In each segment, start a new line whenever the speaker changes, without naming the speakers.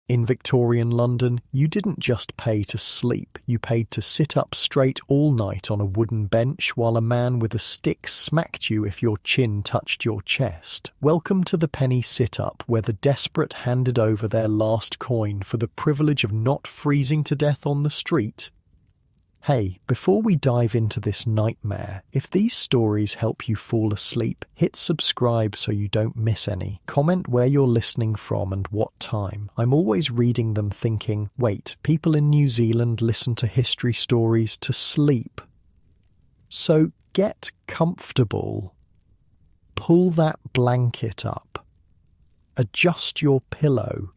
In Victorian London, you didn't just pay to sleep, you paid to sit up straight all night on a wooden bench while a man with a stick smacked you if your chin touched your chest. Welcome to the penny sit-up, where the desperate handed over their last coin for the privilege of not freezing to death on the street. Hey, before we dive into this nightmare, if these stories help you fall asleep, hit subscribe so you don't miss any. Comment where you're listening from and what time. I'm always reading them thinking, wait, people in New Zealand listen to history stories to sleep. So get comfortable. Pull that blanket up. Adjust your pillow.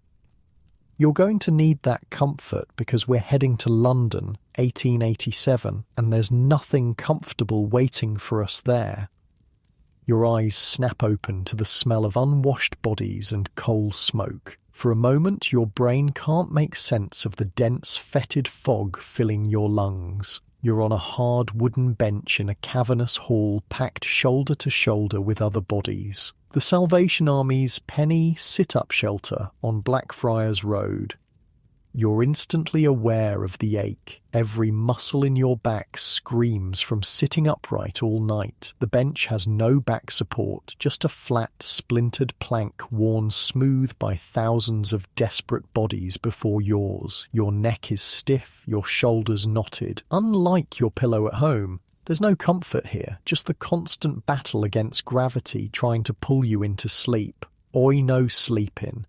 You're going to need that comfort because we're heading to London, 1887, and there's nothing comfortable waiting for us there. Your eyes snap open to the smell of unwashed bodies and coal smoke. For a moment, your brain can't make sense of the dense, fetid fog filling your lungs. You're on a hard wooden bench in a cavernous hall packed shoulder to shoulder with other bodies. The Salvation Army's penny sit-up shelter on Blackfriars Road. You're instantly aware of the ache. Every muscle in your back screams from sitting upright all night. The bench has no back support, just a flat, splintered plank worn smooth by thousands of desperate bodies before yours. Your neck is stiff, your shoulders knotted. Unlike your pillow at home, there's no comfort here, just the constant battle against gravity trying to pull you into sleep. Oi no sleepin'.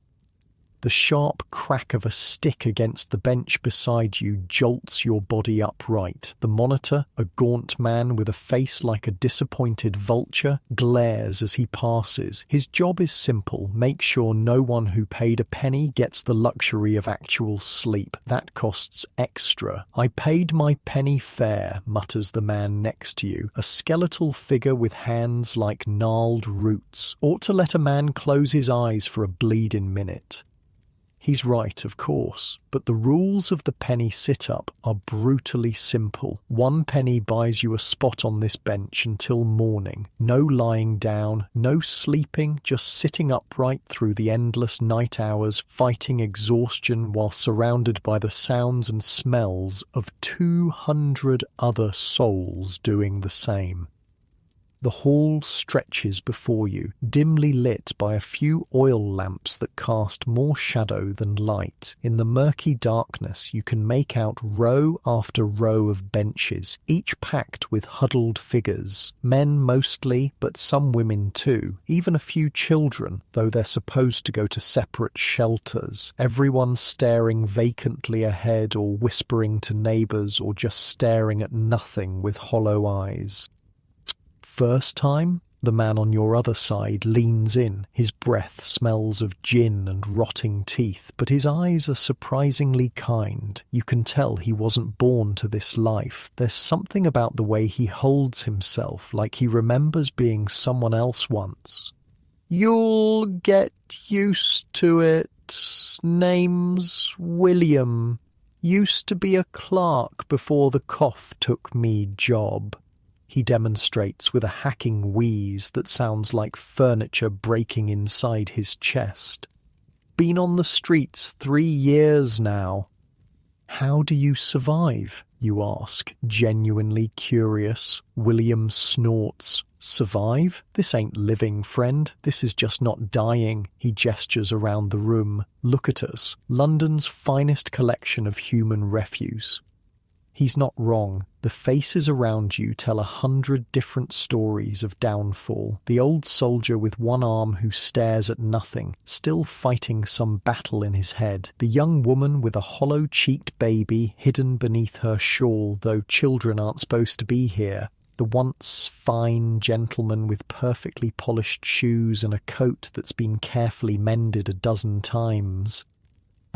The sharp crack of a stick against the bench beside you jolts your body upright. The monitor, a gaunt man with a face like a disappointed vulture, glares as he passes. His job is simple: make sure no one who paid a penny gets the luxury of actual sleep. That costs extra. I paid my penny fare, mutters the man next to you, a skeletal figure with hands like gnarled roots. Ought to let a man close his eyes for a bleeding minute. He's right, of course, but the rules of the penny sit-up are brutally simple. 1 penny buys you a spot on this bench until morning. No lying down, no sleeping, just sitting upright through the endless night hours, fighting exhaustion while surrounded by the sounds and smells of 200 other souls doing the same. The hall stretches before you, dimly lit by a few oil lamps that cast more shadow than light. In the murky darkness, you can make out row after row of benches, each packed with huddled figures. Men mostly, but some women too. Even a few children, though they're supposed to go to separate shelters. Everyone staring vacantly ahead or whispering to neighbours or just staring at nothing with hollow eyes. First time? The man on your other side leans in. His breath smells of gin and rotting teeth, but his eyes are surprisingly kind. You can tell he wasn't born to this life. There's something about the way he holds himself, like he remembers being someone else once. You'll get used to it. Name's William. Used to be a clerk before the cough took me job. He demonstrates with a hacking wheeze that sounds like furniture breaking inside his chest. Been on the streets 3 years now. How do you survive, you ask, genuinely curious. William snorts. Survive? This ain't living, friend. This is just not dying. He gestures around the room. Look at us. London's finest collection of human refuse. He's not wrong. The faces around you tell 100 different stories of downfall. The old soldier with one arm who stares at nothing, still fighting some battle in his head. The young woman with a hollow-cheeked baby hidden beneath her shawl, though children aren't supposed to be here. The once fine gentleman with perfectly polished shoes and a coat that's been carefully mended a dozen times.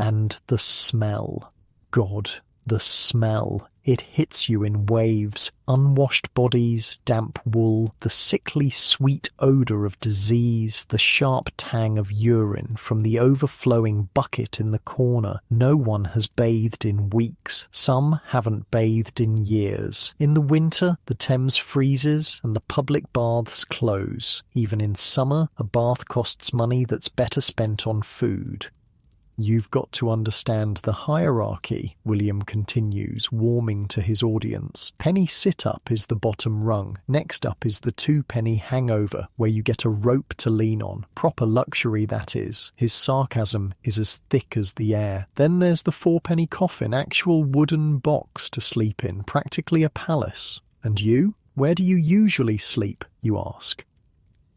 And the smell. God. The smell. It hits you in waves. Unwashed bodies, damp wool, the sickly sweet odour of disease, the sharp tang of urine from the overflowing bucket in the corner. No one has bathed in weeks. Some haven't bathed in years. In the winter, the Thames freezes and the public baths close. Even in summer, a bath costs money that's better spent on food. You've got to understand the hierarchy, William continues, warming to his audience. Penny sit-up is the bottom rung. Next up is the 2-penny hangover, where you get a rope to lean on. Proper luxury, that is. His sarcasm is as thick as the air. Then there's the 4-penny coffin, actual wooden box to sleep in, practically a palace. And you? Where do you usually sleep, you ask?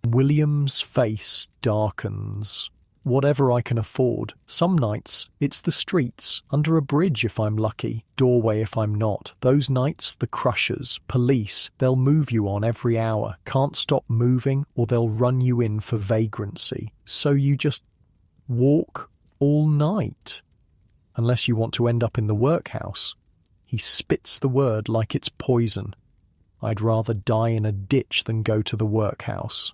William's face darkens. Whatever I can afford. Some nights, it's the streets, under a bridge if I'm lucky, doorway if I'm not. Those nights, the crushers, police, they'll move you on every hour, can't stop moving, or they'll run you in for vagrancy. So you just walk all night. Unless you want to end up in the workhouse. He spits the word like it's poison. I'd rather die in a ditch than go to the workhouse.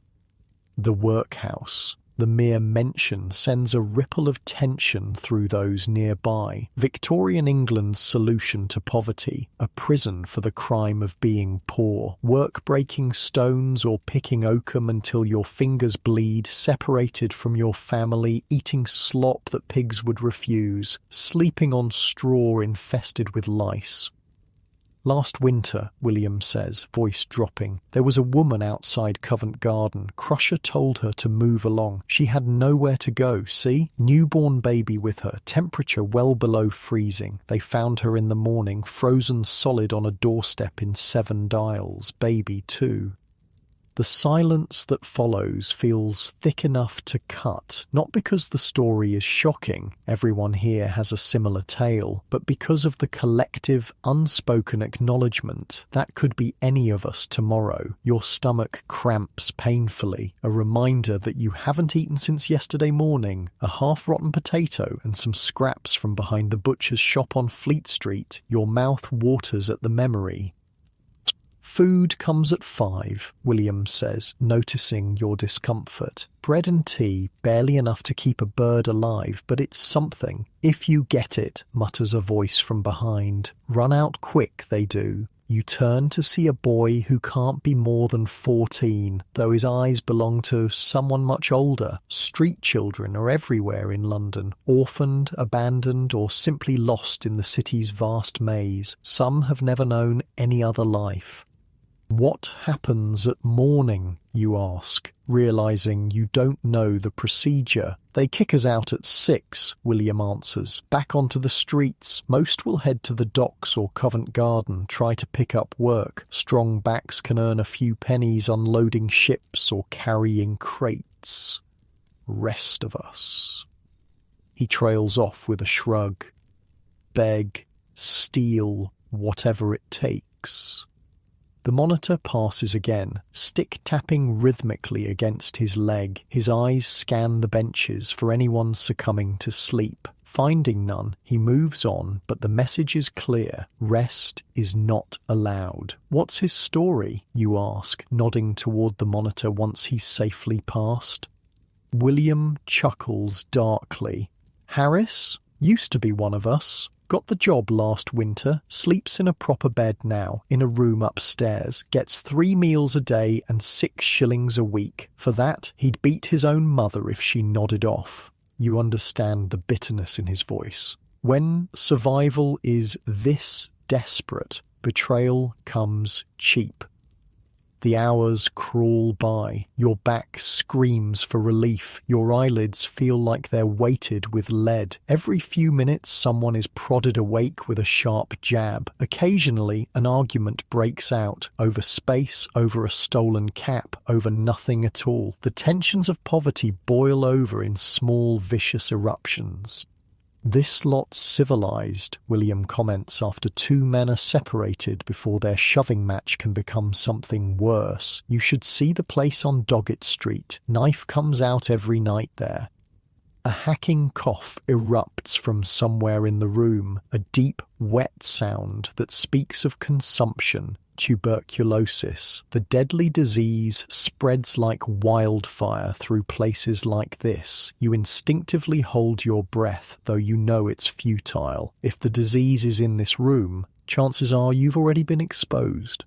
The workhouse. The mere mention sends a ripple of tension through those nearby. Victorian England's solution to poverty, a prison for the crime of being poor. Work breaking stones or picking oakum until your fingers bleed, separated from your family, eating slop that pigs would refuse, sleeping on straw infested with lice. Last winter, William says, voice dropping, there was a woman outside Covent Garden. Crusher told her to move along. She had nowhere to go, see? Newborn baby with her, temperature well below freezing. They found her in the morning, frozen solid on a doorstep in 7 Dials, baby too. The silence that follows feels thick enough to cut, not because the story is shocking, everyone here has a similar tale, but because of the collective, unspoken acknowledgement that could be any of us tomorrow. Your stomach cramps painfully, a reminder that you haven't eaten since yesterday morning, a half-rotten potato and some scraps from behind the butcher's shop on Fleet Street. Your mouth waters at the memory. Food comes at 5, William says, noticing your discomfort. Bread and tea, barely enough to keep a bird alive, but it's something. If you get it, mutters a voice from behind. Run out quick, they do. You turn to see a boy who can't be more than 14, though his eyes belong to someone much older. Street children are everywhere in London, orphaned, abandoned, or simply lost in the city's vast maze. Some have never known any other life. What happens at morning, you ask, realising you don't know the procedure. They kick us out at 6, William answers. Back onto the streets. Most will head to the docks or Covent Garden, try to pick up work. Strong backs can earn a few pennies unloading ships or carrying crates. Rest of us. He trails off with a shrug. Beg, steal, whatever it takes. The monitor passes again, stick tapping rhythmically against his leg. His eyes scan the benches for anyone succumbing to sleep. Finding none, he moves on, but the message is clear. Rest is not allowed. What's his story, you ask, nodding toward the monitor once he's safely past. William chuckles darkly. Harris? Used to be one of us. Got the job last winter, sleeps in a proper bed now, in a room upstairs, gets 3 meals a day and 6 shillings a week. For that, he'd beat his own mother if she nodded off. You understand the bitterness in his voice. When survival is this desperate, betrayal comes cheap. The hours crawl by. Your back screams for relief. Your eyelids feel like they're weighted with lead. Every few minutes someone is prodded awake with a sharp jab. Occasionally an argument breaks out over space, over a stolen cap, over nothing at all. The tensions of poverty boil over in small vicious eruptions. This lot's civilised, William comments after 2 men are separated before their shoving match can become something worse. You should see the place on Doggett Street. Knife comes out every night there. A hacking cough erupts from somewhere in the room, a deep, wet sound that speaks of consumption. Tuberculosis. The deadly disease spreads like wildfire through places like this. You instinctively hold your breath, though you know it's futile. If the disease is in this room, chances are you've already been exposed.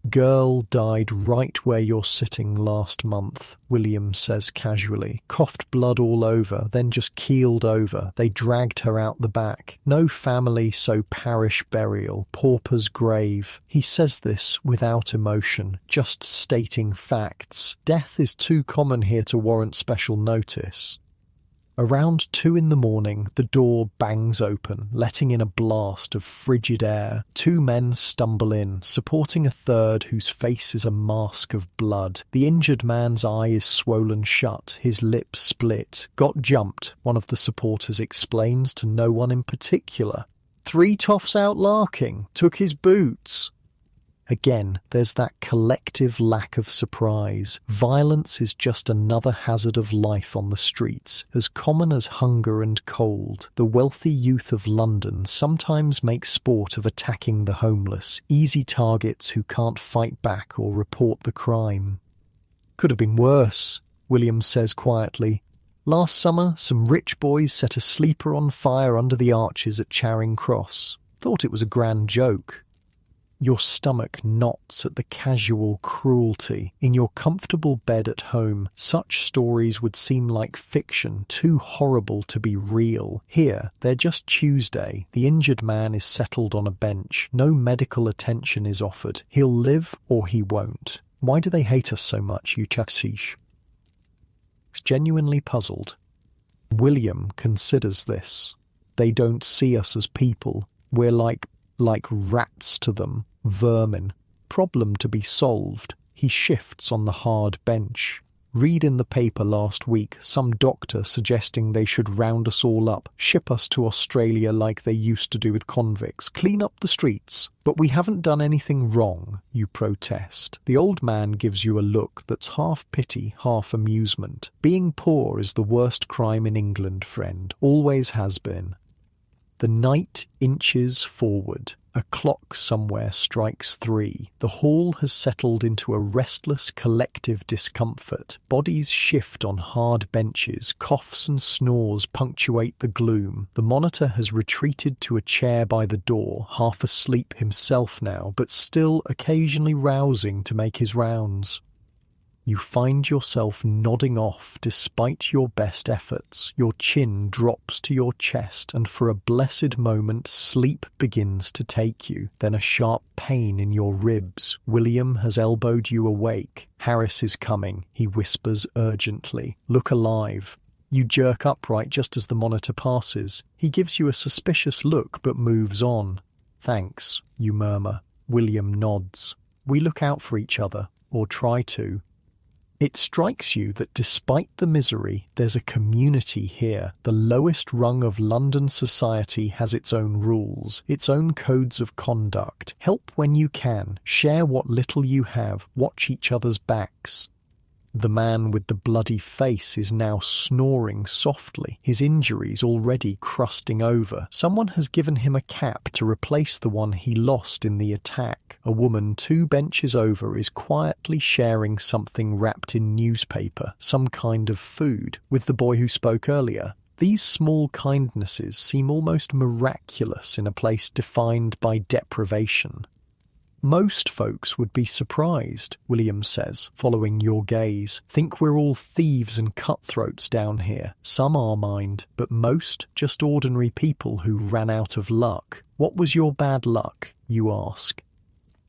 Girl died right where you're sitting last month, William says casually. Coughed blood all over, then just keeled over. They dragged her out the back. No family, so parish burial, pauper's grave. He says this without emotion, just stating facts. Death is too common here to warrant special notice. Around 2 a.m, the door bangs open, letting in a blast of frigid air. 2 men stumble in, supporting a third whose face is a mask of blood. The injured man's eye is swollen shut, his lips split. Got jumped, one of the supporters explains to no one in particular. 3 toffs out larking, took his boots. Again, there's that collective lack of surprise. Violence is just another hazard of life on the streets, as common as hunger and cold. The wealthy youth of London sometimes make sport of attacking the homeless, easy targets who can't fight back or report the crime. Could have been worse, William says quietly. Last summer, some rich boys set a sleeper on fire under the arches at Charing Cross. Thought it was a grand joke. Your stomach knots at the casual cruelty. In your comfortable bed at home, such stories would seem like fiction, too horrible to be real. Here, they're just Tuesday. The injured man is settled on a bench. No medical attention is offered. He'll live or he won't. Why do they hate us so much, you chaksish? He's genuinely puzzled. William considers this. They don't see us as people. We're like rats to them. Vermin. Problem to be solved. He shifts on the hard bench. Read in the paper last week some doctor suggesting they should round us all up, ship us to Australia like they used to do with convicts, clean up the streets. But we haven't done anything wrong, you protest. The old man gives you a look that's half pity, half amusement. Being poor is the worst crime in England, friend. Always has been. The night inches forward. A clock somewhere strikes 3. The hall has settled into a restless collective discomfort. Bodies shift on hard benches. Coughs and snores punctuate the gloom. The monitor has retreated to a chair by the door, half asleep himself now, but still occasionally rousing to make his rounds. You find yourself nodding off despite your best efforts. Your chin drops to your chest, and for a blessed moment sleep begins to take you. Then a sharp pain in your ribs. William has elbowed you awake. Harris is coming, he whispers urgently. Look alive. You jerk upright just as the monitor passes. He gives you a suspicious look but moves on. Thanks, you murmur. William nods. We look out for each other, or try to. It strikes you that despite the misery, there's a community here. The lowest rung of London society has its own rules, its own codes of conduct. Help when you can. Share what little you have. Watch each other's backs. The man with the bloody face is now snoring softly, his injuries already crusting over. Someone has given him a cap to replace the one he lost in the attack. A woman 2 benches over is quietly sharing something wrapped in newspaper, some kind of food, with the boy who spoke earlier. These small kindnesses seem almost miraculous in a place defined by deprivation. Most folks would be surprised, William says, following your gaze. Think we're all thieves and cutthroats down here. Some are, mind, but most just ordinary people who ran out of luck. What was your bad luck, you ask?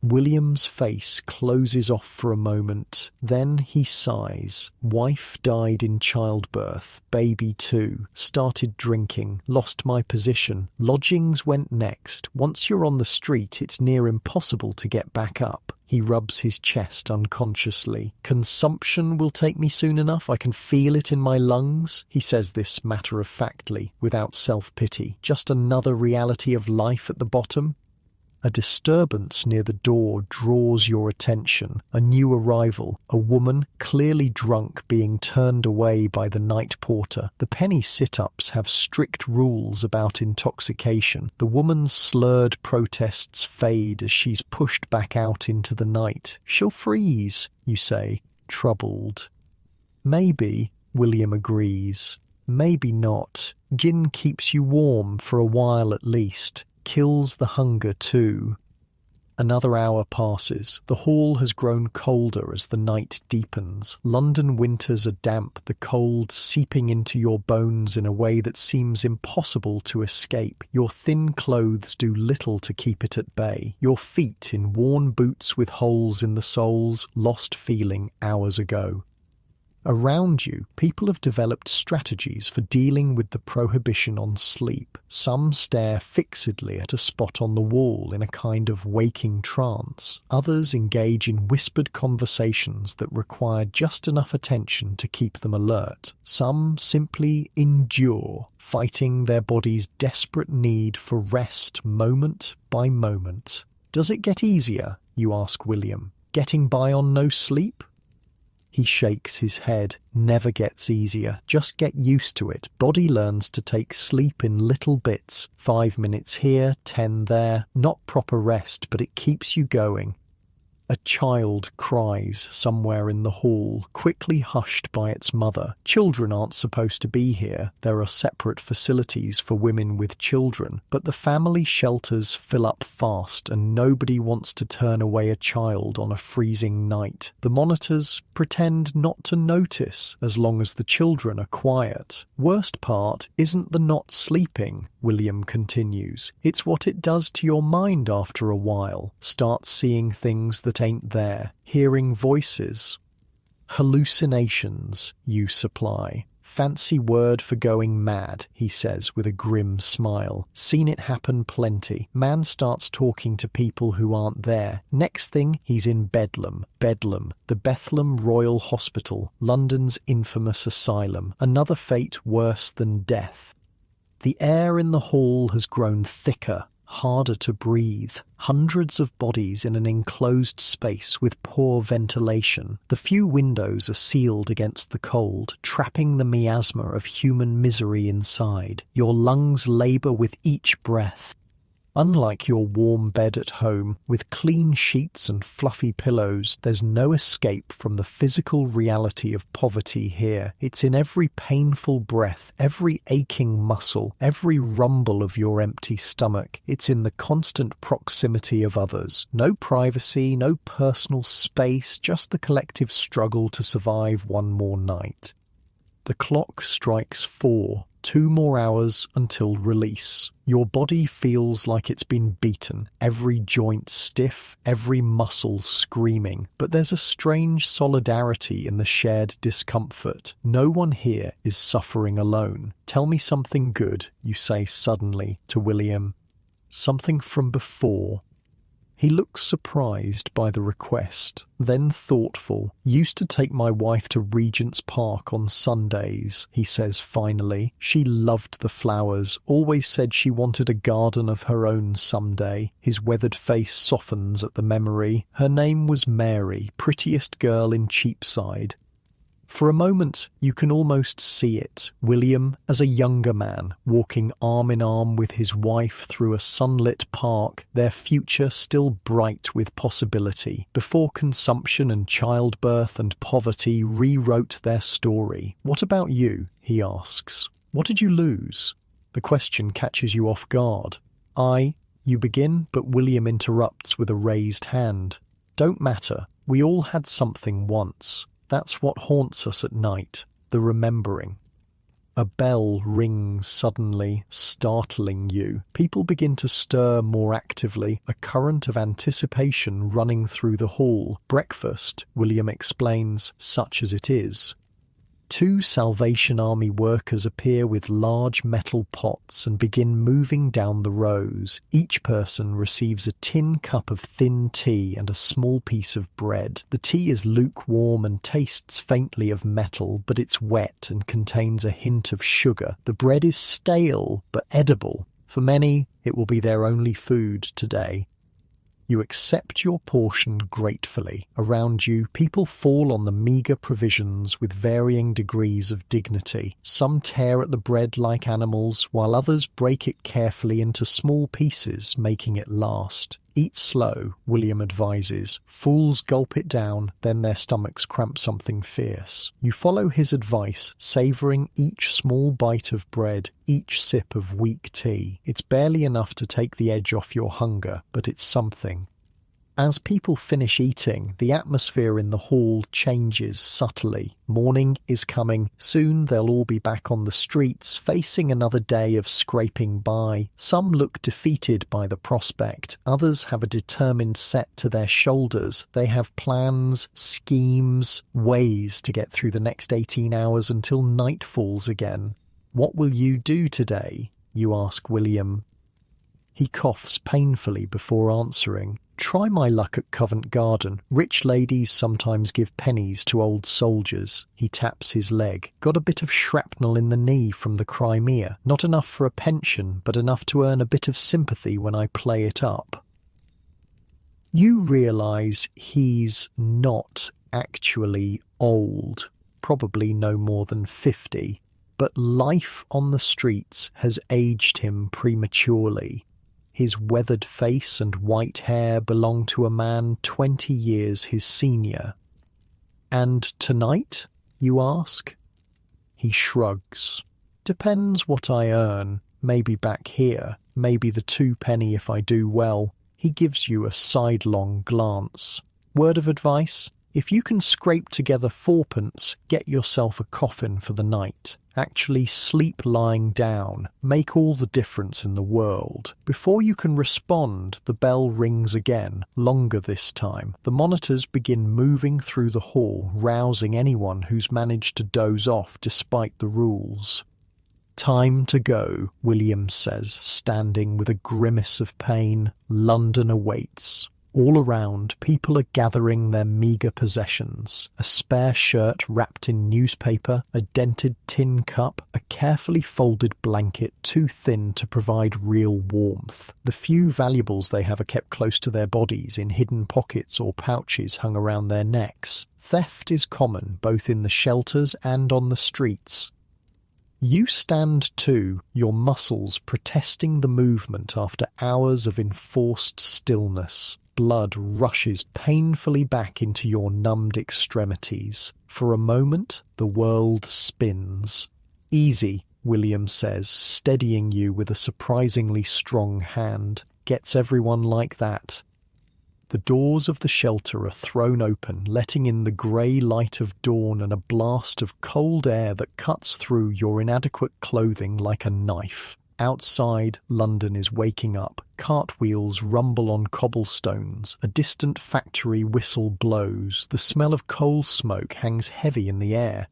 William's face closes off for a moment. Then he sighs. Wife died in childbirth. Baby too. Started drinking. Lost my position. Lodgings went next. Once you're on the street, it's near impossible to get back up. He rubs his chest unconsciously. Consumption will take me soon enough. I can feel it in my lungs. He says this matter-of-factly, without self-pity. Just another reality of life at the bottom. A disturbance near the door draws your attention. A new arrival, a woman, clearly drunk, being turned away by the night porter. The penny sit-ups have strict rules about intoxication. The woman's slurred protests fade as she's pushed back out into the night. She'll freeze, you say, troubled. Maybe, William agrees. Maybe not. Gin keeps you warm for a while at least. Kills the hunger too. Another hour passes. The hall has grown colder as the night deepens. London winters are damp, the cold seeping into your bones in a way that seems impossible to escape. Your thin clothes do little to keep it at bay. Your feet in worn boots with holes in the soles, lost feeling hours ago. Around you, people have developed strategies for dealing with the prohibition on sleep. Some stare fixedly at a spot on the wall in a kind of waking trance. Others engage in whispered conversations that require just enough attention to keep them alert. Some simply endure, fighting their body's desperate need for rest moment by moment. Does it get easier, you ask William, getting by on no sleep? He shakes his head. Never gets easier. Just get used to it. Body learns to take sleep in little bits. 5 minutes here, 10 there. Not proper rest, but it keeps you going. A child cries somewhere in the hall, quickly hushed by its mother. Children aren't supposed to be here. There are separate facilities for women with children, but the family shelters fill up fast and nobody wants to turn away a child on a freezing night. The monitors pretend not to notice as long as the children are quiet. Worst part isn't the not sleeping, William continues. It's what it does to your mind after a while. Start seeing things that ain't there, hearing voices. Hallucinations, you supply. Fancy word for going mad, he says with a grim smile. Seen it happen plenty. Man starts talking to people who aren't there. Next thing, he's in Bedlam. Bedlam, the Bethlehem Royal Hospital, London's infamous asylum. Another fate worse than death. The air in the hall has grown thicker, harder to breathe. Hundreds of bodies in an enclosed space with poor ventilation. The few windows are sealed against the cold, trapping the miasma of human misery inside. Your lungs labour with each breath. Unlike your warm bed at home, with clean sheets and fluffy pillows, there's no escape from the physical reality of poverty here. It's in every painful breath, every aching muscle, every rumble of your empty stomach. It's in the constant proximity of others. No privacy, no personal space, just the collective struggle to survive one more night. The clock strikes 4. 2 more hours until release. Your body feels like it's been beaten, every joint stiff, every muscle screaming. But there's a strange solidarity in the shared discomfort. No one here is suffering alone. Tell me something good, you say suddenly to William. Something from before. He looks surprised by the request, then thoughtful. Used to take my wife to Regent's Park on Sundays, he says finally. She loved the flowers, always said she wanted a garden of her own someday. His weathered face softens at the memory. Her name was Mary, prettiest girl in Cheapside. For a moment, you can almost see it. William, as a younger man, walking arm in arm with his wife through a sunlit park, their future still bright with possibility, before consumption and childbirth and poverty rewrote their story. What about you? He asks. What did you lose? The question catches you off guard. You begin, but William interrupts with a raised hand. Don't matter. We all had something once. That's what haunts us at night, the remembering. A bell rings suddenly, startling you. People begin to stir more actively, a current of anticipation running through the hall. Breakfast, William explains, such as it is. 2 Salvation Army workers appear with large metal pots and begin moving down the rows. Each person receives a tin cup of thin tea and a small piece of bread. The tea is lukewarm and tastes faintly of metal, but it's wet and contains a hint of sugar. The bread is stale, but edible. For many, it will be their only food today. You accept your portion gratefully. Around you, people fall on the meagre provisions with varying degrees of dignity. Some tear at the bread like animals, while others break it carefully into small pieces, making it last. Eat slow, William advises. Fools gulp it down, then their stomachs cramp something fierce. You follow his advice, savouring each small bite of bread, each sip of weak tea. It's barely enough to take the edge off your hunger, but it's something. As people finish eating, the atmosphere in the hall changes subtly. Morning is coming. Soon they'll all be back on the streets, facing another day of scraping by. Some look defeated by the prospect. Others have a determined set to their shoulders. They have plans, schemes, ways to get through the next 18 hours until night falls again. "What will you do today?" you ask William. He coughs painfully before answering. "Try my luck at Covent Garden. Rich ladies sometimes give pennies to old soldiers." He taps his leg. "Got a bit of shrapnel in the knee from the Crimea. Not enough for a pension, but enough to earn a bit of sympathy when I play it up." You realise he's not actually old, probably no more than 50, but life on the streets has aged him prematurely. His weathered face and white hair belong to a man 20 years his senior. "And tonight?" you ask. He shrugs. "Depends what I earn. Maybe back here, maybe the 2 penny if I do well." He gives you a sidelong glance. "Word of advice? If you can scrape together 4 pence, get yourself a coffin for the night. Actually sleep lying down. Make all the difference in the world." Before you can respond, the bell rings again, longer this time. The monitors begin moving through the hall, rousing anyone who's managed to doze off despite the rules. "Time to go," William says, standing with a grimace of pain. "London awaits." All around, people are gathering their meagre possessions. A spare shirt wrapped in newspaper, a dented tin cup, a carefully folded blanket too thin to provide real warmth. The few valuables they have are kept close to their bodies in hidden pockets or pouches hung around their necks. Theft is common, both in the shelters and on the streets. You stand too, your muscles protesting the movement after hours of enforced stillness. Blood rushes painfully back into your numbed extremities. For a moment, the world spins. "Easy," William says, steadying you with a surprisingly strong hand. "Gets everyone like that." The doors of the shelter are thrown open, letting in the grey light of dawn and a blast of cold air that cuts through your inadequate clothing like a knife. Outside, London is waking up. Cartwheels rumble on cobblestones. A distant factory whistle blows. The smell of coal smoke hangs heavy in the air.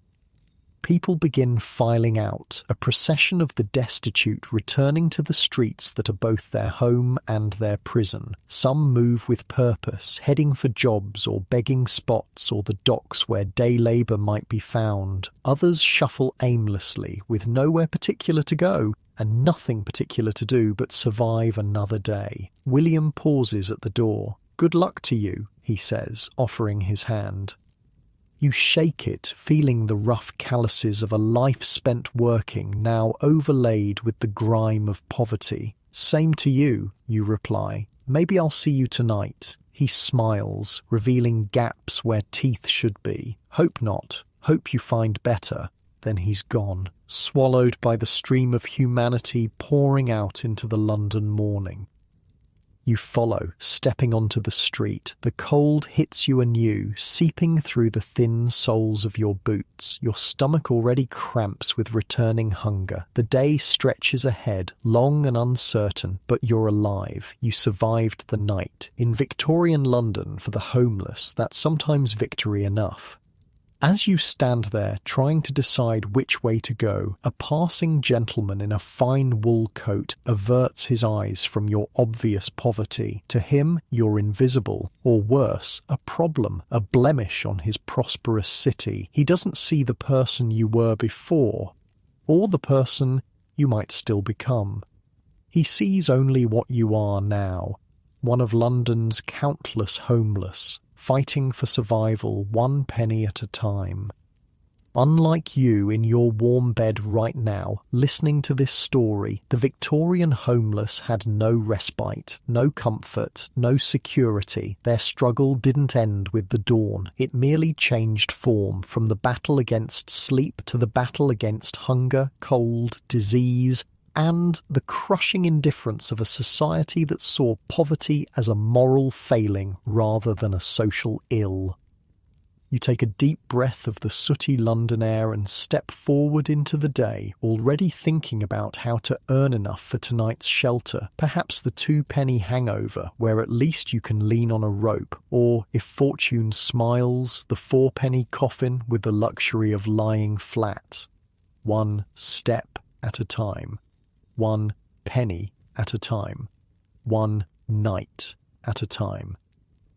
People begin filing out, a procession of the destitute returning to the streets that are both their home and their prison. Some move with purpose, heading for jobs or begging spots or the docks where day labour might be found. Others shuffle aimlessly, with nowhere particular to go, and nothing particular to do but survive another day. William pauses at the door. "Good luck to you," he says, offering his hand. You shake it, feeling the rough calluses of a life spent working now overlaid with the grime of poverty. "Same to you," you reply. "Maybe I'll see you tonight." He smiles, revealing gaps where teeth should be. "Hope not. Hope you find better." Then he's gone, swallowed by the stream of humanity pouring out into the London morning. You follow, stepping onto the street. The cold hits you anew, seeping through the thin soles of your boots. Your stomach already cramps with returning hunger. The day stretches ahead, long and uncertain, but you're alive. You survived the night. In Victorian London, for the homeless, that's sometimes victory enough. As you stand there trying to decide which way to go, a passing gentleman in a fine wool coat averts his eyes from your obvious poverty. To him, you're invisible, or worse, a problem, a blemish on his prosperous city. He doesn't see the person you were before, or the person you might still become. He sees only what you are now, one of London's countless homeless, fighting for survival 1 penny at a time. Unlike you in your warm bed right now, listening to this story, the Victorian homeless had no respite, no comfort, no security. Their struggle didn't end with the dawn. It merely changed form, from the battle against sleep to the battle against hunger, cold, disease, and the crushing indifference of a society that saw poverty as a moral failing rather than a social ill. You take a deep breath of the sooty London air and step forward into the day, already thinking about how to earn enough for tonight's shelter, perhaps the 2-penny hangover, where at least you can lean on a rope, or, if fortune smiles, the 4-penny coffin with the luxury of lying flat. 1 step at a time. 1 penny at a time. 1 night at a time.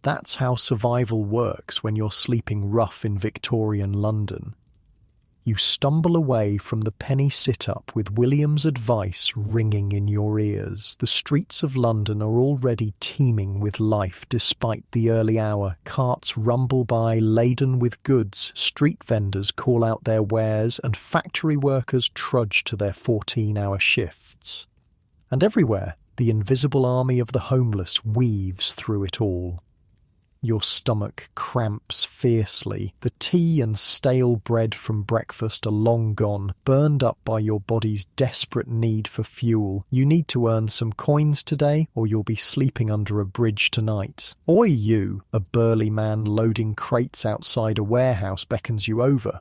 That's how survival works when you're sleeping rough in Victorian London. You stumble away from the penny sit-up with William's advice ringing in your ears. The streets of London are already teeming with life despite the early hour. Carts rumble by laden with goods, street vendors call out their wares, and factory workers trudge to their 14-hour shifts. And everywhere, the invisible army of the homeless weaves through it all. Your stomach cramps fiercely. The tea and stale bread from breakfast are long gone, burned up by your body's desperate need for fuel. You need to earn some coins today, or you'll be sleeping under a bridge tonight. Oi you, a burly man loading crates outside a warehouse beckons you over.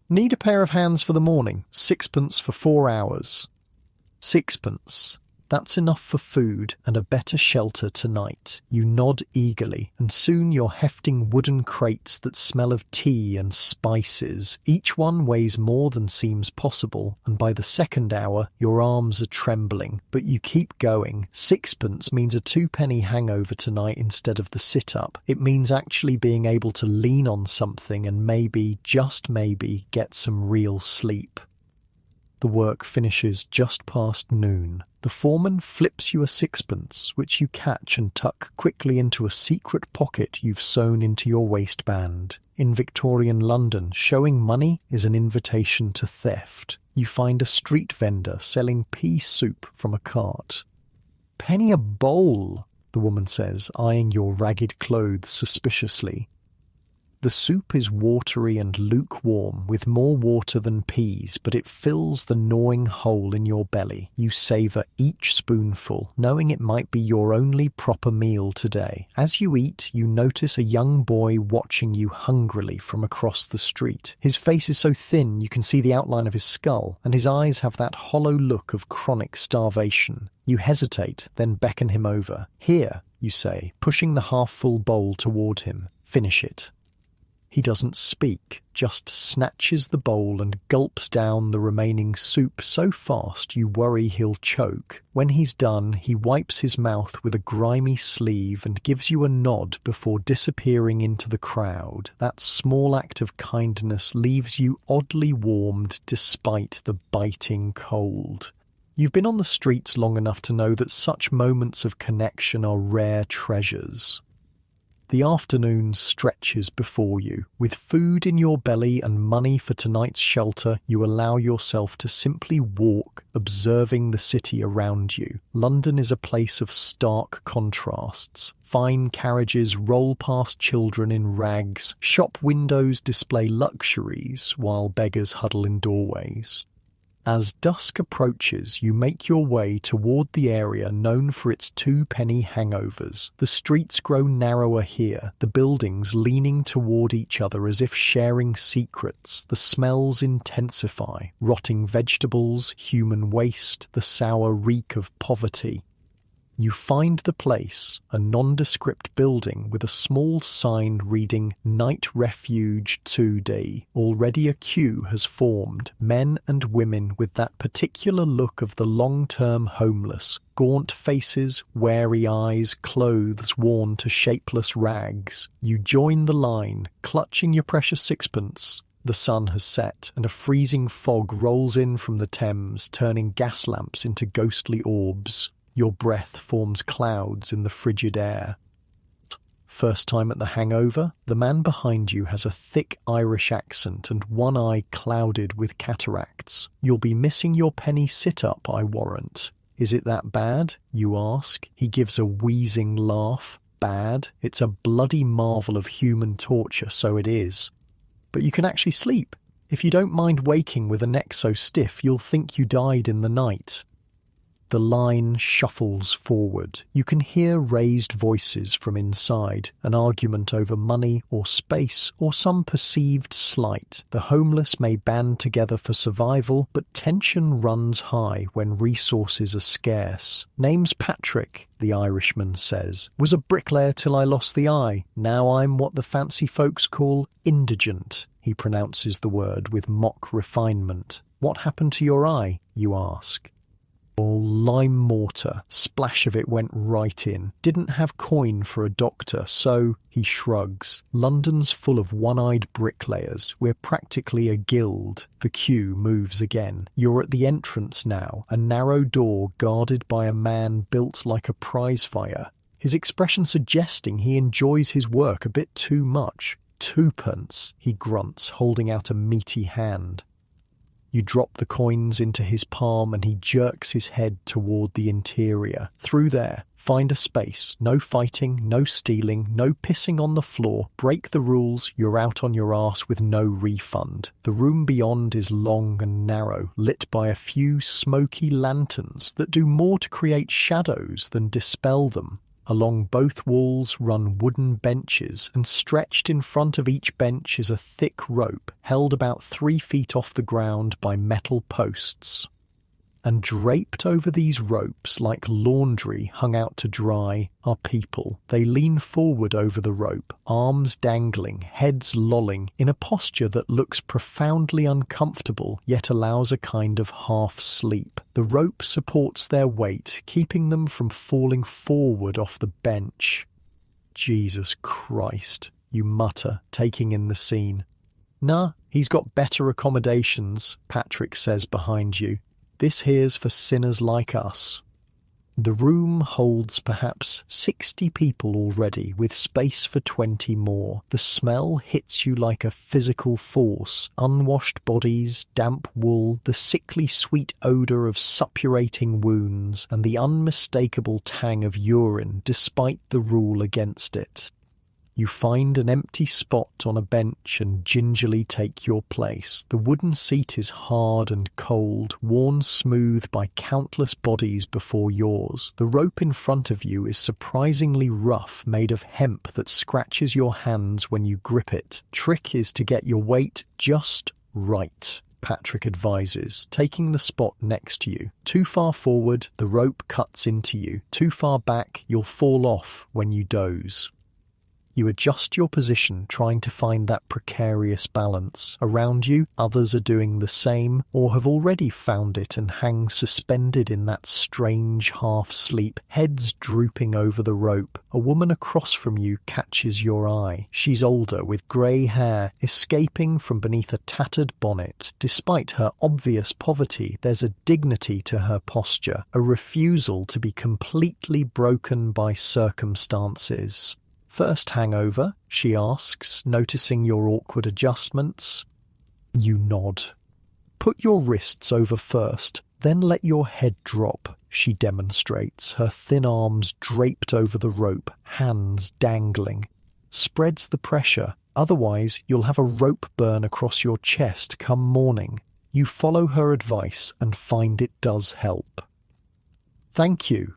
Need a pair of hands for the morning, 6pence for 4 hours. 6pence. That's enough for food and a better shelter tonight. You nod eagerly, and soon you're hefting wooden crates that smell of tea and spices. Each one weighs more than seems possible, and by the second hour, your arms are trembling. But you keep going. 6pence means a 2-penny hangover tonight instead of the sit-up. It means actually being able to lean on something and maybe, just maybe, get some real sleep. The work finishes just past noon. The foreman flips you a 6pence, which you catch and tuck quickly into a secret pocket you've sewn into your waistband. In Victorian London, showing money is an invitation to theft. You find a street vendor selling pea soup from a cart. "Penny a bowl," the woman says, eyeing your ragged clothes suspiciously. The soup is watery and lukewarm, with more water than peas, but it fills the gnawing hole in your belly. You savour each spoonful, knowing it might be your only proper meal today. As you eat, you notice a young boy watching you hungrily from across the street. His face is so thin you can see the outline of his skull, and his eyes have that hollow look of chronic starvation. You hesitate, then beckon him over. "Here," you say, pushing the half-full bowl toward him. "Finish it." He doesn't speak, just snatches the bowl and gulps down the remaining soup so fast you worry he'll choke. When he's done, he wipes his mouth with a grimy sleeve and gives you a nod before disappearing into the crowd. That small act of kindness leaves you oddly warmed despite the biting cold. You've been on the streets long enough to know that such moments of connection are rare treasures. The afternoon stretches before you. With food in your belly and money for tonight's shelter, you allow yourself to simply walk, observing the city around you. London is a place of stark contrasts. Fine carriages roll past children in rags. Shop windows display luxuries, while beggars huddle in doorways. As dusk approaches, you make your way toward the area known for its 2-penny hangovers. The streets grow narrower here, the buildings leaning toward each other as if sharing secrets. The smells intensify: rotting vegetables, human waste, the sour reek of poverty. You find the place, a nondescript building with a small sign reading Night Refuge 2D. Already a queue has formed, men and women with that particular look of the long-term homeless, gaunt faces, wary eyes, clothes worn to shapeless rags. You join the line, clutching your precious 6pence. The sun has set, and a freezing fog rolls in from the Thames, turning gas lamps into ghostly orbs. Your breath forms clouds in the frigid air. First time at the hangover, the man behind you has a thick Irish accent and one eye clouded with cataracts. You'll be missing your penny sit-up, I warrant. Is it that bad? You ask. He gives a wheezing laugh. Bad? It's a bloody marvel of human torture, so it is. But you can actually sleep. If you don't mind waking with a neck so stiff, you'll think you died in the night. The line shuffles forward. You can hear raised voices from inside, an argument over money or space or some perceived slight. The homeless may band together for survival, but tension runs high when resources are scarce. "Name's Patrick," the Irishman says. "Was a bricklayer till I lost the eye. Now I'm what the fancy folks call indigent." He pronounces the word with mock refinement. "What happened to your eye?" you ask. "Oh, lime mortar. Splash of it went right in. Didn't have coin for a doctor, so," he shrugs. "London's full of one-eyed bricklayers. We're practically a guild." The queue moves again. You're at the entrance now, a narrow door guarded by a man built like a prize fighter. His expression suggesting he enjoys his work a bit too much. "Twopence," he grunts, holding out a meaty hand. You drop the coins into his palm and he jerks his head toward the interior. "Through there. Find a space. No fighting, no stealing, no pissing on the floor. Break the rules, you're out on your arse with no refund." The room beyond is long and narrow, lit by a few smoky lanterns that do more to create shadows than dispel them. Along both walls run wooden benches, and stretched in front of each bench is a thick rope held about 3 feet off the ground by metal posts. And draped over these ropes, like laundry hung out to dry, are people. They lean forward over the rope, arms dangling, heads lolling, in a posture that looks profoundly uncomfortable, yet allows a kind of half-sleep. The rope supports their weight, keeping them from falling forward off the bench. "Jesus Christ," you mutter, taking in the scene. "Nah, he's got better accommodations," Patrick says behind you. "This here's for sinners like us." The room holds perhaps 60 people already, with space for 20 more. The smell hits you like a physical force. Unwashed bodies, damp wool, the sickly sweet odour of suppurating wounds, and the unmistakable tang of urine, despite the rule against it. You find an empty spot on a bench and gingerly take your place. The wooden seat is hard and cold, worn smooth by countless bodies before yours. The rope in front of you is surprisingly rough, made of hemp that scratches your hands when you grip it. Trick is to get your weight just right, Patrick advises, taking the spot next to you. Too far forward, the rope cuts into you. Too far back, you'll fall off when you doze. You adjust your position, trying to find that precarious balance. Around you, others are doing the same, or have already found it and hang suspended in that strange half-sleep, heads drooping over the rope. A woman across from you catches your eye. She's older, with grey hair, escaping from beneath a tattered bonnet. Despite her obvious poverty, there's a dignity to her posture, a refusal to be completely broken by circumstances. "First hangover?" she asks, noticing your awkward adjustments. You nod. "Put your wrists over first, then let your head drop," she demonstrates, her thin arms draped over the rope, hands dangling. Spreads the pressure, otherwise you'll have a rope burn across your chest come morning. You follow her advice and find it does help. "Thank you."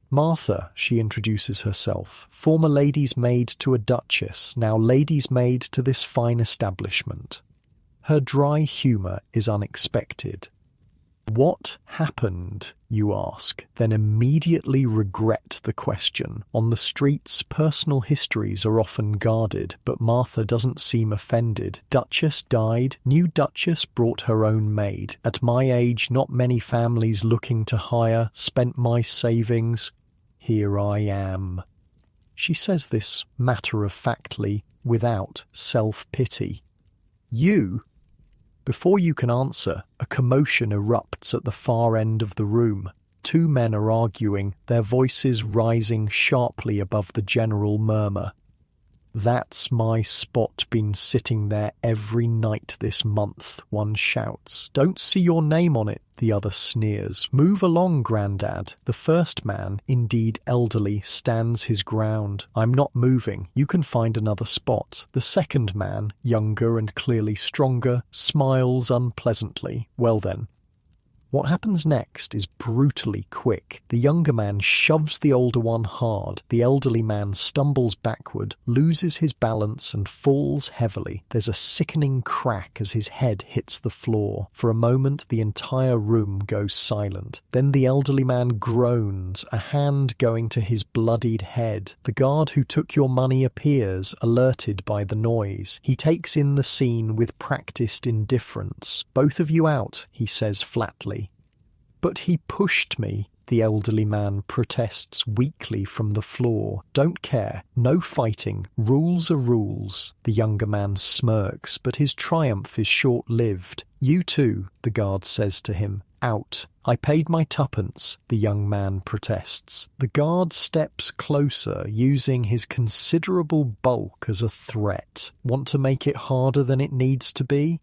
"Martha," she introduces herself, "former lady's maid to a duchess, now lady's maid to this fine establishment." Her dry humour is unexpected. "What happened?" you ask, then immediately regret the question. On the streets, personal histories are often guarded, but Martha doesn't seem offended. "Duchess died, new duchess brought her own maid. At my age, not many families looking to hire, spent my savings. Here I am." She says this matter-of-factly, without self-pity. "You?" Before you can answer, a commotion erupts at the far end of the room. 2 men are arguing, their voices rising sharply above the general murmur. "That's my spot, been sitting there every night this month," one shouts. "Don't see your name on it," the other sneers. "Move along, Grandad." The first man, indeed elderly, stands his ground. "I'm not moving. You can find another spot." The second man, younger and clearly stronger, smiles unpleasantly. "Well then." What happens next is brutally quick. The younger man shoves the older one hard. The elderly man stumbles backward, loses his balance and falls heavily. There's a sickening crack as his head hits the floor. For a moment, the entire room goes silent. Then the elderly man groans, a hand going to his bloodied head. The guard who took your money appears, alerted by the noise. He takes in the scene with practiced indifference. "Both of you out," he says flatly. "But he pushed me," the elderly man protests weakly from the floor. "Don't care. No fighting. Rules are rules." The younger man smirks, but his triumph is short-lived. "You too," the guard says to him. "Out." "I paid my tuppence," the young man protests. The guard steps closer, using his considerable bulk as a threat. "Want to make it harder than it needs to be?"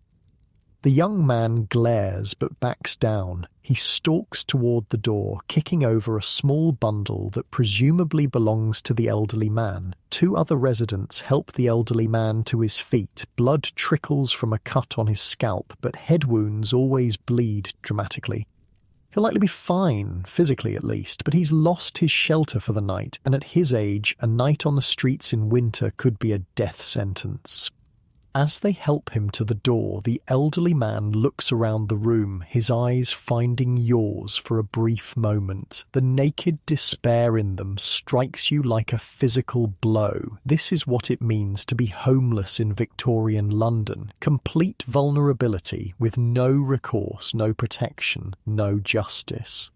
The young man glares but backs down. He stalks toward the door, kicking over a small bundle that presumably belongs to the elderly man. Two other residents help the elderly man to his feet. Blood trickles from a cut on his scalp, but head wounds always bleed dramatically. He'll likely be fine, physically at least, but he's lost his shelter for the night, and at his age, a night on the streets in winter could be a death sentence. As they help him to the door, the elderly man looks around the room, his eyes finding yours for a brief moment. The naked despair in them strikes you like a physical blow. This is what it means to be homeless in Victorian London. Complete vulnerability, with no recourse, no protection, no justice.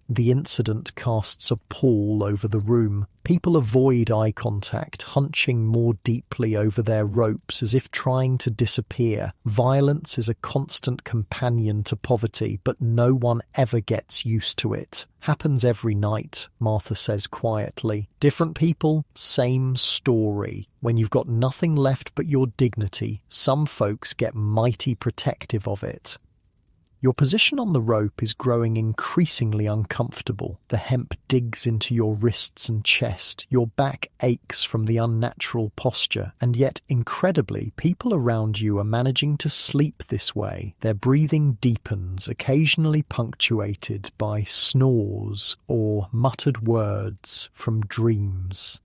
The incident casts a pall over the room. People avoid eye contact, hunching more deeply over their ropes as if trying to disappear. Violence is a constant companion to poverty, but no one ever gets used to it. "Happens every night," Martha says quietly. "Different people, same story. When you've got nothing left but your dignity, some folks get mighty protective of it." Your position on the rope is growing increasingly uncomfortable. The hemp digs into your wrists and chest. Your back aches from the unnatural posture. And yet, incredibly, people around you are managing to sleep this way. Their breathing deepens, occasionally punctuated by snores or muttered words from dreams.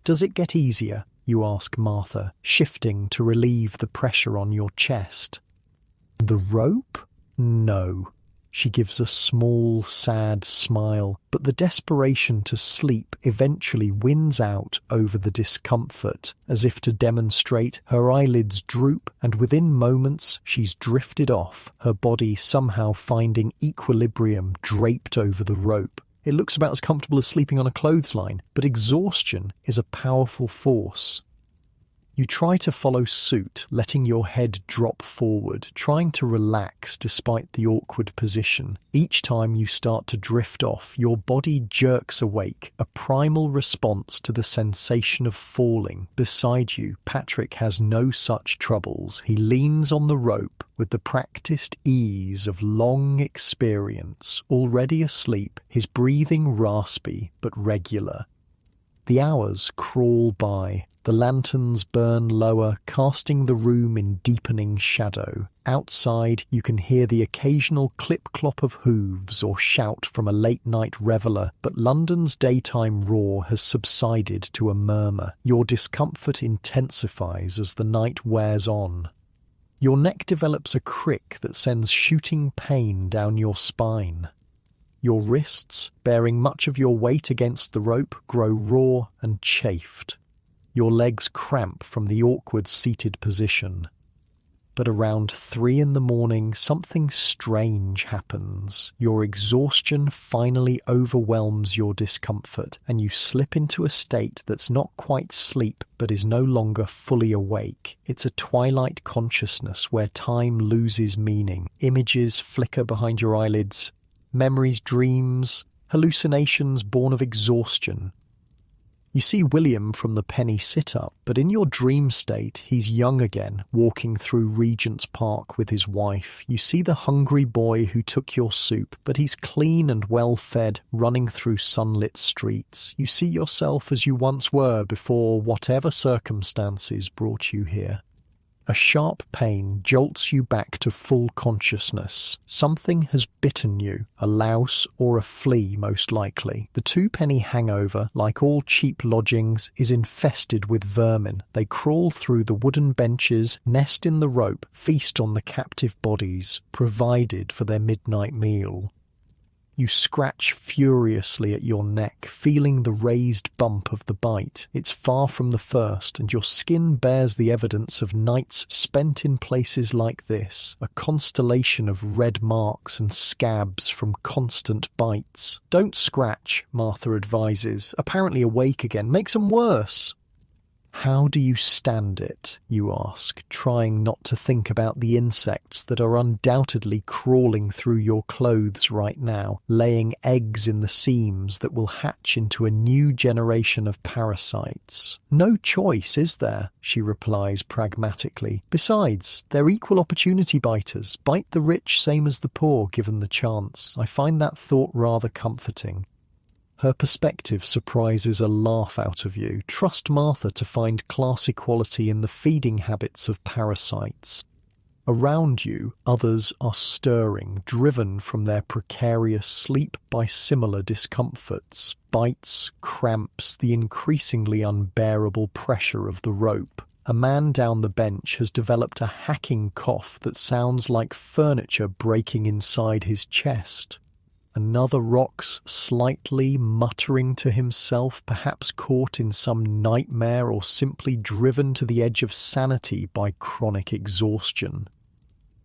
"Does it get easier?" you ask Martha, shifting to relieve the pressure on your chest. "The rope? No." She gives a small, sad smile, but the desperation to sleep eventually wins out over the discomfort. As if to demonstrate, her eyelids droop, and within moments she's drifted off, her body somehow finding equilibrium draped over the rope. It looks about as comfortable as sleeping on a clothesline, but exhaustion is a powerful force. You try to follow suit, letting your head drop forward, trying to relax despite the awkward position. Each time you start to drift off, your body jerks awake, a primal response to the sensation of falling. Beside you, Patrick has no such troubles. He leans on the rope with the practiced ease of long experience. Already asleep, his breathing raspy but regular. The hours crawl by. The lanterns burn lower, casting the room in deepening shadow. Outside, you can hear the occasional clip-clop of hooves or shout from a late-night reveller, but London's daytime roar has subsided to a murmur. Your discomfort intensifies as the night wears on. Your neck develops a crick that sends shooting pain down your spine. Your wrists, bearing much of your weight against the rope, grow raw and chafed. Your legs cramp from the awkward seated position. But around 3 a.m, something strange happens. Your exhaustion finally overwhelms your discomfort, and you slip into a state that's not quite sleep, but is no longer fully awake. It's a twilight consciousness where time loses meaning. Images flicker behind your eyelids. Memories, dreams, hallucinations born of exhaustion. You see William from the penny sit-up, but in your dream state, he's young again, walking through Regent's Park with his wife. You see the hungry boy who took your soup, but he's clean and well-fed, running through sunlit streets. You see yourself as you once were before whatever circumstances brought you here. A sharp pain jolts you back to full consciousness. Something has bitten you, a louse or a flea most likely. The two-penny hangover, like all cheap lodgings, is infested with vermin. They crawl through the wooden benches, nest in the rope, feast on the captive bodies, provided for their midnight meal. You scratch furiously at your neck, feeling the raised bump of the bite. It's far from the first, and your skin bears the evidence of nights spent in places like this, a constellation of red marks and scabs from constant bites. Don't scratch, Martha advises, apparently awake again. Makes 'em worse. How do you stand it, you ask, trying not to think about the insects that are undoubtedly crawling through your clothes right now, laying eggs in the seams that will hatch into a new generation of parasites. No choice, is there? She replies pragmatically. Besides, they're equal opportunity biters. Bite the rich same as the poor, given the chance. I find that thought rather comforting. Her perspective surprises a laugh out of you. Trust Martha to find class equality in the feeding habits of parasites. Around you, others are stirring, driven from their precarious sleep by similar discomforts, bites, cramps, the increasingly unbearable pressure of the rope. A man down the bench has developed a hacking cough that sounds like furniture breaking inside his chest. Another rocks slightly, muttering to himself, perhaps caught in some nightmare or simply driven to the edge of sanity by chronic exhaustion.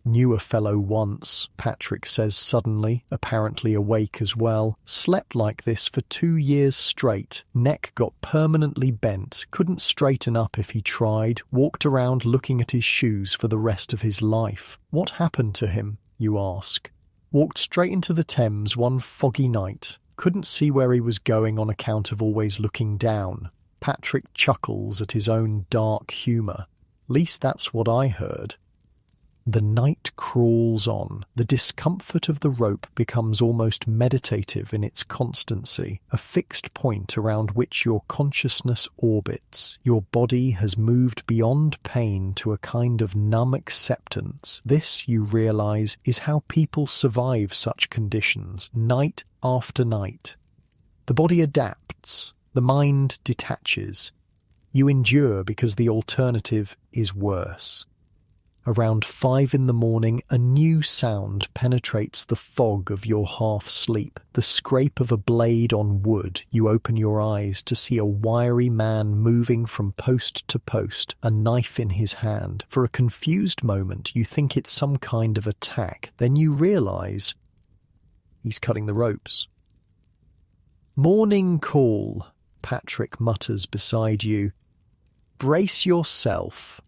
Knew a fellow once, Patrick says suddenly, apparently awake as well. Slept like this for 2 years straight. Neck got permanently bent, couldn't straighten up if he tried, walked around looking at his shoes for the rest of his life. What happened to him, you ask? Walked straight into the Thames one foggy night. Couldn't see where he was going on account of always looking down. Patrick chuckles at his own dark humour. Least that's what I heard. The night crawls on. The discomfort of the rope becomes almost meditative in its constancy, a fixed point around which your consciousness orbits. Your body has moved beyond pain to a kind of numb acceptance. This, you realise, is how people survive such conditions, night after night. The body adapts. The mind detaches. You endure because the alternative is worse. Around 5 in the morning, a new sound penetrates the fog of your half-sleep. The scrape of a blade on wood. You open your eyes to see a wiry man moving from post to post, a knife in his hand. For a confused moment, you think it's some kind of attack. Then you realise he's cutting the ropes. "Morning call," Patrick mutters beside you. "Brace yourself."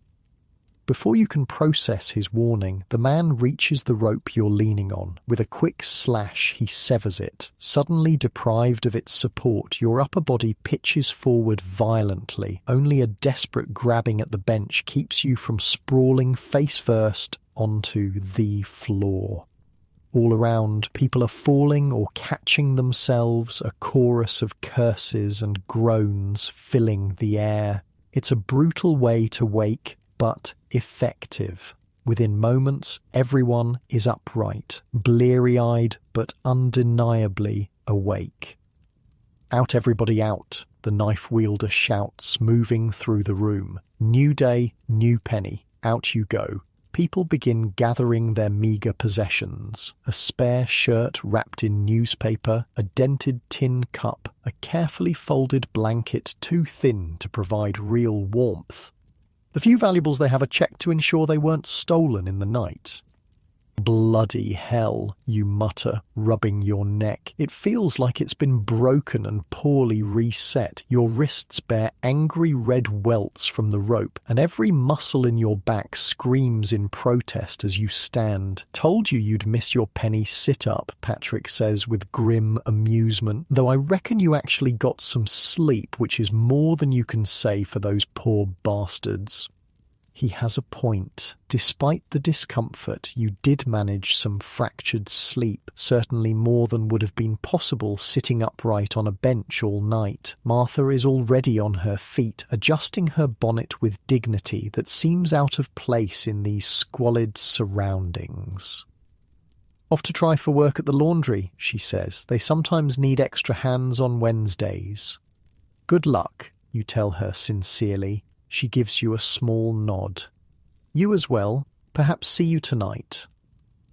Before you can process his warning, the man reaches the rope you're leaning on. With a quick slash, he severs it. Suddenly deprived of its support, your upper body pitches forward violently. Only a desperate grabbing at the bench keeps you from sprawling face first onto the floor. All around, people are falling or catching themselves, a chorus of curses and groans filling the air. It's a brutal way to wake, but effective. Within moments, everyone is upright, bleary-eyed but undeniably awake. "Out everybody out," the knife wielder shouts, moving through the room. "New day, new penny. Out you go." People begin gathering their meagre possessions. A spare shirt wrapped in newspaper, a dented tin cup, a carefully folded blanket too thin to provide real warmth. The few valuables they have are checked to ensure they weren't stolen in the night. Bloody hell, you mutter, rubbing your neck. It feels like it's been broken and poorly reset. Your wrists bear angry red welts from the rope, and every muscle in your back screams in protest as you stand. Told you you'd miss your penny sit-up, Patrick says with grim amusement, though I reckon you actually got some sleep, which is more than you can say for those poor bastards. He has a point. Despite the discomfort, you did manage some fractured sleep, certainly more than would have been possible sitting upright on a bench all night. Martha is already on her feet, adjusting her bonnet with dignity that seems out of place in these squalid surroundings. "Off to try for work at the laundry," she says. "They sometimes need extra hands on Wednesdays." "Good luck," you tell her sincerely. She gives you a small nod. "You as well. Perhaps see you tonight."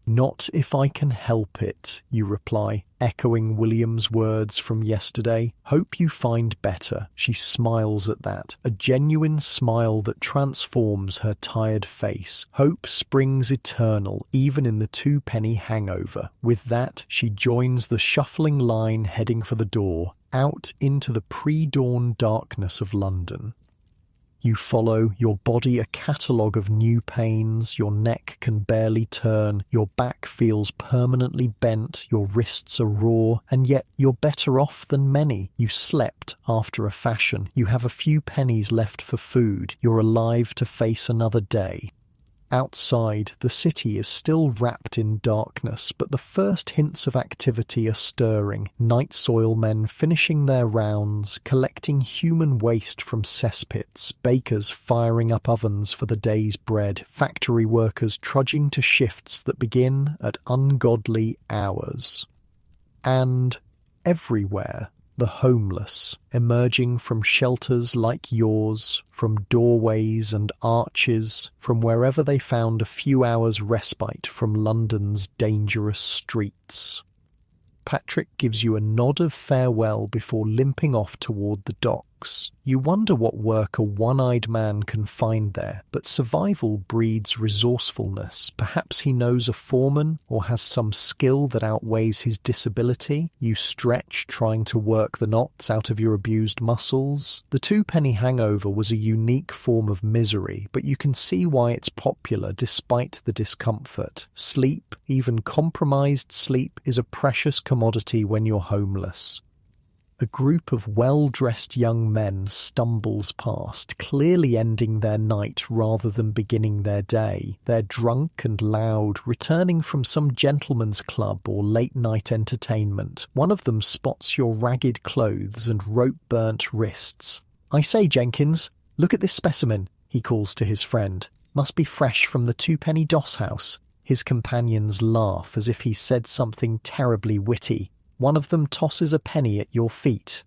"Not if I can help it," you reply, echoing William's words from yesterday. "Hope you find better." She smiles at that, a genuine smile that transforms her tired face. Hope springs eternal, even in the two-penny hangover. With that, she joins the shuffling line heading for the door, out into the pre-dawn darkness of London. You follow, your body a catalogue of new pains, your neck can barely turn, your back feels permanently bent, your wrists are raw, and yet you're better off than many. You slept after a fashion, you have a few pennies left for food, you're alive to face another day. Outside, the city is still wrapped in darkness, but the first hints of activity are stirring. Night soil men finishing their rounds, collecting human waste from cesspits, bakers firing up ovens for the day's bread, factory workers trudging to shifts that begin at ungodly hours. And everywhere, the homeless, emerging from shelters like yours, from doorways and arches, from wherever they found a few hours' respite from London's dangerous streets. Patrick gives you a nod of farewell before limping off toward the docks. You wonder what work a one-eyed man can find there, but survival breeds resourcefulness. Perhaps he knows a foreman or has some skill that outweighs his disability. You stretch, trying to work the knots out of your abused muscles. The two-penny hangover was a unique form of misery, but you can see why it's popular despite the discomfort. Sleep, even compromised sleep, is a precious commodity when you're homeless. A group of well-dressed young men stumbles past, clearly ending their night rather than beginning their day. They're drunk and loud, returning from some gentleman's club or late-night entertainment. One of them spots your ragged clothes and rope-burnt wrists. "I say, Jenkins, look at this specimen," he calls to his friend. "Must be fresh from the two-penny doss house." His companions laugh as if he said something terribly witty. One of them tosses a penny at your feet.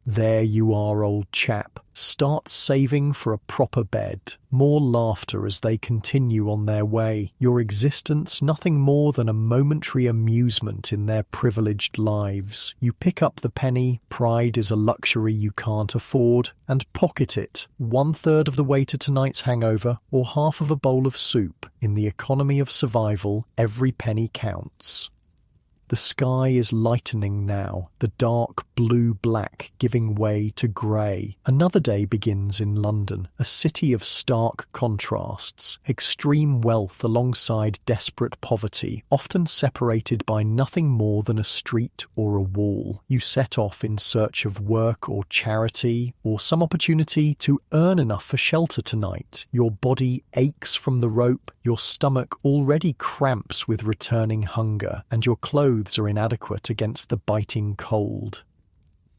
"There you are, old chap. Start saving for a proper bed." More laughter as they continue on their way. Your existence nothing more than a momentary amusement in their privileged lives. You pick up the penny, pride is a luxury you can't afford, and pocket it, 1/3 of the way to tonight's hangover or half of a bowl of soup. In the economy of survival, every penny counts. The sky is lightening now, the dark blue-black giving way to grey. Another day begins in London, a city of stark contrasts, extreme wealth alongside desperate poverty, often separated by nothing more than a street or a wall. You set off in search of work or charity, or some opportunity to earn enough for shelter tonight. Your body aches from the rope, your stomach already cramps with returning hunger, and your clothes are inadequate against the biting cold.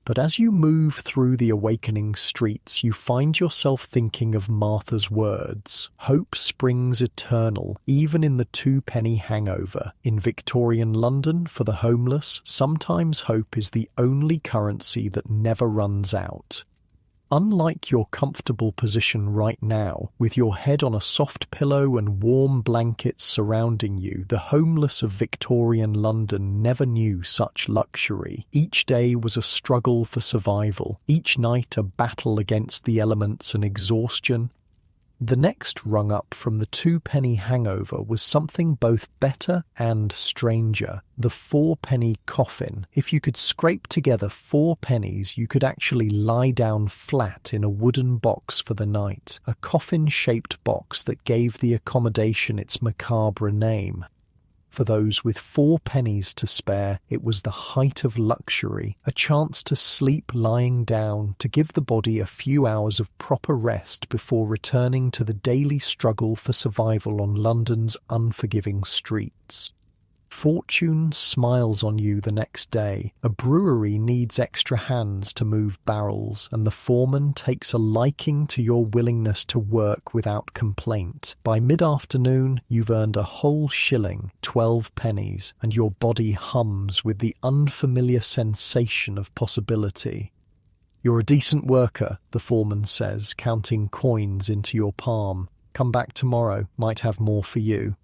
But as you move through the awakening streets, you find yourself thinking of Martha's words. Hope springs eternal, even in the two-penny hangover. In Victorian London, for the homeless, sometimes hope is the only currency that never runs out. Unlike your comfortable position right now, with your head on a soft pillow and warm blankets surrounding you, the homeless of Victorian London never knew such luxury. Each day was a struggle for survival, each night a battle against the elements and exhaustion. The next rung up from the 2-penny hangover was something both better and stranger, the 4-penny coffin. If you could scrape together 4 pennies, you could actually lie down flat in a wooden box for the night, a coffin-shaped box that gave the accommodation its macabre name. For those with 4 pennies to spare, it was the height of luxury, a chance to sleep lying down, to give the body a few hours of proper rest before returning to the daily struggle for survival on London's unforgiving streets. Fortune smiles on you the next day. A brewery needs extra hands to move barrels, and the foreman takes a liking to your willingness to work without complaint. By mid-afternoon, you've earned a whole shilling, 12 pennies, and your body hums with the unfamiliar sensation of possibility. You're a decent worker, the foreman says, counting coins into your palm. Come back tomorrow, might have more for you.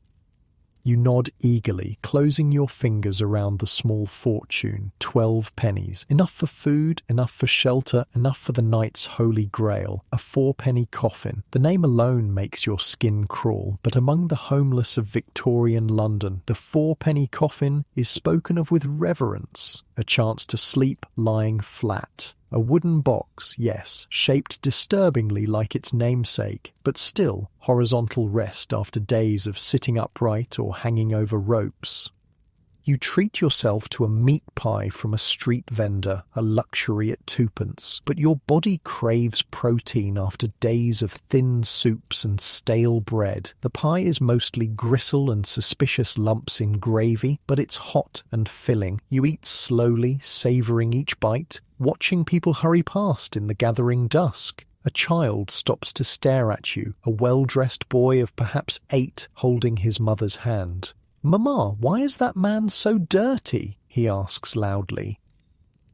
You nod eagerly, closing your fingers around the small fortune, 12 pennies. Enough for food, enough for shelter, enough for the night's holy grail, a 4-penny coffin. The name alone makes your skin crawl, but among the homeless of Victorian London, the 4-penny coffin is spoken of with reverence, a chance to sleep lying flat. A wooden box, yes, shaped disturbingly like its namesake, but still horizontal rest after days of sitting upright or hanging over ropes. You treat yourself to a meat pie from a street vendor, a luxury at 2p, but your body craves protein after days of thin soups and stale bread. The pie is mostly gristle and suspicious lumps in gravy, but it's hot and filling. You eat slowly, savouring each bite, watching people hurry past in the gathering dusk. A child stops to stare at you, a well-dressed boy of perhaps 8 holding his mother's hand. "Mamma, why is that man so dirty?" he asks loudly.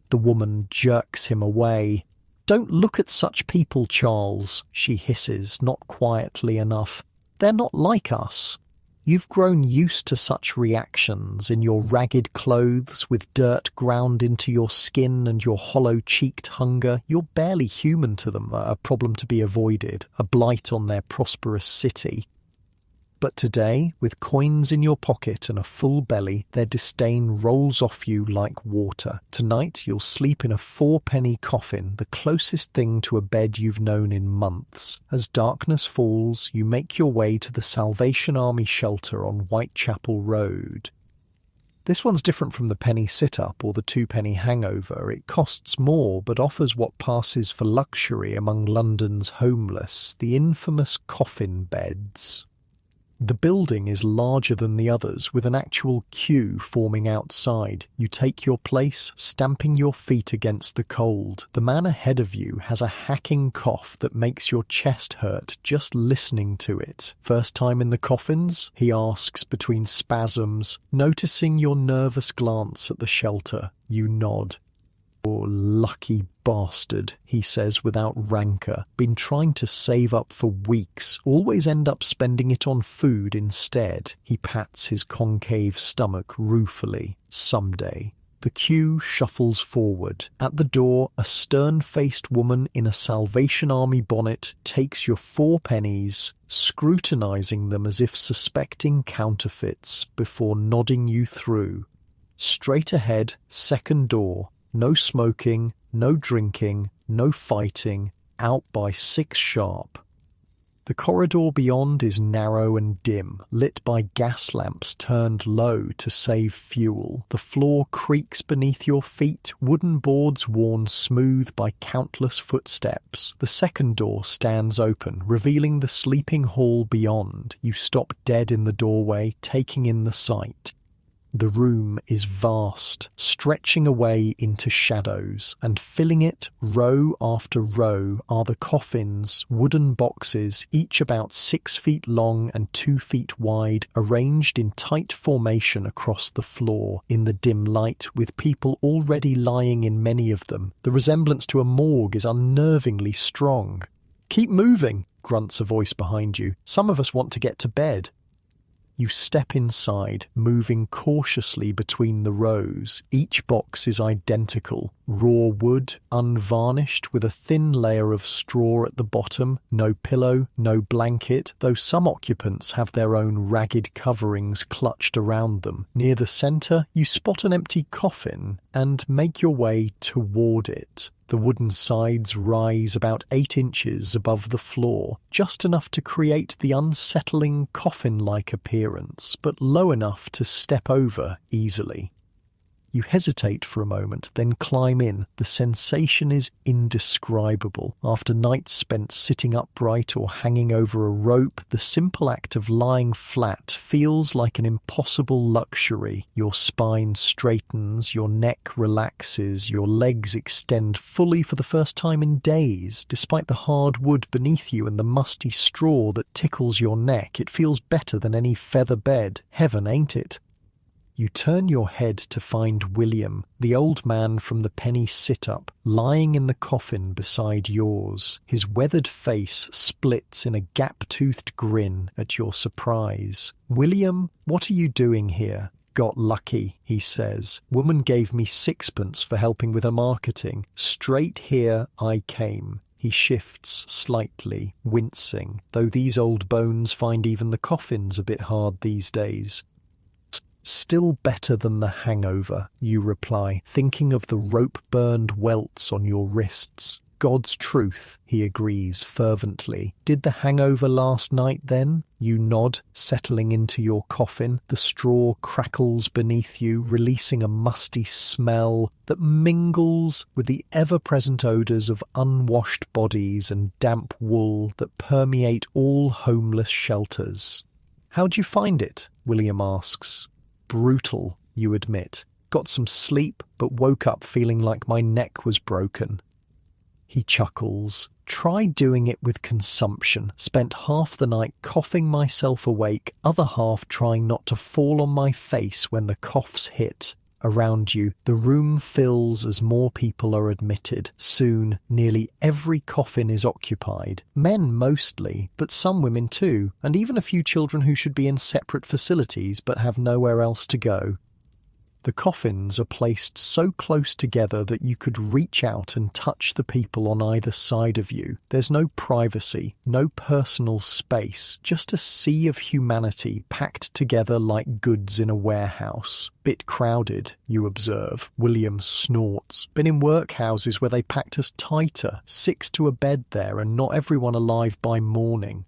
The woman jerks him away. "Don't look at such people, Charles," she hisses, not quietly enough. "They're not like us." You've grown used to such reactions in your ragged clothes, with dirt ground into your skin and your hollow-cheeked hunger. You're barely human to them, a problem to be avoided, a blight on their prosperous city. But today, with coins in your pocket and a full belly, their disdain rolls off you like water. Tonight you'll sleep in a 4-penny coffin, the closest thing to a bed you've known in months. As darkness falls, you make your way to the Salvation Army shelter on Whitechapel Road. This one's different from the penny sit-up or the 2-penny hangover. It costs more, but offers what passes for luxury among London's homeless, the infamous coffin beds. The building is larger than the others, with an actual queue forming outside. You take your place, stamping your feet against the cold. The man ahead of you has a hacking cough that makes your chest hurt just listening to it. "First time in the coffins?" he asks between spasms. Noticing your nervous glance at the shelter, you nod. "Oh, lucky bastard," he says without rancour. "Been trying to save up for weeks. Always end up spending it on food instead." He pats his concave stomach ruefully. "Someday." The queue shuffles forward. At the door, a stern-faced woman in a Salvation Army bonnet takes your 4 pennies, scrutinising them as if suspecting counterfeits, before nodding you through. Straight ahead, second door. No smoking, no drinking, no fighting, out by 6 sharp. The corridor beyond is narrow and dim, lit by gas lamps turned low to save fuel. The floor creaks beneath your feet, wooden boards worn smooth by countless footsteps. The second door stands open, revealing the sleeping hall beyond. You stop dead in the doorway, taking in the sight. The room is vast, stretching away into shadows, and filling it, row after row, are the coffins, wooden boxes, each about 6 feet long and 2 feet wide, arranged in tight formation across the floor, in the dim light, with people already lying in many of them. The resemblance to a morgue is unnervingly strong. "Keep moving," grunts a voice behind you. "Some of us want to get to bed." You step inside, moving cautiously between the rows. Each box is identical. raw wood, unvarnished, with a thin layer of straw at the bottom, no pillow, no blanket, though some occupants have their own ragged coverings clutched around them. Near the centre, you spot an empty coffin and make your way toward it. The wooden sides rise about 8 inches above the floor, just enough to create the unsettling coffin-like appearance, but low enough to step over easily. You hesitate for a moment, then climb in. The sensation is indescribable. After nights spent sitting upright or hanging over a rope, the simple act of lying flat feels like an impossible luxury. Your spine straightens, your neck relaxes, your legs extend fully for the first time in days. Despite the hard wood beneath you and the musty straw that tickles your neck, it feels better than any feather bed. Heaven, ain't it? You turn your head to find William, the old man from the penny sit-up, lying in the coffin beside yours. His weathered face splits in a gap-toothed grin at your surprise. "William, what are you doing here?" "Got lucky," he says. "Woman gave me 6pence for helping with her marketing. Straight here I came." He shifts slightly, wincing, though these old bones find even the coffins a bit hard these days. "Still better than the hangover," you reply, thinking of the rope-burned welts on your wrists. "God's truth," he agrees fervently. "Did the hangover last night then?" You nod, settling into your coffin. The straw crackles beneath you, releasing a musty smell that mingles with the ever-present odours of unwashed bodies and damp wool that permeate all homeless shelters. "How'd you find it?" William asks. "Brutal," you admit. "Got some sleep, but woke up feeling like my neck was broken." He chuckles. "Try doing it with consumption. Spent half the night coughing myself awake, other half trying not to fall on my face when the coughs hit." Around you, the room fills as more people are admitted. Soon, nearly every coffin is occupied. Men mostly, but some women too, and even a few children who should be in separate facilities but have nowhere else to go. The coffins are placed so close together that you could reach out and touch the people on either side of you. There's no privacy, no personal space, just a sea of humanity packed together like goods in a warehouse. "Bit crowded," you observe. William snorts. "Been in workhouses where they packed us tighter, 6 to a bed there, and not everyone alive by morning."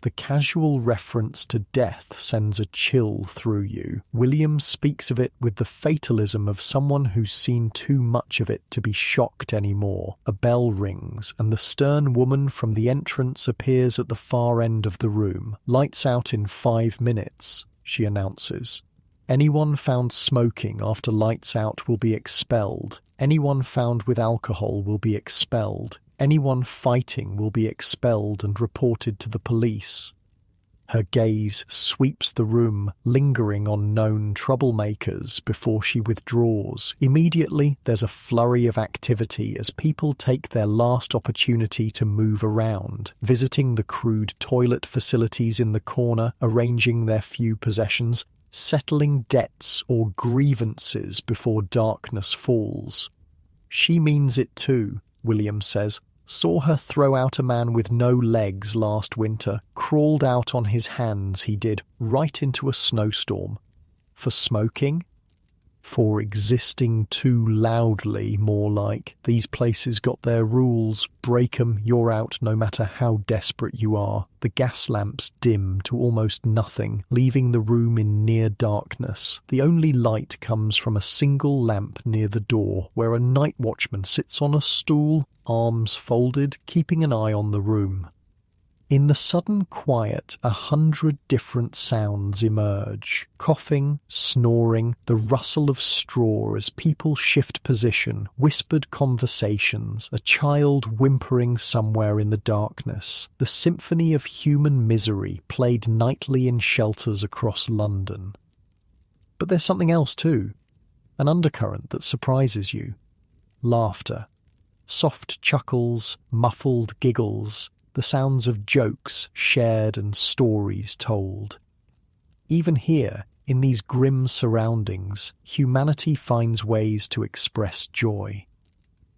The casual reference to death sends a chill through you. William speaks of it with the fatalism of someone who's seen too much of it to be shocked anymore. A bell rings, and the stern woman from the entrance appears at the far end of the room. "Lights out in 5 minutes, she announces. "Anyone found smoking after lights out will be expelled. Anyone found with alcohol will be expelled. Anyone fighting will be expelled and reported to the police." Her gaze sweeps the room, lingering on known troublemakers before she withdraws. Immediately, there's a flurry of activity as people take their last opportunity to move around, visiting the crude toilet facilities in the corner, arranging their few possessions, settling debts or grievances before darkness falls. "She means it too," William says. "Saw her throw out a man with no legs last winter. Crawled out on his hands, he did, right into a snowstorm." "For smoking?" "For existing too loudly, more like. These places got their rules. Break 'em, you're out no matter how desperate you are." The gas lamps dim to almost nothing, leaving the room in near darkness. The only light comes from a single lamp near the door, where a night watchman sits on a stool, arms folded, keeping an eye on the room. In the sudden quiet, 100 different sounds emerge. Coughing, snoring, the rustle of straw as people shift position, whispered conversations, a child whimpering somewhere in the darkness. The symphony of human misery played nightly in shelters across London. But there's something else too. An undercurrent that surprises you. Laughter. Soft chuckles, muffled giggles, the sounds of jokes shared and stories told. Even here, in these grim surroundings, humanity finds ways to express joy.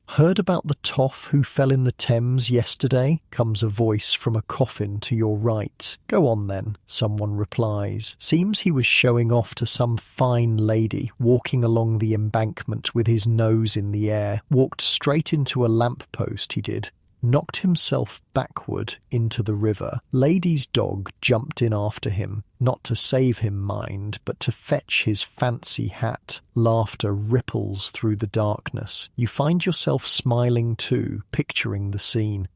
Heard about the toff who fell in the Thames yesterday? Comes a voice from a coffin to your right. Go on then, someone replies. Seems he was showing off to some fine lady, walking along the embankment with his nose in the air. Walked straight into a lamppost, he did. Knocked himself backward into the river. Lady's dog jumped in after him, not to save him, mind, but to fetch his fancy hat. Laughter ripples through the darkness. You find yourself smiling too, picturing the scene.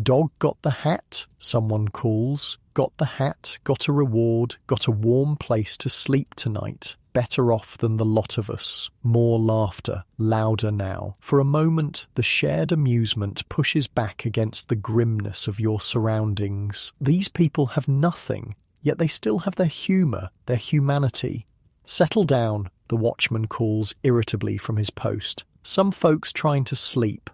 Dog got the hat, someone calls. Got the hat, got a reward, got a warm place to sleep tonight. Better off than the lot of us. More laughter, louder now. For a moment, the shared amusement pushes back against the grimness of your surroundings. These people have nothing, yet they still have their humour, their humanity. Settle down, the watchman calls irritably from his post. Some folks trying to sleep.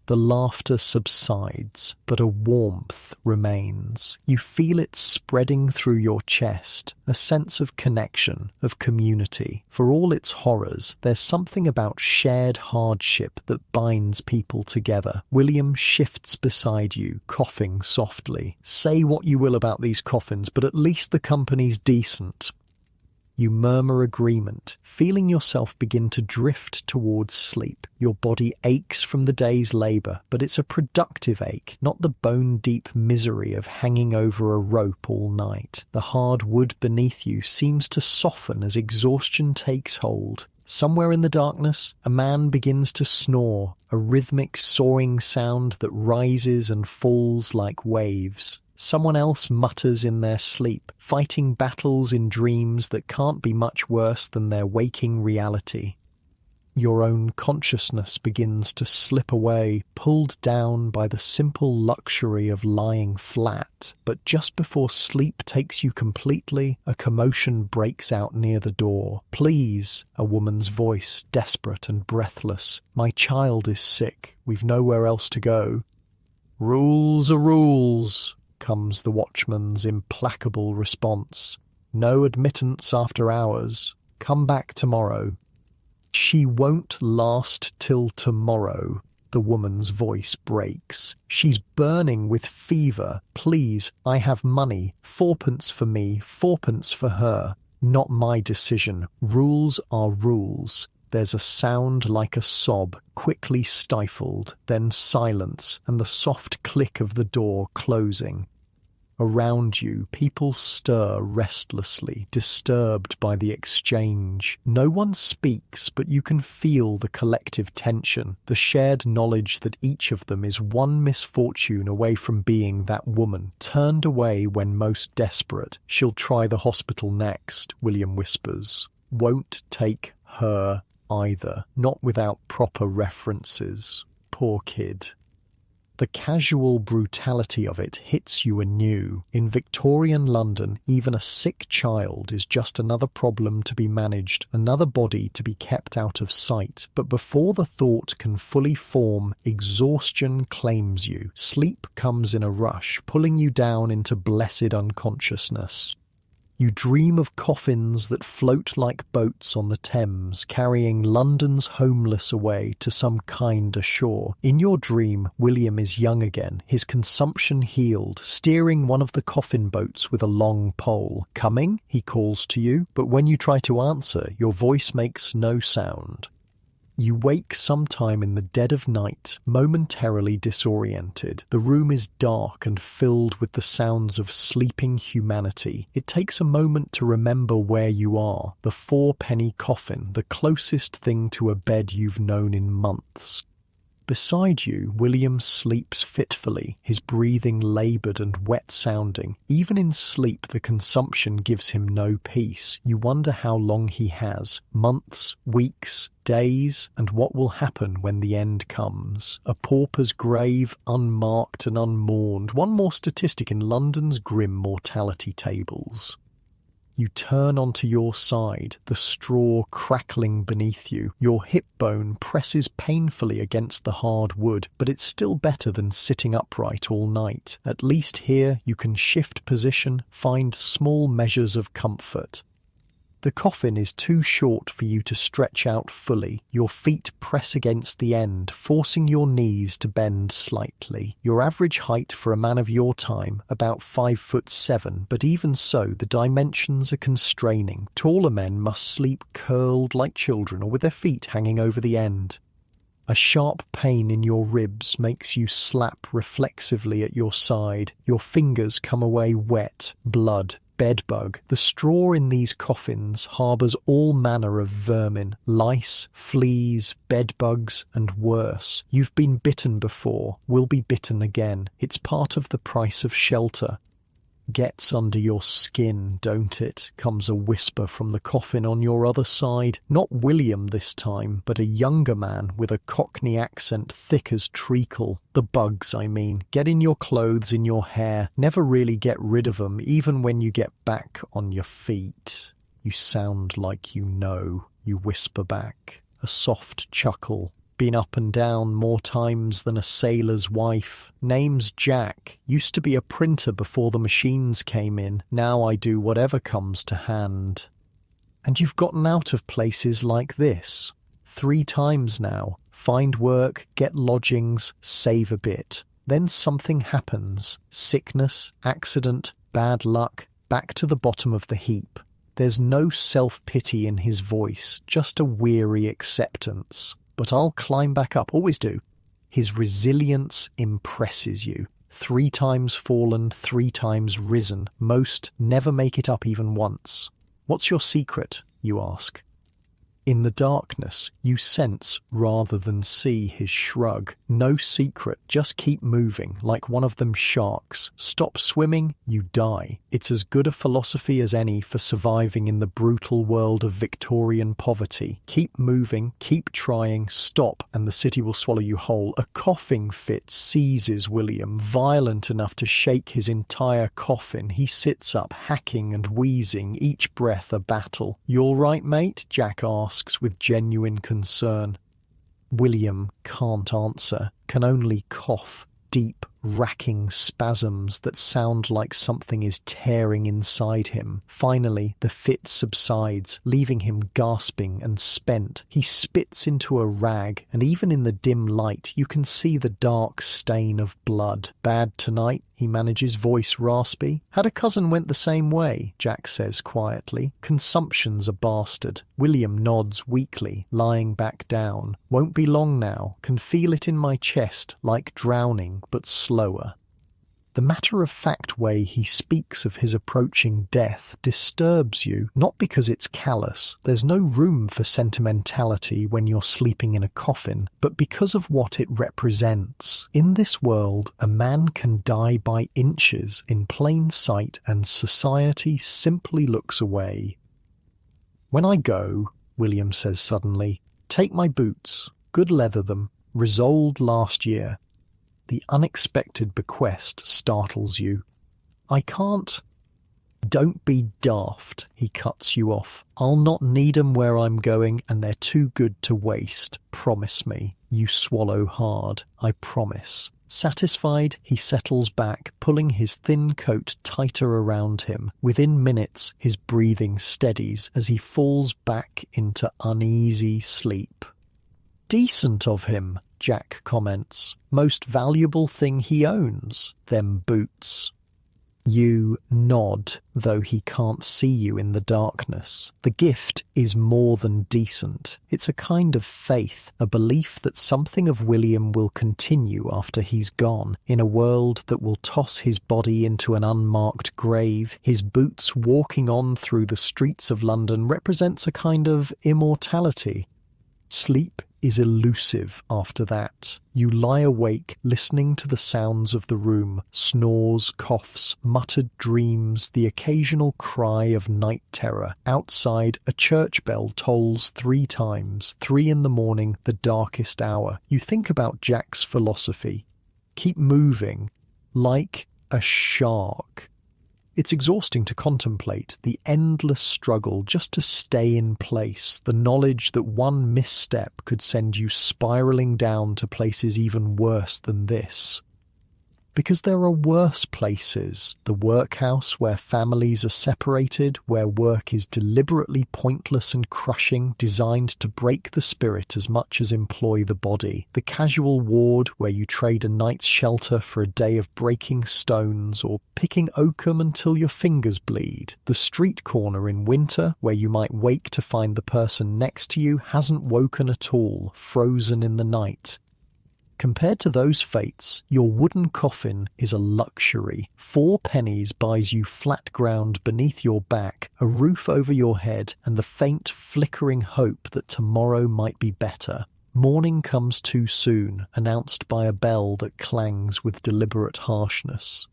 The laughter subsides, but a warmth remains. You feel it spreading through your chest, a sense of connection, of community. For all its horrors, there's something about shared hardship that binds people together. William shifts beside you, coughing softly. Say what you will about these coffins, but at least the company's decent. You murmur agreement, feeling yourself begin to drift towards sleep. Your body aches from the day's labour, but it's a productive ache, not the bone-deep misery of hanging over a rope all night. The hard wood beneath you seems to soften as exhaustion takes hold. Somewhere in the darkness, a man begins to snore, a rhythmic soaring sound that rises and falls like waves. Someone else mutters in their sleep, fighting battles in dreams that can't be much worse than their waking reality. Your own consciousness begins to slip away, pulled down by the simple luxury of lying flat. But just before sleep takes you completely, a commotion breaks out near the door. "Please," a woman's voice, desperate and breathless. "My child is sick. We've nowhere else to go." "Rules are rules," comes the watchman's implacable response. "No admittance after hours. Come back tomorrow." "She won't last till tomorrow," the woman's voice breaks. "She's burning with fever. Please, I have money. 4p for me, 4p for her. Not my decision. Rules are rules." There's a sound like a sob, quickly stifled, then silence, and the soft click of the door closing. Around you, people stir restlessly, disturbed by the exchange. No one speaks, but you can feel the collective tension, the shared knowledge that each of them is one misfortune away from being that woman, turned away when most desperate. "She'll try the hospital next," William whispers. "Won't take her either, not without proper references. Poor kid." The casual brutality of it hits you anew. In Victorian London, even a sick child is just another problem to be managed, another body to be kept out of sight. But before the thought can fully form, exhaustion claims you. Sleep comes in a rush, pulling you down into blessed unconsciousness. You dream of coffins that float like boats on the Thames, carrying London's homeless away to some kinder shore. In your dream, William is young again, his consumption healed, steering one of the coffin boats with a long pole. "Coming?" he calls to you, but when you try to answer, your voice makes no sound. You wake sometime in the dead of night, momentarily disoriented. The room is dark and filled with the sounds of sleeping humanity. It takes a moment to remember where you are. The 4p coffin, the closest thing to a bed you've known in months. Beside you, William sleeps fitfully, his breathing laboured and wet-sounding. Even in sleep, the consumption gives him no peace. You wonder how long he has. Months, weeks, days, and what will happen when the end comes. A pauper's grave, unmarked and unmourned. One more statistic in London's grim mortality tables. You turn onto your side, the straw crackling beneath you. Your hip bone presses painfully against the hard wood, but it's still better than sitting upright all night. At least here you can shift position, find small measures of comfort. The coffin is too short for you to stretch out fully. Your feet press against the end, forcing your knees to bend slightly. Your average height for a man of your time, about 5'7", but even so, the dimensions are constraining. Taller men must sleep curled like children or with their feet hanging over the end. A sharp pain in your ribs makes you slap reflexively at your side. Your fingers come away wet, blood, bedbug. The straw in these coffins harbours all manner of vermin, lice, fleas, bedbugs, and worse. You've been bitten before, will be bitten again. It's part of the price of shelter. Gets under your skin, don't it? Comes a whisper from the coffin on your other side. Not William this time, but a younger man with a Cockney accent thick as treacle. The bugs, I mean. Get in your clothes, in your hair. Never really get rid of them, even when you get back on your feet. You sound like you know, you whisper back. A soft chuckle. Been up and down more times than a sailor's wife. Name's Jack. Used to be a printer before the machines came in. Now I do whatever comes to hand. And you've gotten out of places like this 3 times now. Find work, get lodgings, save a bit. Then something happens. Sickness, accident, bad luck, back to the bottom of the heap. There's no self-pity in his voice, just a weary acceptance. But I'll climb back up, always do. His resilience impresses you. 3 times fallen, 3 times risen. Most never make it up even once. What's your secret, you ask? In the darkness, you sense rather than see his shrug. No secret, just keep moving, like one of them sharks. Stop swimming, you die. It's as good a philosophy as any for surviving in the brutal world of Victorian poverty. Keep moving, keep trying, stop, and the city will swallow you whole. A coughing fit seizes William, violent enough to shake his entire coffin. He sits up, hacking and wheezing, each breath a battle. "You all right, mate?" Jack asks with genuine concern. William can't answer, can only cough, deep, racking spasms that sound like something is tearing inside him. Finally, the fit subsides, leaving him gasping and spent. He spits into a rag, and even in the dim light, you can see the dark stain of blood. "Bad tonight?" he manages, voice raspy. "Had a cousin went the same way," Jack says quietly. "Consumption's a bastard." William nods weakly, lying back down. "Won't be long now. Can feel it in my chest, like drowning, but slower." The matter-of-fact way he speaks of his approaching death disturbs you, not because it's callous, there's no room for sentimentality when you're sleeping in a coffin, but because of what it represents. In this world, a man can die by inches in plain sight and society simply looks away. "When I go," William says suddenly, "take my boots, good leather them, resoled last year." The unexpected bequest startles you. "I can't." "Don't be daft," he cuts you off. "I'll not need 'em where I'm going, and they're too good to waste. Promise me." You swallow hard. "I promise." Satisfied, he settles back, pulling his thin coat tighter around him. Within minutes, his breathing steadies as he falls back into uneasy sleep. "Decent of him," Jack comments. "Most valuable thing he owns, them boots." You nod, though he can't see you in the darkness. The gift is more than decent. It's a kind of faith, a belief that something of William will continue after he's gone. In a world that will toss his body into an unmarked grave, his boots walking on through the streets of London represents a kind of immortality. Sleep is elusive after that. You lie awake, listening to the sounds of the room, snores, coughs, muttered dreams, the occasional cry of night terror. Outside, a church bell tolls 3 times, 3 in the morning, the darkest hour. You think about Jack's philosophy. Keep moving, like a shark. It's exhausting to contemplate, the endless struggle just to stay in place, the knowledge that one misstep could send you spiralling down to places even worse than this. Because there are worse places. The workhouse, where families are separated, where work is deliberately pointless and crushing, designed to break the spirit as much as employ the body. The casual ward, where you trade a night's shelter for a day of breaking stones or picking oakum until your fingers bleed. The street corner in winter, where you might wake to find the person next to you hasn't woken at all, frozen in the night. Compared to those fates, your wooden coffin is a luxury. 4 pennies buys you flat ground beneath your back, a roof over your head, and the faint, flickering hope that tomorrow might be better. Morning comes too soon, announced by a bell that clangs with deliberate harshness.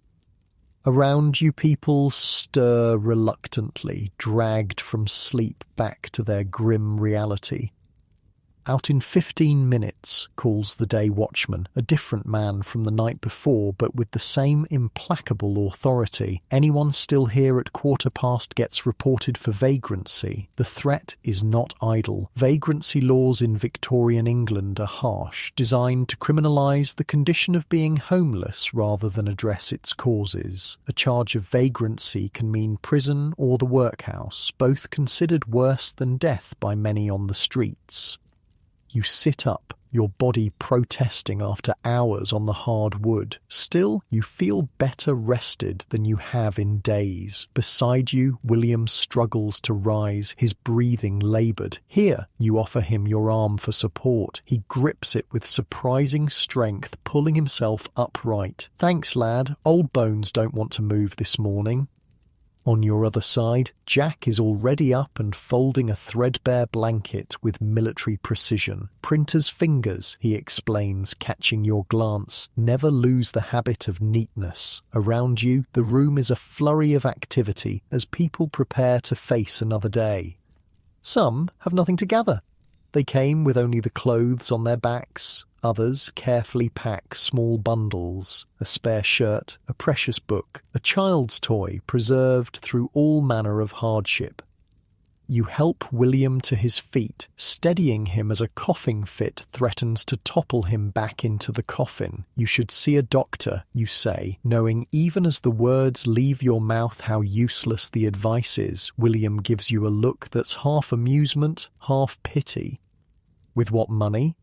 Around you people stir reluctantly, dragged from sleep back to their grim reality. Out in 15 minutes, calls the day watchman, a different man from the night before, but with the same implacable authority. Anyone still here at 1:15 gets reported for vagrancy. The threat is not idle. Vagrancy laws in Victorian England are harsh, designed to criminalise the condition of being homeless rather than address its causes. A charge of vagrancy can mean prison or the workhouse, both considered worse than death by many on the streets. You sit up, your body protesting after hours on the hard wood. Still, you feel better rested than you have in days. Beside you, William struggles to rise, his breathing laboured. Here, you offer him your arm for support. He grips it with surprising strength, pulling himself upright. Thanks, lad. Old bones don't want to move this morning. On your other side, Jack is already up and folding a threadbare blanket with military precision. Printer's fingers, he explains, catching your glance, never lose the habit of neatness. Around you, the room is a flurry of activity as people prepare to face another day. Some have nothing to gather. They came with only the clothes on their backs. Others carefully pack small bundles, a spare shirt, a precious book, a child's toy preserved through all manner of hardship. You help William to his feet, steadying him as a coughing fit threatens to topple him back into the coffin. You should see a doctor, you say, knowing even as the words leave your mouth how useless the advice is. William gives you a look that's half amusement, half pity. With what money?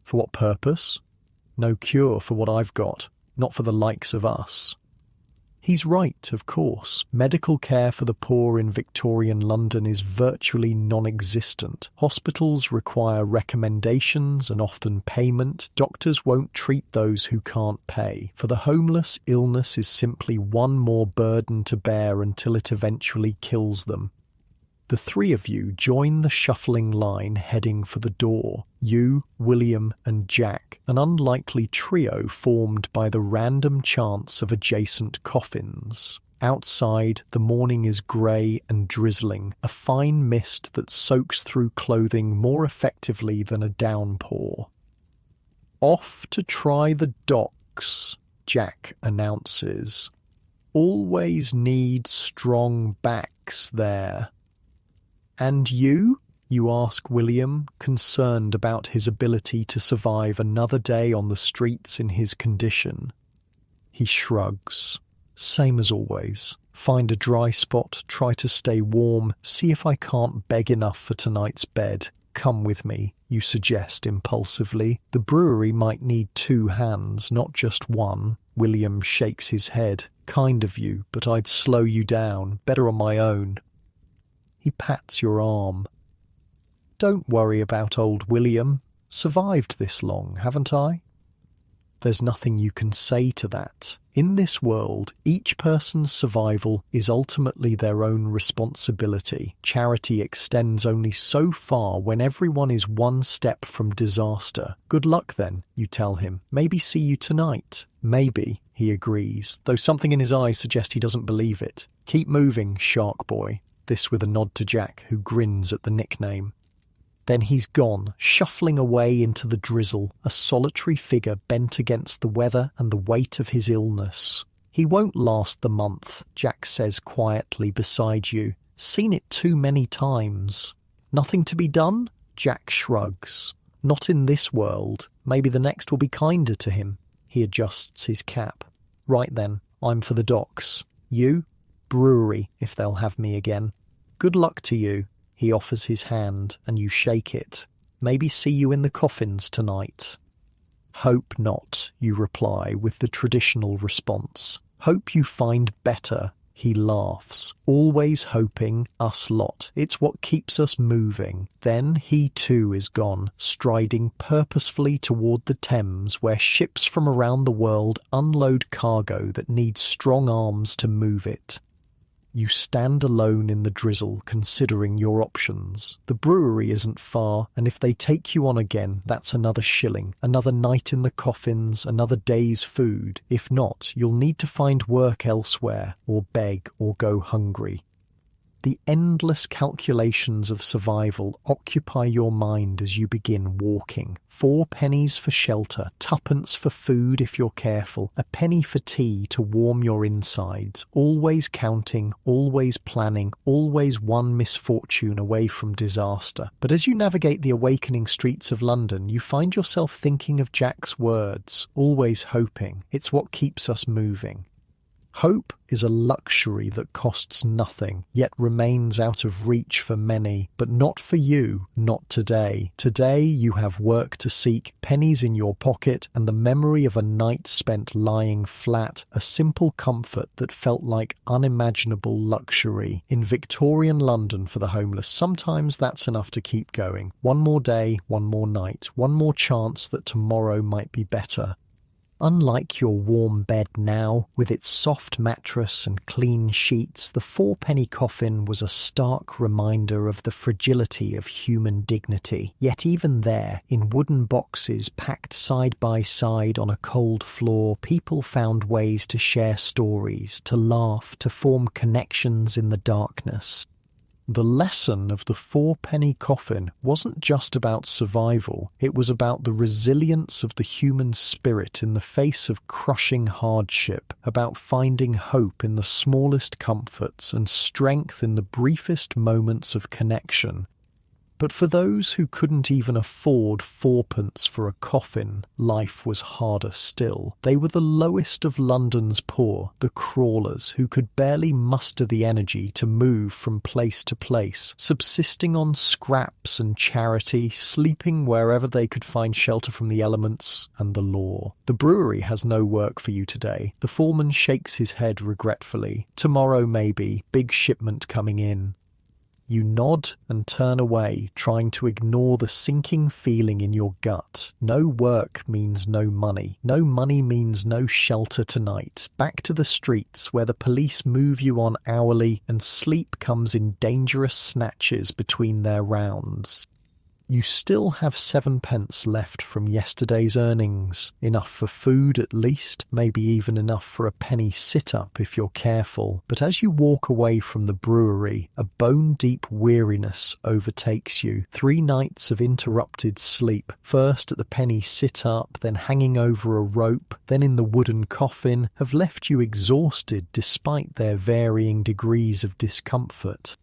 For what purpose? No cure for what I've got, not for the likes of us. He's right, of course. Medical care for the poor in Victorian London is virtually non-existent. Hospitals require recommendations and often payment. Doctors won't treat those who can't pay. For the homeless, illness is simply one more burden to bear until it eventually kills them. The 3 of you join the shuffling line heading for the door. You, William, and Jack, an unlikely trio formed by the random chance of adjacent coffins. Outside, the morning is grey and drizzling, a fine mist that soaks through clothing more effectively than a downpour. Off to try the docks, Jack announces. Always need strong backs there. And you ask William, concerned about his ability to survive another day on the streets in his condition. He shrugs. Same as always. Find a dry spot, try to stay warm, see if I can't beg enough for tonight's bed. Come with me, you suggest impulsively. The brewery might need 2 hands, not just one. William shakes his head. Kind of you, but I'd slow you down. Better on my own. He pats your arm. Don't worry about old William. Survived this long, haven't I? There's nothing you can say to that. In this world, each person's survival is ultimately their own responsibility. Charity extends only so far when everyone is one step from disaster. Good luck then, you tell him. Maybe see you tonight. Maybe, he agrees, though something in his eyes suggests he doesn't believe it. Keep moving, Shark Boy. This with a nod to Jack, who grins at the nickname. Then he's gone, shuffling away into the drizzle, a solitary figure bent against the weather and the weight of his illness. He won't last the month, Jack says quietly beside you. Seen it too many times. Nothing to be done? Jack shrugs. Not in this world. Maybe the next will be kinder to him. He adjusts his cap. Right then, I'm for the docks. You? Brewery, if they'll have me again. Good luck to you. He offers his hand, and you shake it. Maybe see you in the coffins tonight. Hope not, you reply with the traditional response. Hope you find better. He laughs, always hoping, us lot. It's what keeps us moving. Then he too is gone, striding purposefully toward the Thames, where ships from around the world unload cargo that needs strong arms to move it. You stand alone in the drizzle, considering your options. The brewery isn't far, and if they take you on again, that's another shilling, another night in the coffins, another day's food. If not, you'll need to find work elsewhere, or beg, or go hungry. The endless calculations of survival occupy your mind as you begin walking. 4 pennies for shelter, 2pence for food if you're careful, a penny for tea to warm your insides, always counting, always planning, always one misfortune away from disaster. But as you navigate the awakening streets of London, you find yourself thinking of Jack's words, always hoping. It's what keeps us moving. Hope is a luxury that costs nothing, yet remains out of reach for many, but not for you, not today. Today you have work to seek, pennies in your pocket, and the memory of a night spent lying flat, a simple comfort that felt like unimaginable luxury. In Victorian London for the homeless, sometimes that's enough to keep going. One more day, one more night, one more chance that tomorrow might be better. Unlike your warm bed now, with its soft mattress and clean sheets, the 4-penny coffin was a stark reminder of the fragility of human dignity. Yet even there, in wooden boxes packed side by side on a cold floor, people found ways to share stories, to laugh, to form connections in the darkness. The lesson of the 4-penny coffin wasn't just about survival, it was about the resilience of the human spirit in the face of crushing hardship, about finding hope in the smallest comforts and strength in the briefest moments of connection. But for those who couldn't even afford 4pence for a coffin, life was harder still. They were the lowest of London's poor, the crawlers who could barely muster the energy to move from place to place, subsisting on scraps and charity, sleeping wherever they could find shelter from the elements and the law. The brewery has no work for you today. The foreman shakes his head regretfully. Tomorrow maybe, big shipment coming in. You nod and turn away, trying to ignore the sinking feeling in your gut. No work means no money. No money means no shelter tonight. Back to the streets where the police move you on hourly and sleep comes in dangerous snatches between their rounds. You still have 7pence left from yesterday's earnings. Enough for food at least, maybe even enough for a penny sit-up if you're careful. But as you walk away from the brewery, a bone-deep weariness overtakes you. 3 nights of interrupted sleep, first at the penny sit-up, then hanging over a rope, then in the wooden coffin, have left you exhausted despite their varying degrees of discomfort.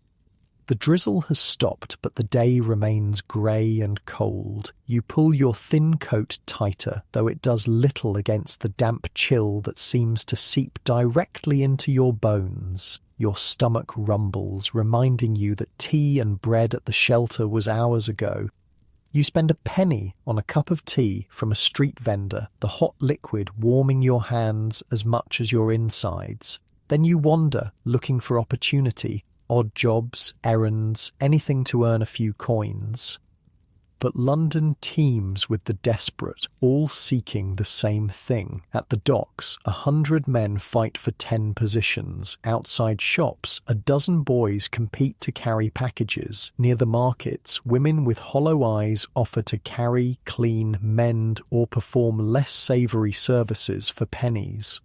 The drizzle has stopped, but the day remains grey and cold. You pull your thin coat tighter, though it does little against the damp chill that seems to seep directly into your bones. Your stomach rumbles, reminding you that tea and bread at the shelter was hours ago. You spend a penny on a cup of tea from a street vendor, the hot liquid warming your hands as much as your insides. Then you wander, looking for opportunity. Odd jobs, errands, anything to earn a few coins. But London teems with the desperate, all seeking the same thing. At the docks, 100 men fight for 10 positions. Outside shops, a dozen boys compete to carry packages. Near the markets, women with hollow eyes offer to carry, clean, mend, or perform less savoury services for pennies.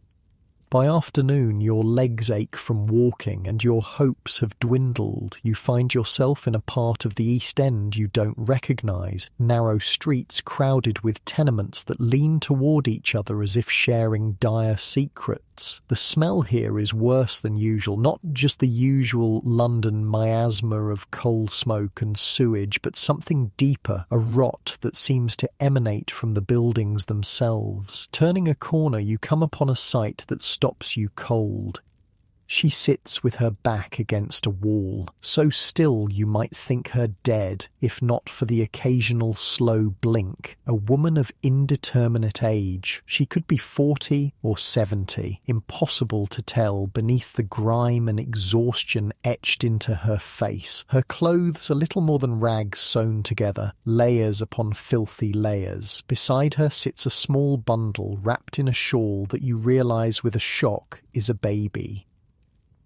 By afternoon, your legs ache from walking and your hopes have dwindled. You find yourself in a part of the East End you don't recognise, narrow streets crowded with tenements that lean toward each other as if sharing dire secrets. The smell here is worse than usual, not just the usual London miasma of coal smoke and sewage, but something deeper, a rot that seems to emanate from the buildings themselves. Turning a corner, you come upon a sight that stops you cold. She sits with her back against a wall, so still you might think her dead, if not for the occasional slow blink. A woman of indeterminate age. She could be 40 or 70, impossible to tell beneath the grime and exhaustion etched into her face. Her clothes a little more than rags sewn together, layers upon filthy layers. Beside her sits a small bundle wrapped in a shawl that you realise with a shock is a baby.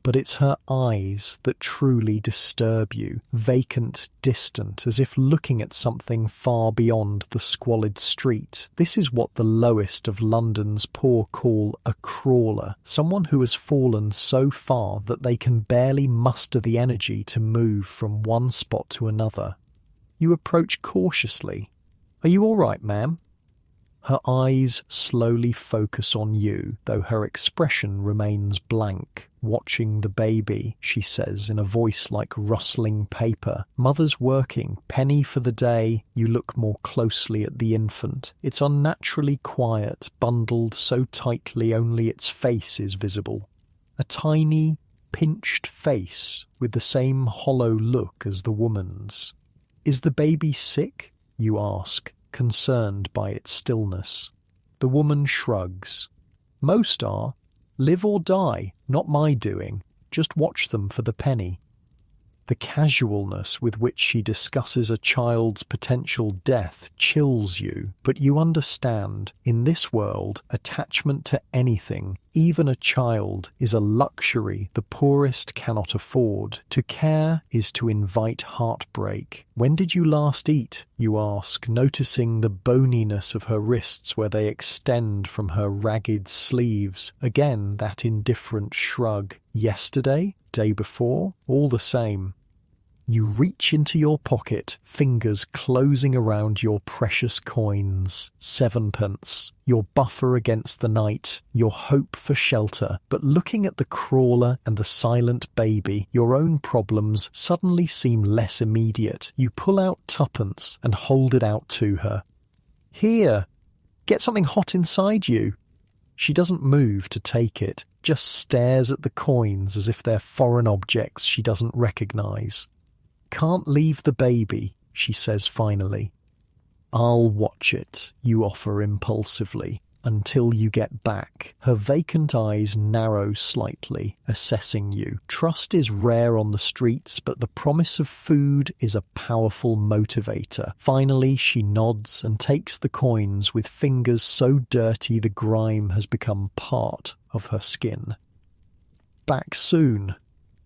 But it's her eyes that truly disturb you, vacant, distant, as if looking at something far beyond the squalid street. This is what the lowest of London's poor call a crawler, someone who has fallen so far that they can barely muster the energy to move from one spot to another. You approach cautiously. "Are you all right, ma'am?" Her eyes slowly focus on you, though her expression remains blank. "Watching the baby," she says in a voice like rustling paper. "Mother's working, penny for the day." You look more closely at the infant. It's unnaturally quiet, bundled so tightly only its face is visible. A tiny, pinched face with the same hollow look as the woman's. "Is the baby sick?" you ask, concerned by its stillness. The woman shrugs. "Most are. Live or die, not my doing. Just watch them for the penny." The casualness with which she discusses a child's potential death chills you, but you understand, in this world, attachment to anything, even a child, is a luxury the poorest cannot afford. To care is to invite heartbreak. "When did you last eat?" you ask, noticing the boniness of her wrists where they extend from her ragged sleeves. Again, that indifferent shrug. "Yesterday? Day before? All the same." You reach into your pocket, fingers closing around your precious coins. 7p, your buffer against the night, your hope for shelter. But looking at the crawler and the silent baby, your own problems suddenly seem less immediate. You pull out 2p and hold it out to her. "Here, get something hot inside you." She doesn't move to take it, just stares at the coins as if they're foreign objects she doesn't recognise. "Can't leave the baby," she says finally. "I'll watch it," you offer impulsively, "until you get back." Her vacant eyes narrow slightly, assessing you. Trust is rare on the streets, but the promise of food is a powerful motivator. Finally, she nods and takes the coins with fingers so dirty the grime has become part of her skin. "Back soon,"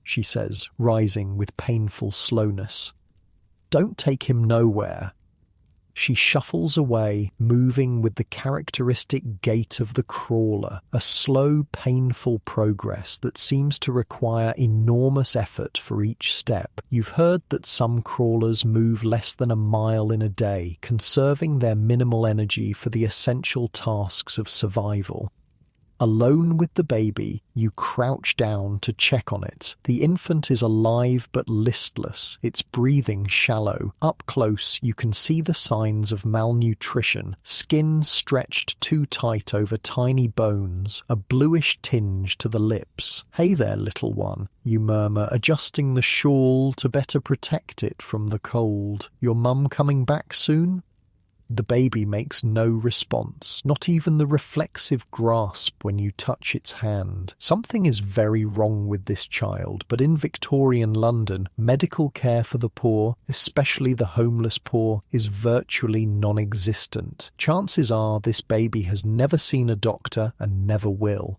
she says, rising with painful slowness. "Don't take him nowhere." She shuffles away, moving with the characteristic gait of the crawler, a slow, painful progress that seems to require enormous effort for each step. You've heard that some crawlers move less than a mile in a day, conserving their minimal energy for the essential tasks of survival. Alone with the baby, you crouch down to check on it. The infant is alive but listless, its breathing shallow. Up close, you can see the signs of malnutrition, skin stretched too tight over tiny bones, a bluish tinge to the lips. "Hey there, little one," you murmur, adjusting the shawl to better protect it from the cold. "Your mum coming back soon?" The baby makes no response, not even the reflexive grasp when you touch its hand. Something is very wrong with this child, but in Victorian London, medical care for the poor, especially the homeless poor, is virtually non-existent. Chances are this baby has never seen a doctor and never will.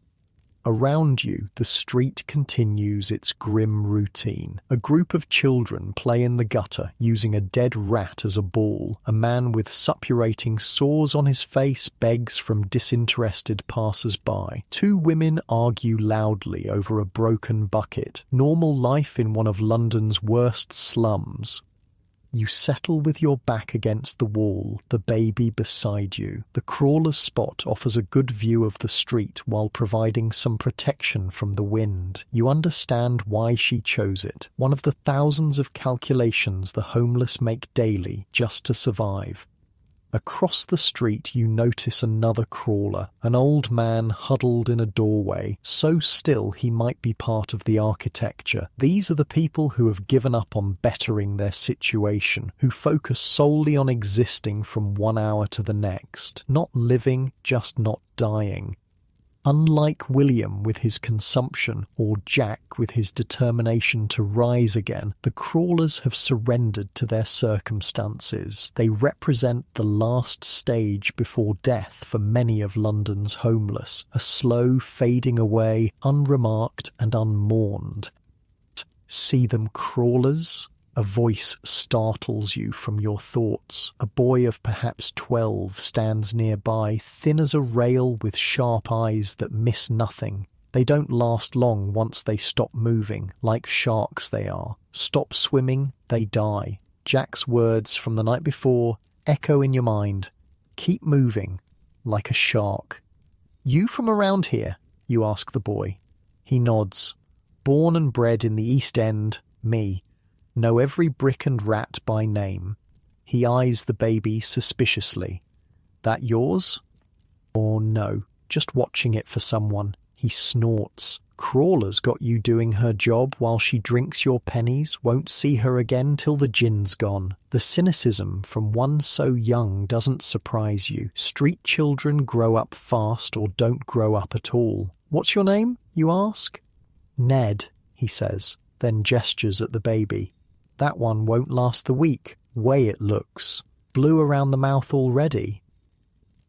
Around you, the street continues its grim routine. A group of children play in the gutter, using a dead rat as a ball. A man with suppurating sores on his face begs from disinterested passers-by. Two women argue loudly over a broken bucket. Normal life in one of London's worst slums. You settle with your back against the wall, the baby beside you. The crawler's spot offers a good view of the street while providing some protection from the wind. You understand why she chose it. One of the thousands of calculations the homeless make daily just to survive. Across the street you notice another crawler, an old man huddled in a doorway, so still he might be part of the architecture. These are the people who have given up on bettering their situation, who focus solely on existing from 1 hour to the next, not living, just not dying. Unlike William with his consumption, or Jack with his determination to rise again, the crawlers have surrendered to their circumstances. They represent the last stage before death for many of London's homeless, a slow fading away, unremarked and unmourned. See them, crawlers? A voice startles you from your thoughts. A boy of perhaps 12 stands nearby, thin as a rail with sharp eyes that miss nothing. They don't last long once they stop moving, like sharks they are. Stop swimming, they die. Jack's words from the night before echo in your mind. Keep moving, like a shark. You from around here? You ask the boy. He nods. Born and bred in the East End, me. Know every brick and rat by name. He eyes the baby suspiciously. That yours? Or no, just watching it for someone. He snorts. Crawler's got you doing her job while she drinks your pennies, won't see her again till the gin's gone. The cynicism from one so young doesn't surprise you. Street children grow up fast or don't grow up at all. What's your name, you ask? Ned, he says, then gestures at the baby. That one won't last the week. Way it looks. Blue around the mouth already.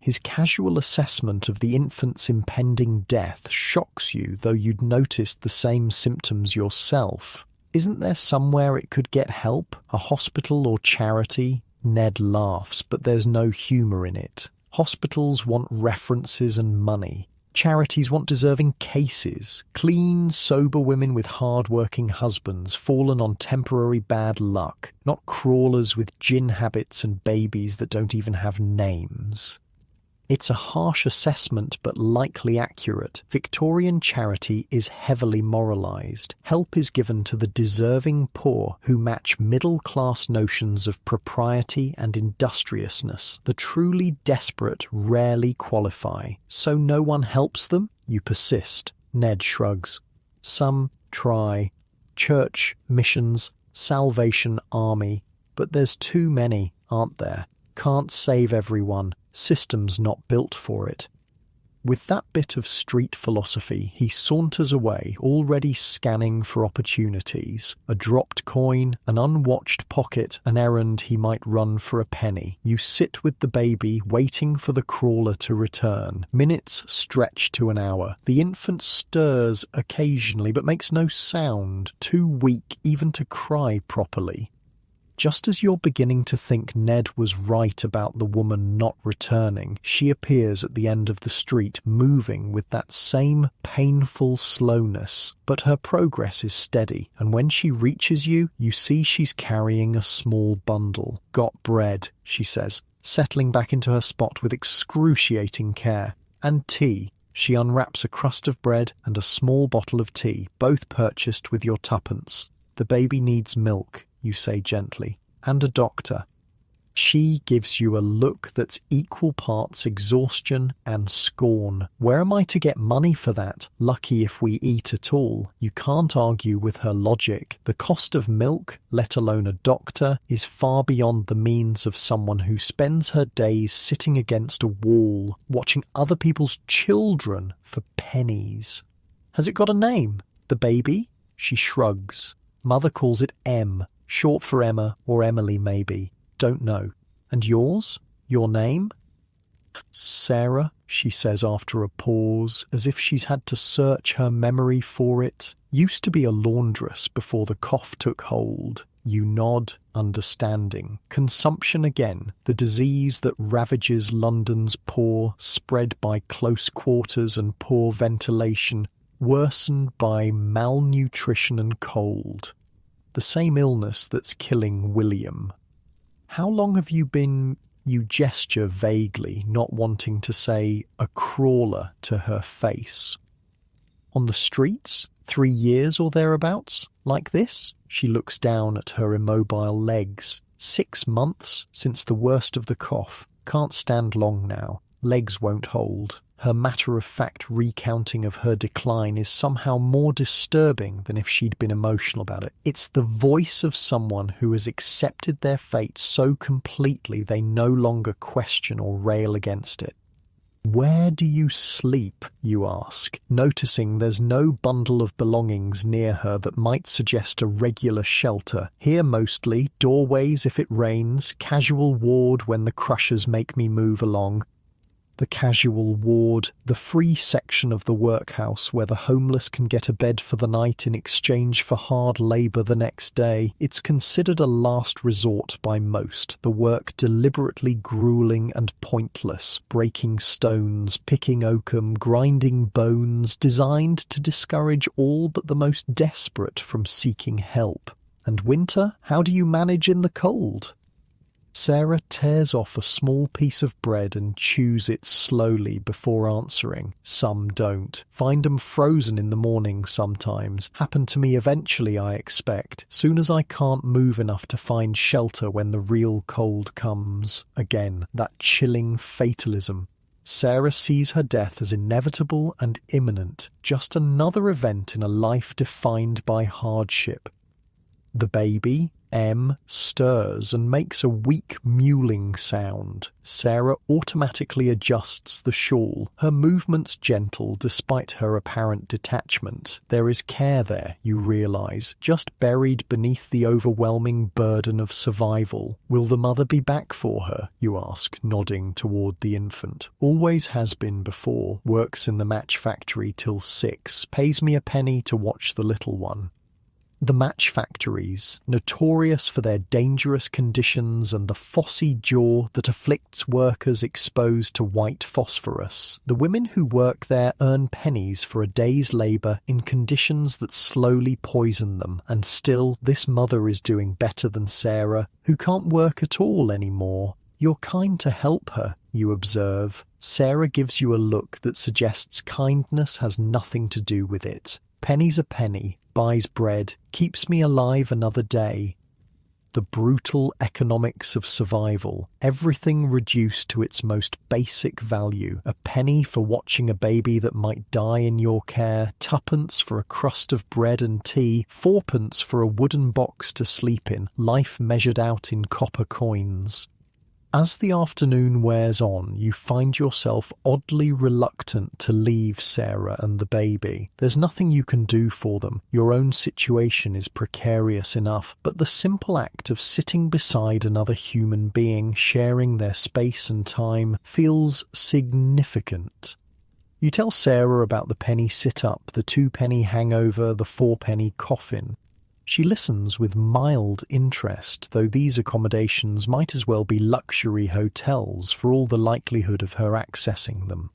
His casual assessment of the infant's impending death shocks you, though you'd noticed the same symptoms yourself. Isn't there somewhere it could get help? A hospital or charity? Ned laughs, but there's no humour in it. Hospitals want references and money. Charities want deserving cases, clean, sober women with hard-working husbands fallen on temporary bad luck, not crawlers with gin habits and babies that don't even have names. It's a harsh assessment but likely accurate. Victorian charity is heavily moralised. Help is given to the deserving poor who match middle-class notions of propriety and industriousness. The truly desperate rarely qualify. So no one helps them? You persist. Ned shrugs. Some try. Church, missions, Salvation Army. But there's too many, aren't there? Can't save everyone. System's not built for it. With that bit of street philosophy, he saunters away, already scanning for opportunities. A dropped coin, an unwatched pocket, an errand he might run for a penny. You sit with the baby, waiting for the crawler to return. Minutes stretch to an hour. The infant stirs occasionally, but makes no sound, too weak even to cry properly. Just as you're beginning to think Ned was right about the woman not returning, she appears at the end of the street, moving with that same painful slowness. But her progress is steady, and when she reaches you, you see she's carrying a small bundle. Got bread, she says, settling back into her spot with excruciating care. And tea. She unwraps a crust of bread and a small bottle of tea, both purchased with your tuppence. The baby needs milk, you say gently, and a doctor. She gives you a look that's equal parts exhaustion and scorn. Where am I to get money for that? Lucky if we eat at all. You can't argue with her logic. The cost of milk, let alone a doctor, is far beyond the means of someone who spends her days sitting against a wall, watching other people's children for pennies. Has it got a name? The baby? She shrugs. Mother calls it M. Short for Emma or Emily, maybe. Don't know. And yours? Your name? Sarah, she says after a pause, as if she's had to search her memory for it, used to be a laundress before the cough took hold. You nod, understanding. Consumption again, the disease that ravages London's poor, spread by close quarters and poor ventilation, worsened by malnutrition and cold. The same illness that's killing William. How long have you been, you gesture vaguely, not wanting to say, a crawler to her face? On the streets? 3 years or thereabouts? Like this? She looks down at her immobile legs. 6 months since the worst of the cough. Can't stand long now. Legs won't hold. Her matter-of-fact recounting of her decline is somehow more disturbing than if she'd been emotional about it. It's the voice of someone who has accepted their fate so completely they no longer question or rail against it. "Where do you sleep?" you ask, noticing there's no bundle of belongings near her that might suggest a regular shelter. Here mostly, doorways if it rains, casual ward when the crushers make me move along. The casual ward, the free section of the workhouse where the homeless can get a bed for the night in exchange for hard labour the next day. It's considered a last resort by most, the work deliberately gruelling and pointless, breaking stones, picking oakum, grinding bones, designed to discourage all but the most desperate from seeking help. And winter? How do you manage in the cold? Sarah tears off a small piece of bread and chews it slowly before answering. Some don't. Find 'em frozen in the morning sometimes. Happen to me eventually, I expect. Soon as I can't move enough to find shelter when the real cold comes. Again, that chilling fatalism. Sarah sees her death as inevitable and imminent. Just another event in a life defined by hardship. The baby, M, stirs and makes a weak mewling sound. Sarah automatically adjusts the shawl, her movements gentle despite her apparent detachment. There is care there, you realise, just buried beneath the overwhelming burden of survival. Will the mother be back for her, you ask, nodding toward the infant. Always has been before, works in the match factory till 6, pays me a penny to watch the little one. The match factories, notorious for their dangerous conditions and the phossy jaw that afflicts workers exposed to white phosphorus, the women who work there earn pennies for a day's labour in conditions that slowly poison them, and still this mother is doing better than Sarah, who can't work at all anymore. You're kind to help her, you observe. Sarah gives you a look that suggests kindness has nothing to do with it. Penny's a penny, buys bread, keeps me alive another day. The brutal economics of survival, everything reduced to its most basic value. A penny for watching a baby that might die in your care, tuppence for a crust of bread and tea, fourpence for a wooden box to sleep in, life measured out in copper coins. As the afternoon wears on, you find yourself oddly reluctant to leave Sarah and the baby. There's nothing you can do for them. Your own situation is precarious enough, but the simple act of sitting beside another human being, sharing their space and time, feels significant. You tell Sarah about the penny sit-up, the 2-penny hangover, the 4-penny coffin. She listens with mild interest, though these accommodations might as well be luxury hotels for all the likelihood of her accessing them.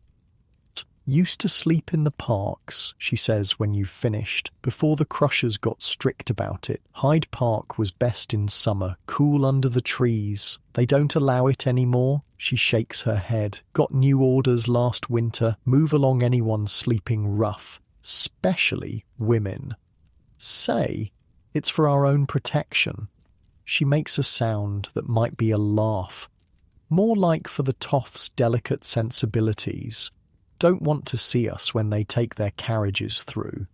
"Used to sleep in the parks," she says when you've finished, before the crushers got strict about it. Hyde Park was best in summer, cool under the trees. They don't allow it anymore. She shakes her head. Got new orders last winter. Move along anyone sleeping rough, especially women. Say, it's for our own protection. She makes a sound that might be a laugh, more like for the toff's delicate sensibilities. Don't want to see us when they take their carriages through.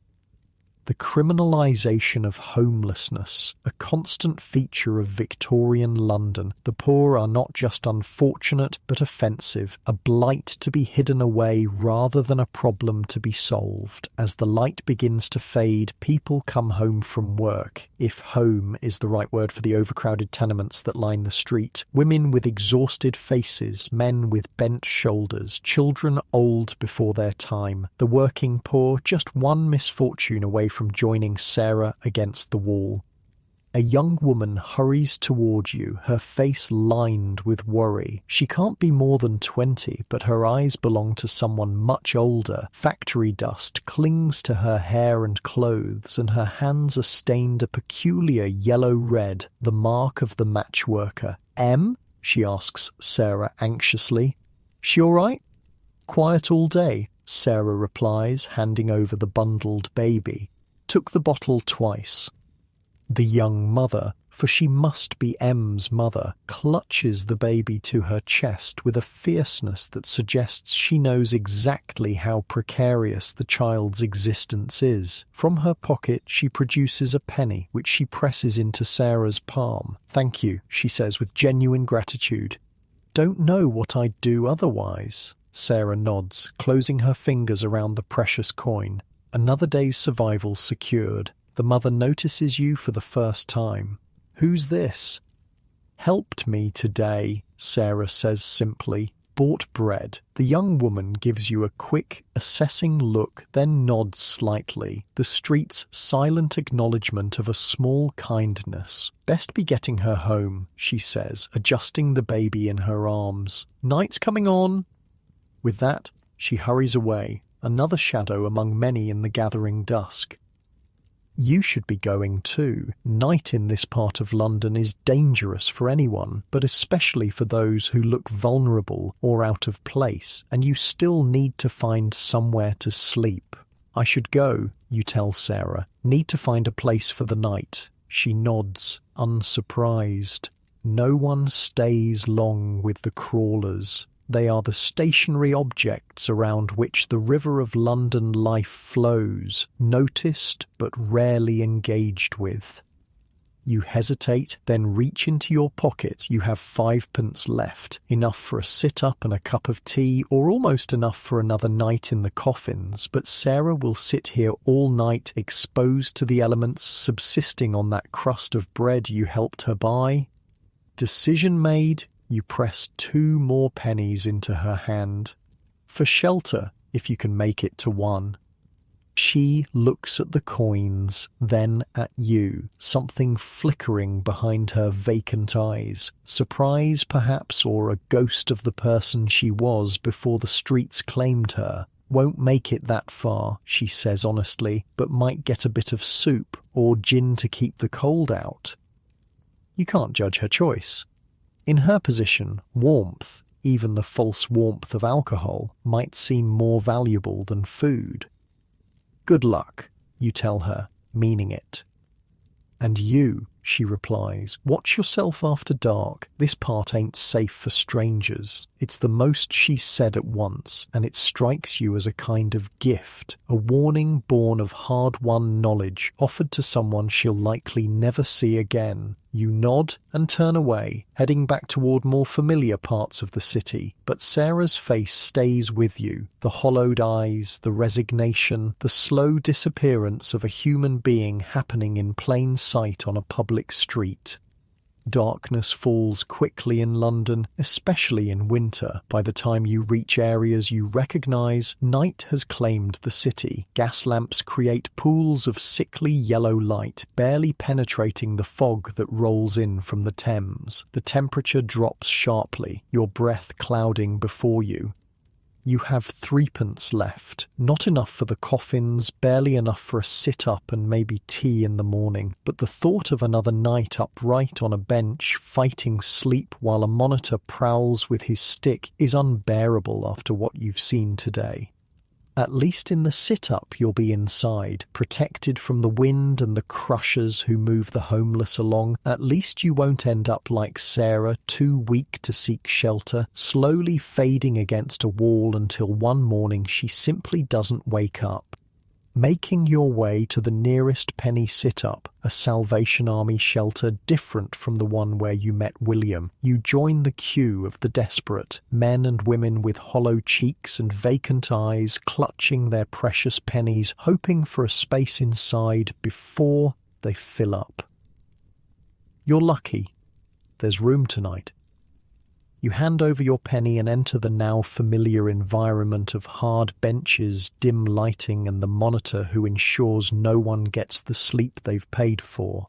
The criminalisation of homelessness, a constant feature of Victorian London. The poor are not just unfortunate but offensive, a blight to be hidden away rather than a problem to be solved. As the light begins to fade, people come home from work, if home is the right word for the overcrowded tenements that line the street. Women with exhausted faces, men with bent shoulders, children old before their time. The working poor, just one misfortune away from joining Sarah against the wall. A young woman hurries toward you, her face lined with worry. She can't be more than 20, but her eyes belong to someone much older. Factory dust clings to her hair and clothes, and her hands are stained a peculiar yellow-red, the mark of the match worker. "Em?" she asks Sarah anxiously. "She all right?" "Quiet all day," Sarah replies, handing over the bundled baby. "Took the bottle twice." The young mother, for she must be M's mother, clutches the baby to her chest with a fierceness that suggests she knows exactly how precarious the child's existence is. From her pocket she produces a penny, which she presses into Sarah's palm. "Thank you," she says with genuine gratitude. "Don't know what I'd do otherwise." Sarah nods, closing her fingers around the precious coin. Another day's survival secured. The mother notices you for the first time. "Who's this?" "Helped me today," Sarah says simply. "Bought bread." The young woman gives you a quick, assessing look, then nods slightly, the street's silent acknowledgement of a small kindness. "Best be getting her home," she says, adjusting the baby in her arms. "Night's coming on." With that, she hurries away, another shadow among many in the gathering dusk. You should be going too. Night in this part of London is dangerous for anyone, but especially for those who look vulnerable or out of place, and you still need to find somewhere to sleep. "I should go," you tell Sarah. "Need to find a place for the night." She nods, unsurprised. No one stays long with the crawlers. They are the stationary objects around which the river of London life flows, noticed but rarely engaged with. You hesitate, then reach into your pocket. You have 5p left, enough for a sit-up and a cup of tea, or almost enough for another night in the coffins, but Sarah will sit here all night, exposed to the elements, subsisting on that crust of bread you helped her buy. Decision made, you press 2 more pennies into her hand. For shelter, if you can make it to 1. She looks at the coins, then at you, something flickering behind her vacant eyes. Surprise, perhaps, or a ghost of the person she was before the streets claimed her. "Won't make it that far," she says honestly, "but might get a bit of soup or gin to keep the cold out." You can't judge her choice. In her position, warmth, even the false warmth of alcohol, might seem more valuable than food. "Good luck," you tell her, meaning it. "And you," she replies, "watch yourself after dark. This part ain't safe for strangers." It's the most she said at once, and it strikes you as a kind of gift, a warning born of hard-won knowledge offered to someone she'll likely never see again. You nod and turn away, heading back toward more familiar parts of the city, but Sarah's face stays with you, the hollowed eyes, the resignation, the slow disappearance of a human being happening in plain sight on a public street. Darkness falls quickly in London, especially in winter. By the time you reach areas you recognise, night has claimed the city. Gas lamps create pools of sickly yellow light, barely penetrating the fog that rolls in from the Thames. The temperature drops sharply, your breath clouding before you. You have 3p left, not enough for the coffins, barely enough for a sit-up and maybe tea in the morning, but the thought of another night upright on a bench, fighting sleep while a monitor prowls with his stick is unbearable after what you've seen today. At least in the sit-up you'll be inside, protected from the wind and the crushers who move the homeless along. At least you won't end up like Sarah, too weak to seek shelter, slowly fading against a wall until one morning she simply doesn't wake up. Making your way to the nearest penny sit-up, a Salvation Army shelter different from the one where you met William, you join the queue of the desperate, men and women with hollow cheeks and vacant eyes clutching their precious pennies, hoping for a space inside before they fill up. You're lucky. There's room tonight. You hand over your penny and enter the now familiar environment of hard benches, dim lighting, and the monitor who ensures no one gets the sleep they've paid for.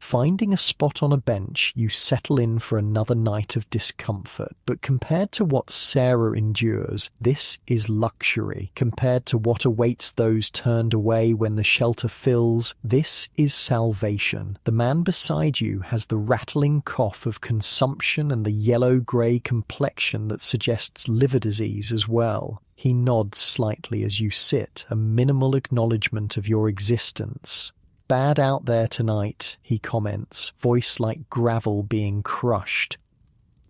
Finding a spot on a bench, you settle in for another night of discomfort, but compared to what Sarah endures, this is luxury. Compared to what awaits those turned away when the shelter fills, this is salvation. The man beside you has the rattling cough of consumption and the yellow-grey complexion that suggests liver disease as well. He nods slightly as you sit, a minimal acknowledgement of your existence. "Bad out there tonight," he comments, voice like gravel being crushed.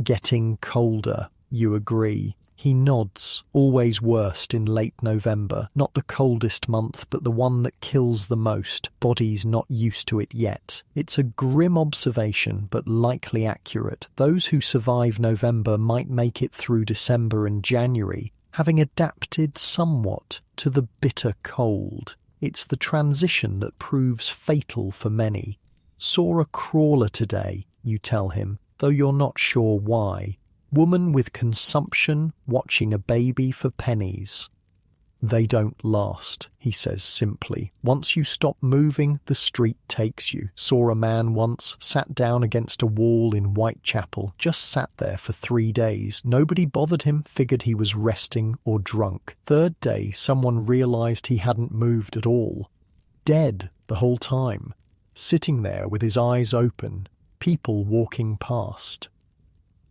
"Getting colder," you agree. He nods. "Always worst in late November. Not the coldest month, but the one that kills the most. Body's not used to it yet." It's a grim observation, but likely accurate. Those who survive November might make it through December and January, having adapted somewhat to the bitter cold. It's the transition that proves fatal for many. "Saw a crawler today," you tell him, though you're not sure why. "Woman with consumption watching a baby for pennies." "They don't last," he says simply. "Once you stop moving, the street takes you. Saw a man once, sat down against a wall in Whitechapel, just sat there for 3 days. Nobody bothered him, figured he was resting or drunk. Third day, someone realized he hadn't moved at all. Dead the whole time. Sitting there with his eyes open, people walking past."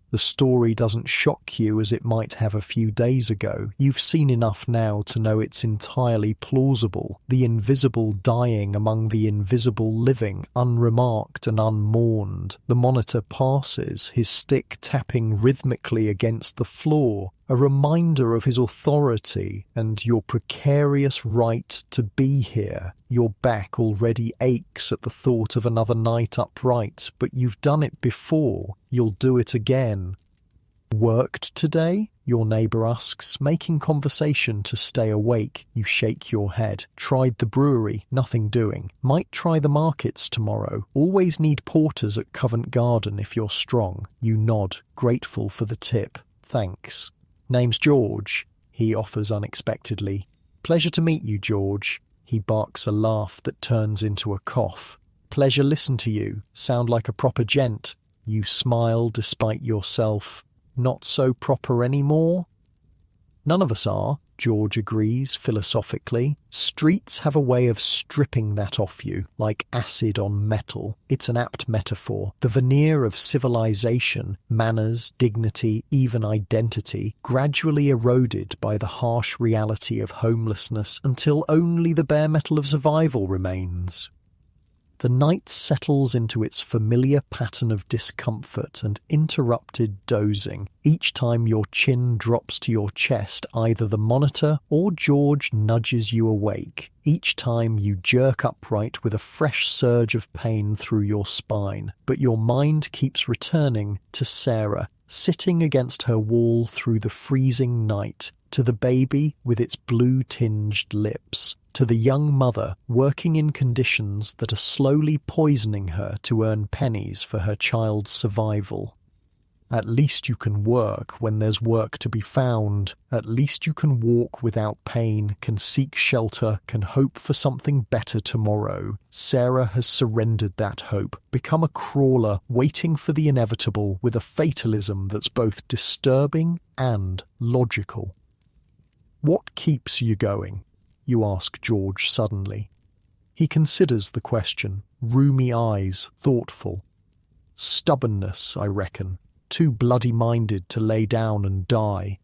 The story doesn't shock you as it might have a few days ago. You've seen enough now to know it's entirely plausible. The invisible dying among the invisible living, unremarked and unmourned. The monitor passes, his stick tapping rhythmically against the floor, a reminder of his authority and your precarious right to be here. Your back already aches at the thought of another night upright, but you've done it before. You'll do it again. "Worked today?" your neighbour asks, making conversation to stay awake. You shake your head. "Tried the brewery, nothing doing. Might try the markets tomorrow. Always need porters at Covent Garden if you're strong." You nod, grateful for the tip. "Thanks." "Name's George," he offers unexpectedly. "Pleasure to meet you, George." He barks a laugh that turns into a cough. "Pleasure listen to you. Sound like a proper gent." You smile despite yourself. "Not so proper anymore?" "None of us are," George agrees philosophically. "Streets have a way of stripping that off you, like acid on metal." It's an apt metaphor. The veneer of civilization, manners, dignity, even identity, gradually eroded by the harsh reality of homelessness until only the bare metal of survival remains. The night settles into its familiar pattern of discomfort and interrupted dozing. Each time your chin drops to your chest, either the monitor or George nudges you awake. Each time you jerk upright with a fresh surge of pain through your spine. But your mind keeps returning to Sarah, sitting against her wall through the freezing night, to the baby with its blue-tinged lips, to the young mother working in conditions that are slowly poisoning her to earn pennies for her child's survival. At least you can work when there's work to be found. At least you can walk without pain, can seek shelter, can hope for something better tomorrow. Sarah has surrendered that hope, become a crawler, waiting for the inevitable with a fatalism that's both disturbing and logical. "What keeps you going?" you ask George suddenly. He considers the question, rheumy eyes, thoughtful. "Stubbornness, I reckon. Too bloody-minded to lay down and die."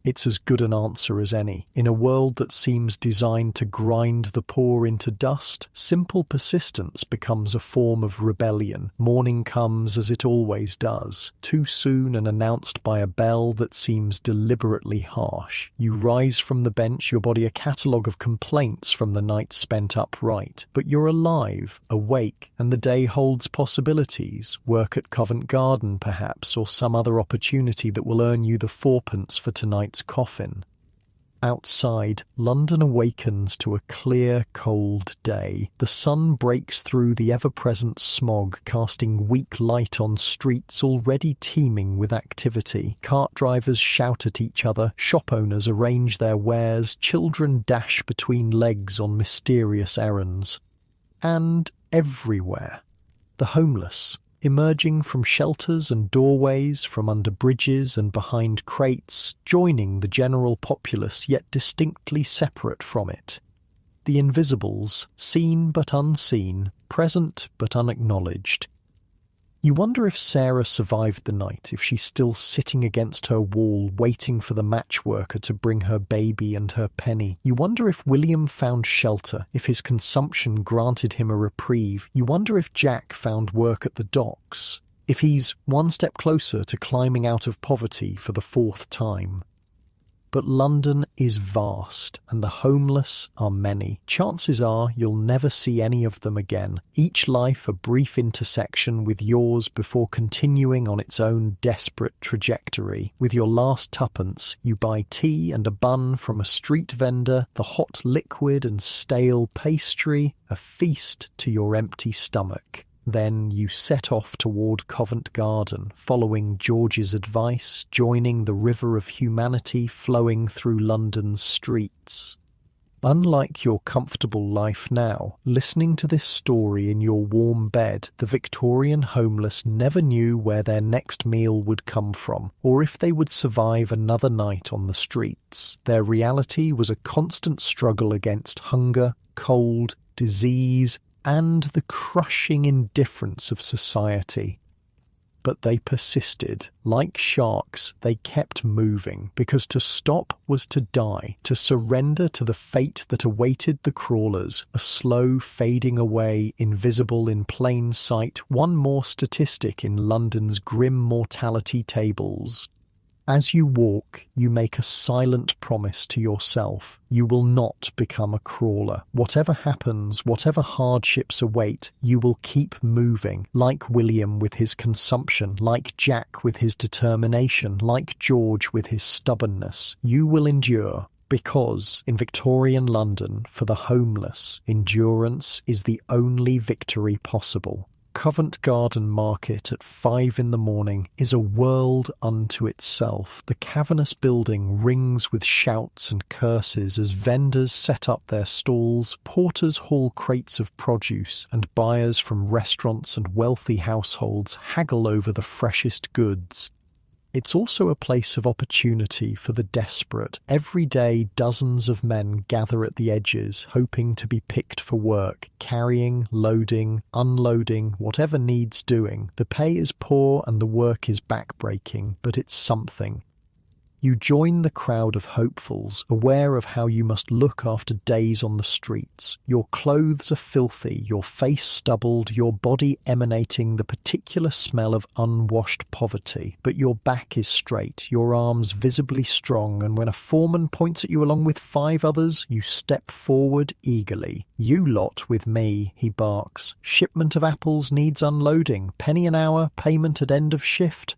It's as good an answer as any. In a world that seems designed to grind the poor into dust, simple persistence becomes a form of rebellion. Morning comes as it always does, too soon and announced by a bell that seems deliberately harsh. You rise from the bench, your body a catalogue of complaints from the night spent upright. But you're alive, awake, and the day holds possibilities. Work at Covent Garden, perhaps, or some other opportunity that will earn you the fourpence for tonight's coffin. Outside, London awakens to a clear, cold day. The sun breaks through the ever-present smog, casting weak light on streets already teeming with activity. Cart drivers shout at each other, shop owners arrange their wares, children dash between legs on mysterious errands. And everywhere, the homeless, emerging from shelters and doorways, from under bridges and behind crates, joining the general populace yet distinctly separate from it. The invisibles, seen but unseen, present but unacknowledged. You wonder if Sarah survived the night, if she's still sitting against her wall waiting for the match worker to bring her baby and her penny. You wonder if William found shelter, if his consumption granted him a reprieve. You wonder if Jack found work at the docks, if he's one step closer to climbing out of poverty for the fourth time. But London is vast, and the homeless are many. Chances are you'll never see any of them again, each life a brief intersection with yours before continuing on its own desperate trajectory. With your last tuppence, you buy tea and a bun from a street vendor, the hot liquid and stale pastry, a feast to your empty stomach. Then you set off toward Covent Garden, following George's advice, joining the river of humanity flowing through London's streets. Unlike your comfortable life now, listening to this story in your warm bed, the Victorian homeless never knew where their next meal would come from, or if they would survive another night on the streets. Their reality was a constant struggle against hunger, cold, disease, and the crushing indifference of society. But they persisted. Like sharks, they kept moving, because to stop was to die, to surrender to the fate that awaited the crawlers, a slow fading away, invisible in plain sight, one more statistic in London's grim mortality tables. As you walk, you make a silent promise to yourself. You will not become a crawler. Whatever happens, whatever hardships await, you will keep moving, like William with his consumption, like Jack with his determination, like George with his stubbornness. You will endure. Because, in Victorian London, for the homeless, endurance is the only victory possible. Covent Garden Market at 5 a.m. is a world unto itself. The cavernous building rings with shouts and curses as vendors set up their stalls, porters haul crates of produce, and buyers from restaurants and wealthy households haggle over the freshest goods. It's also a place of opportunity for the desperate. Every day dozens of men gather at the edges, hoping to be picked for work, carrying, loading, unloading, whatever needs doing. The pay is poor and the work is backbreaking, but it's something. You join the crowd of hopefuls, aware of how you must look after days on the streets. Your clothes are filthy, your face stubbled, your body emanating the particular smell of unwashed poverty. But your back is straight, your arms visibly strong, and when a foreman points at you along with 5 others, you step forward eagerly. "You lot with me," he barks. "Shipment of apples needs unloading. Penny an hour, payment at end of shift."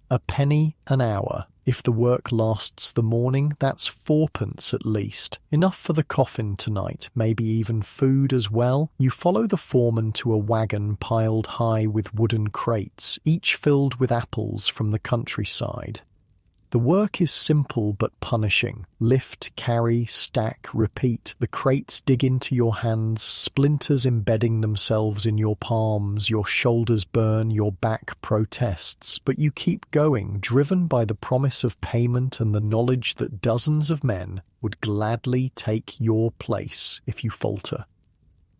A penny an hour. If the work lasts the morning, that's 4pence at least. Enough for the coffin tonight, maybe even food as well. You follow the foreman to a wagon piled high with wooden crates, each filled with apples from the countryside. The work is simple but punishing. Lift, carry, stack, repeat. The crates dig into your hands, splinters embedding themselves in your palms, your shoulders burn, your back protests. But you keep going, driven by the promise of payment and the knowledge that dozens of men would gladly take your place if you falter.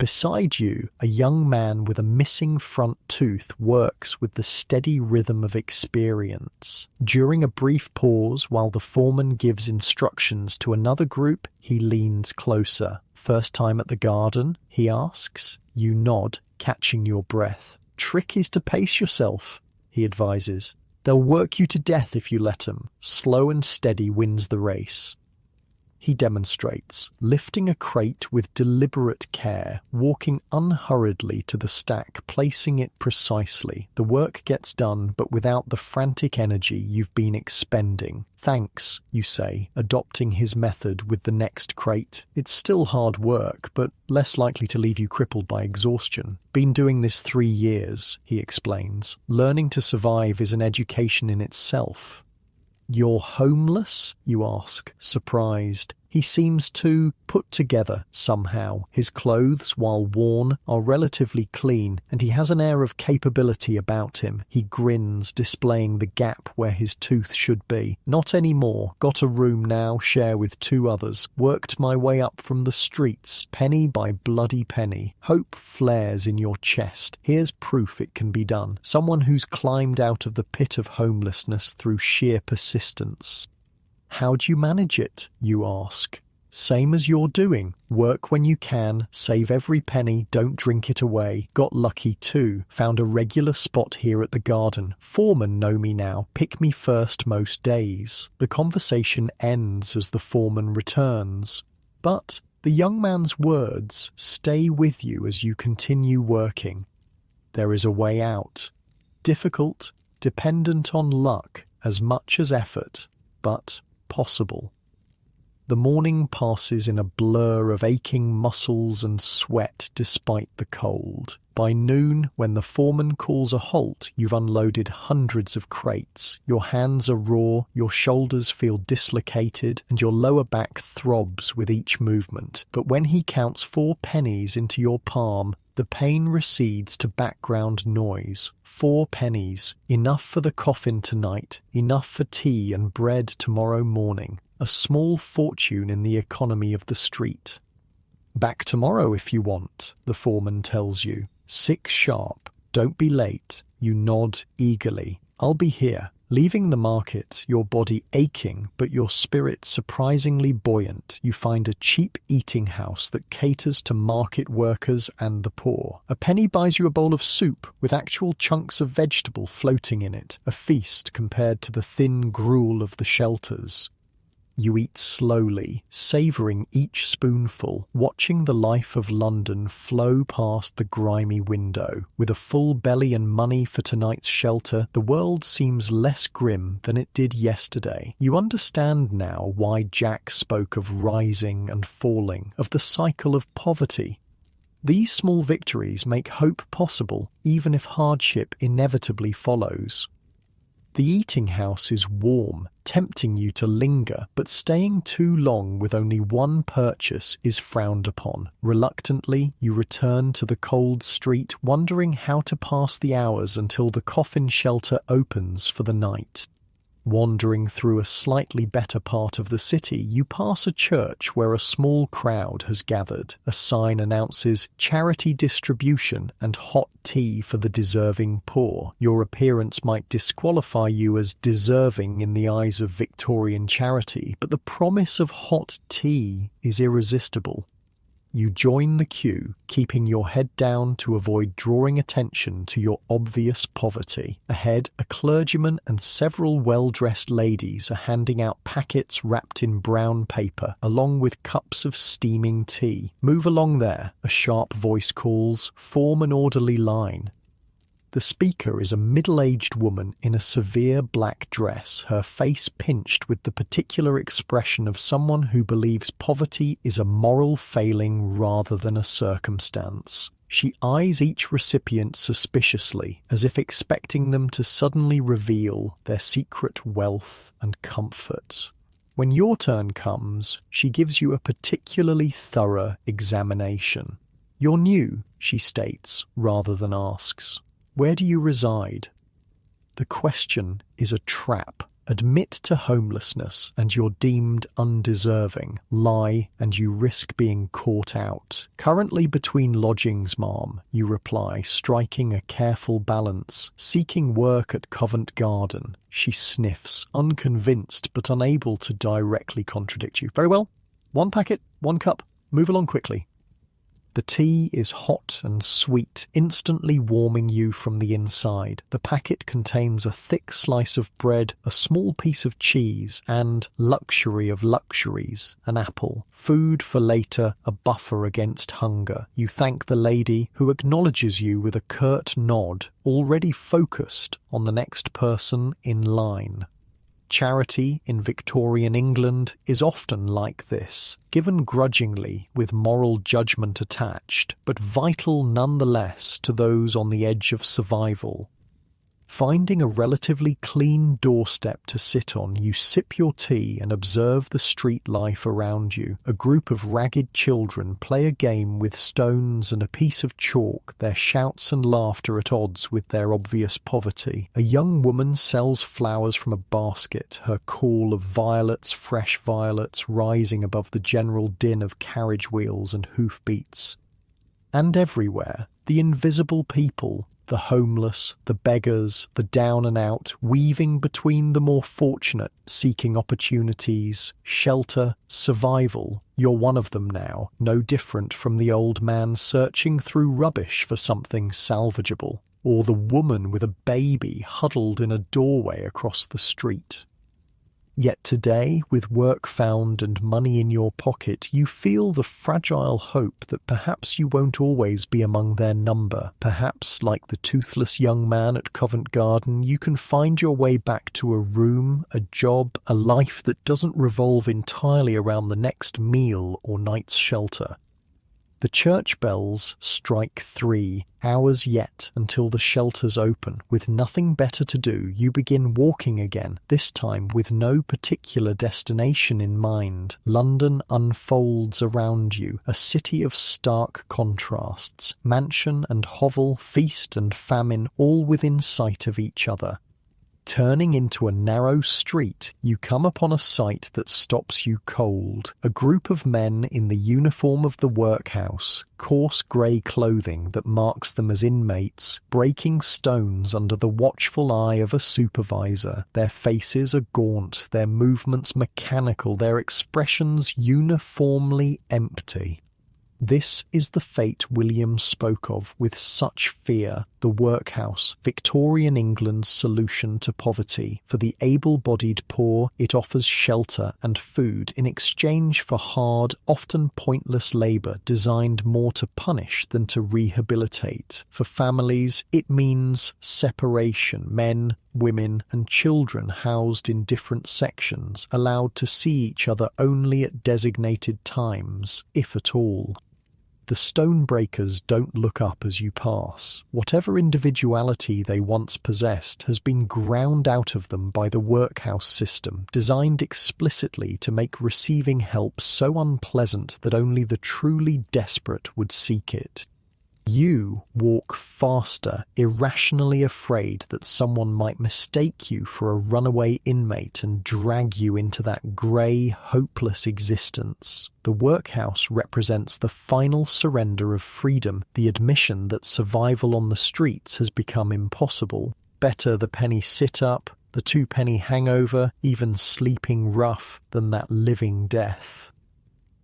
Beside you, a young man with a missing front tooth works with the steady rhythm of experience. During a brief pause while the foreman gives instructions to another group, he leans closer. "First time at the garden?" he asks. You nod, catching your breath. "Trick is to pace yourself," he advises. "They'll work you to death if you let 'em. Slow and steady wins the race." He demonstrates, lifting a crate with deliberate care, walking unhurriedly to the stack, placing it precisely. The work gets done, but without the frantic energy you've been expending. "Thanks," you say, adopting his method with the next crate. "It's still hard work, but less likely to leave you crippled by exhaustion. Been doing this 3 years," he explains. "Learning to survive is an education in itself." "You're homeless?" you ask, surprised. He seems too put together somehow. His clothes, while worn, are relatively clean, and he has an air of capability about him. He grins, displaying the gap where his tooth should be. "Not anymore. Got a room now, share with 2 others. Worked my way up from the streets, penny by bloody penny." Hope flares in your chest. Here's proof it can be done. Someone who's climbed out of the pit of homelessness through sheer persistence. "How do you manage it?" you ask. "Same as you're doing. Work when you can, save every penny, don't drink it away. Got lucky too. Found a regular spot here at the garden. Foremen know me now, pick me first most days." The conversation ends as the foreman returns. But the young man's words stay with you as you continue working. There is a way out. Difficult, dependent on luck as much as effort, but possible. The morning passes in a blur of aching muscles and sweat despite the cold. By noon, when the foreman calls a halt, you've unloaded hundreds of crates. Your hands are raw, your shoulders feel dislocated, and your lower back throbs with each movement. But when he counts 4 pennies into your palm, the pain recedes to background noise. 4 pennies, enough for the coffin tonight, enough for tea and bread tomorrow morning. A small fortune in the economy of the street. "Back tomorrow if you want," the foreman tells you. "6 sharp. Don't be late." You nod eagerly. "I'll be here." Leaving the market, your body aching but your spirit surprisingly buoyant, you find a cheap eating house that caters to market workers and the poor. A penny buys you a bowl of soup with actual chunks of vegetable floating in it, a feast compared to the thin gruel of the shelters. You eat slowly, savouring each spoonful, watching the life of London flow past the grimy window. With a full belly and money for tonight's shelter, the world seems less grim than it did yesterday. You understand now why Jack spoke of rising and falling, of the cycle of poverty. These small victories make hope possible, even if hardship inevitably follows. The eating house is warm, tempting you to linger, but staying too long with only one purchase is frowned upon. Reluctantly, you return to the cold street, wondering how to pass the hours until the coffin shelter opens for the night. Wandering through a slightly better part of the city, you pass a church where a small crowd has gathered. A sign announces charity distribution and hot tea for the deserving poor. Your appearance might disqualify you as deserving in the eyes of Victorian charity, but the promise of hot tea is irresistible. You join the queue, keeping your head down to avoid drawing attention to your obvious poverty. Ahead, a clergyman and several well-dressed ladies are handing out packets wrapped in brown paper, along with cups of steaming tea. "Move along there," a sharp voice calls. "Form an orderly line." The speaker is a middle-aged woman in a severe black dress, her face pinched with the particular expression of someone who believes poverty is a moral failing rather than a circumstance. She eyes each recipient suspiciously, as if expecting them to suddenly reveal their secret wealth and comfort. When your turn comes, she gives you a particularly thorough examination. "You're new," she states, rather than asks. "Where do you reside?" The question is a trap. Admit to homelessness and you're deemed undeserving. Lie and you risk being caught out. Currently between lodgings, ma'am, you reply, striking a careful balance. Seeking work at Covent Garden. She sniffs, unconvinced but unable to directly contradict you. Very well. 1 packet, 1 cup. Move along quickly. The tea is hot and sweet, instantly warming you from the inside. The packet contains a thick slice of bread, a small piece of cheese, and, luxury of luxuries, an apple. Food for later, a buffer against hunger. You thank the lady, who acknowledges you with a curt nod, already focused on the next person in line. Charity in Victorian England is often like this, given grudgingly with moral judgment attached, but vital nonetheless to those on the edge of survival. Finding a relatively clean doorstep to sit on, you sip your tea and observe the street life around you. A group of ragged children play a game with stones and a piece of chalk, their shouts and laughter at odds with their obvious poverty. A young woman sells flowers from a basket, her call of violets, fresh violets, rising above the general din of carriage wheels and hoofbeats. And everywhere, the invisible people, the homeless, the beggars, the down and out, weaving between the more fortunate, seeking opportunities, shelter, survival. You're one of them now, no different from the old man searching through rubbish for something salvageable, or the woman with a baby huddled in a doorway across the street. Yet today, with work found and money in your pocket, you feel the fragile hope that perhaps you won't always be among their number. Perhaps, like the toothless young man at Covent Garden, you can find your way back to a room, a job, a life that doesn't revolve entirely around the next meal or night's shelter. The church bells strike 3 hours yet until the shelters open. With nothing better to do, you begin walking again, this time with no particular destination in mind. London unfolds around you, a city of stark contrasts. Mansion and hovel, feast and famine, all within sight of each other. Turning into a narrow street, you come upon a sight that stops you cold. A group of men in the uniform of the workhouse, coarse grey clothing that marks them as inmates, breaking stones under the watchful eye of a supervisor. Their faces are gaunt, their movements mechanical, their expressions uniformly empty. This is the fate William spoke of with such fear, the workhouse, Victorian England's solution to poverty. For the able-bodied poor, it offers shelter and food in exchange for hard, often pointless labour designed more to punish than to rehabilitate. For families, it means separation, men, women and children housed in different sections, allowed to see each other only at designated times, if at all. The stonebreakers don't look up as you pass. Whatever individuality they once possessed has been ground out of them by the workhouse system, designed explicitly to make receiving help so unpleasant that only the truly desperate would seek it. You walk faster, irrationally afraid that someone might mistake you for a runaway inmate and drag you into that grey, hopeless existence. The workhouse represents the final surrender of freedom, the admission that survival on the streets has become impossible. Better the penny sit-up, the 2-penny hangover, even sleeping rough, than that living death.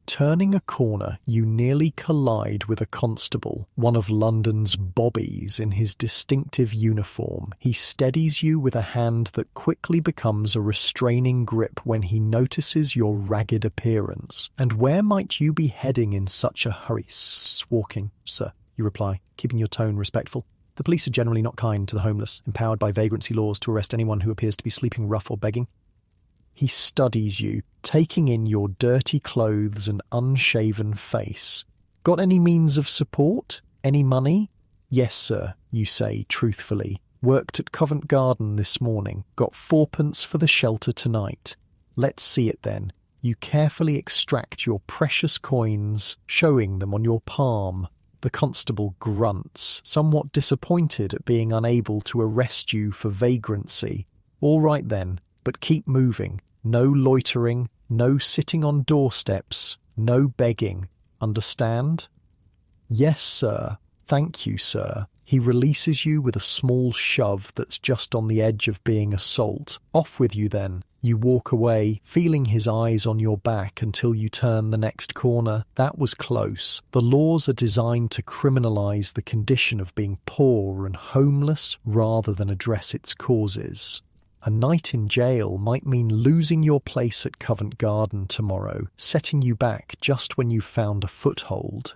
Turning a corner, you nearly collide with a constable, one of London's bobbies in his distinctive uniform. He steadies you with a hand that quickly becomes a restraining grip when he notices your ragged appearance. And where might you be heading in such a hurry? Walking, sir, you reply, keeping your tone respectful. The police are generally not kind to the homeless, empowered by vagrancy laws to arrest anyone who appears to be sleeping rough or begging. He studies you, taking in your dirty clothes and unshaven face. Got any means of support? Any money? Yes, sir, you say truthfully. Worked at Covent Garden this morning. Got 4pence for the shelter tonight. Let's see it then. You carefully extract your precious coins, showing them on your palm. The constable grunts, somewhat disappointed at being unable to arrest you for vagrancy. All right then. but keep moving. No loitering, no sitting on doorsteps, no begging. Understand? Yes, sir. Thank you, sir. He releases you with a small shove that's just on the edge of being assault. Off with you then. You walk away, feeling his eyes on your back until you turn the next corner. That was close. The laws are designed to criminalize the condition of being poor and homeless rather than address its causes. A night in jail might mean losing your place at Covent Garden tomorrow, setting you back just when you've found a foothold.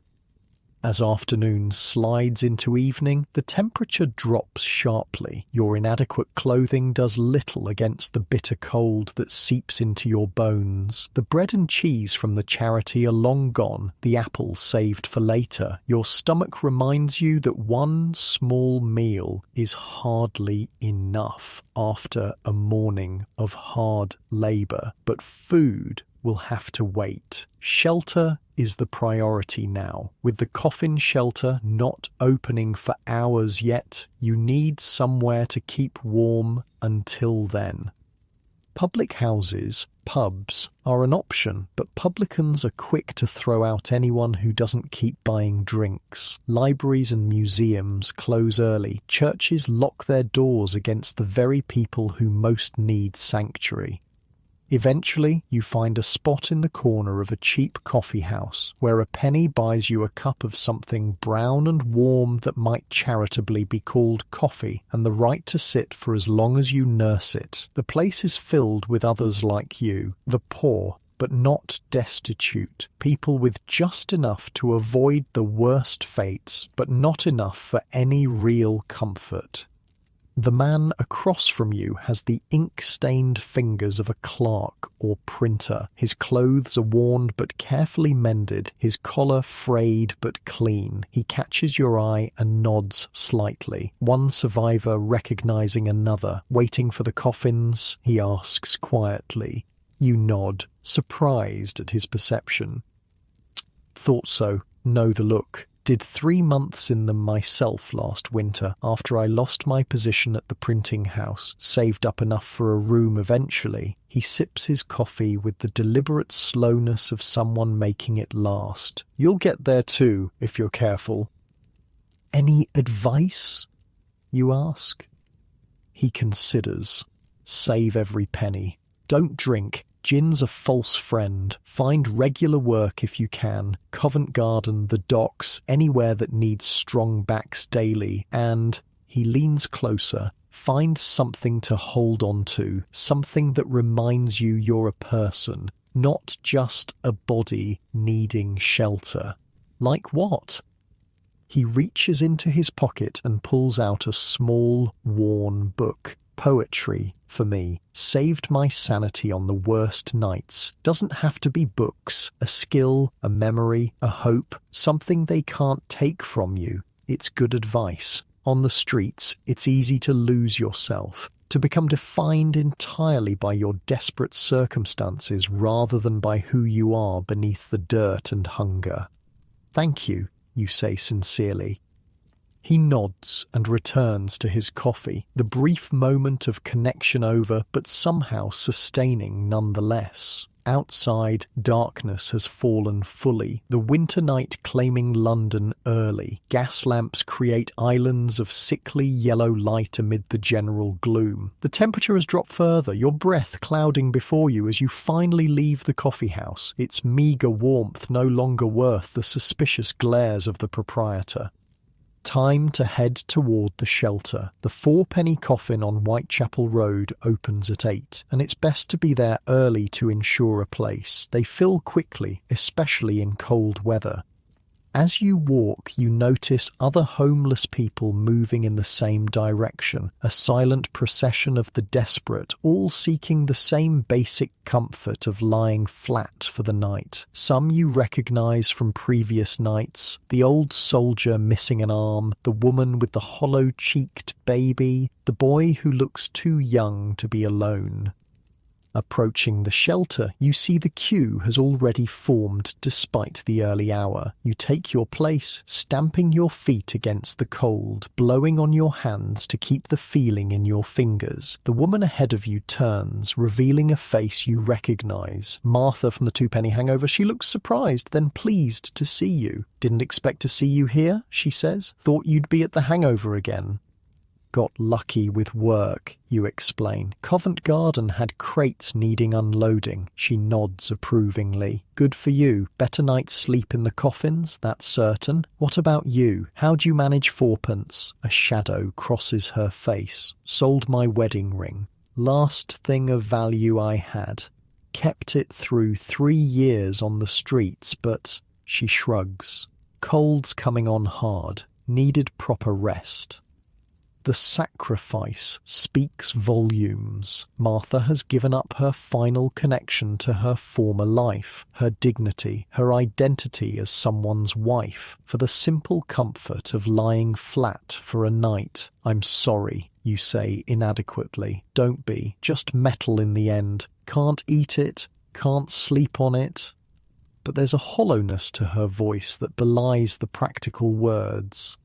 As afternoon slides into evening, the temperature drops sharply. Your inadequate clothing does little against the bitter cold that seeps into your bones. The bread and cheese from the charity are long gone, the apple saved for later. Your stomach reminds you that one small meal is hardly enough after a morning of hard labour, but food will have to wait. Shelter is the priority now. With the coffin shelter not opening for hours yet, you need somewhere to keep warm until then. Public houses, pubs, are an option, but publicans are quick to throw out anyone who doesn't keep buying drinks. Libraries and museums close early. Churches lock their doors against the very people who most need sanctuary. Eventually, you find a spot in the corner of a cheap coffee house where a penny buys you a cup of something brown and warm that might charitably be called coffee, and the right to sit for as long as you nurse it. The place is filled with others like you, the poor, but not destitute, people with just enough to avoid the worst fates, but not enough for any real comfort. The man across from you has the ink-stained fingers of a clerk or printer. His clothes are worn but carefully mended, his collar frayed but clean. He catches your eye and nods slightly. One survivor recognizing another. Waiting for the coffins, he asks quietly. You nod, surprised at his perception. Thought so. Know the look. Did 3 months in them myself last winter after I lost my position at the printing house, saved up enough for a room eventually. He sips his coffee with the deliberate slowness of someone making it last. You'll get there too, if you're careful. Any advice? You ask. He considers. Save every penny. Don't drink. Gin's a false friend. Find regular work if you can. Covent Garden, the docks, anywhere that needs strong backs daily. And, he leans closer, find something to hold on to, something that reminds you you're a person, not just a body needing shelter. Like what? He reaches into his pocket and pulls out a small, worn book. Poetry, for me, saved my sanity on the worst nights. Doesn't have to be books, a skill, a memory, a hope, something they can't take from you. It's good advice. On the streets, it's easy to lose yourself, to become defined entirely by your desperate circumstances rather than by who you are beneath the dirt and hunger. Thank you, you say sincerely. He nods and returns to his coffee, the brief moment of connection over, but somehow sustaining nonetheless. Outside, darkness has fallen fully, the winter night claiming London early. Gas lamps create islands of sickly yellow light amid the general gloom. The temperature has dropped further, your breath clouding before you as you finally leave the coffee house, its meagre warmth no longer worth the suspicious glares of the proprietor. Time to head toward the shelter. The 4-penny coffin on Whitechapel Road opens at 8, and it's best to be there early to ensure a place. They fill quickly, especially in cold weather. As you walk, you notice other homeless people moving in the same direction, a silent procession of the desperate, all seeking the same basic comfort of lying flat for the night. Some you recognize from previous nights, the old soldier missing an arm, the woman with the hollow-cheeked baby, the boy who looks too young to be alone. Approaching the shelter, you see the queue has already formed despite the early hour. You take your place, stamping your feet against the cold, blowing on your hands to keep the feeling in your fingers. The woman ahead of you turns, revealing a face you recognize. Martha from the Two-Penny Hangover. She looks surprised, then pleased to see you. "Didn't expect to see you here," she says. "Thought you'd be at the hangover again." "Got lucky with work," you explain. "Covent Garden had crates needing unloading." She nods approvingly. "Good for you. Better night's sleep in the coffins, that's certain. What about you? How'd you manage fourpence?" A shadow crosses her face. "Sold my wedding ring. Last thing of value I had. Kept it through 3 years on the streets, but..." She shrugs. "Cold's coming on hard. Needed proper rest." The sacrifice speaks volumes. Martha has given up her final connection to her former life, her dignity, her identity as someone's wife, for the simple comfort of lying flat for a night. "I'm sorry," you say inadequately. "Don't be. Just metal in the end. Can't eat it, can't sleep on it." But there's a hollowness to her voice that belies the practical words.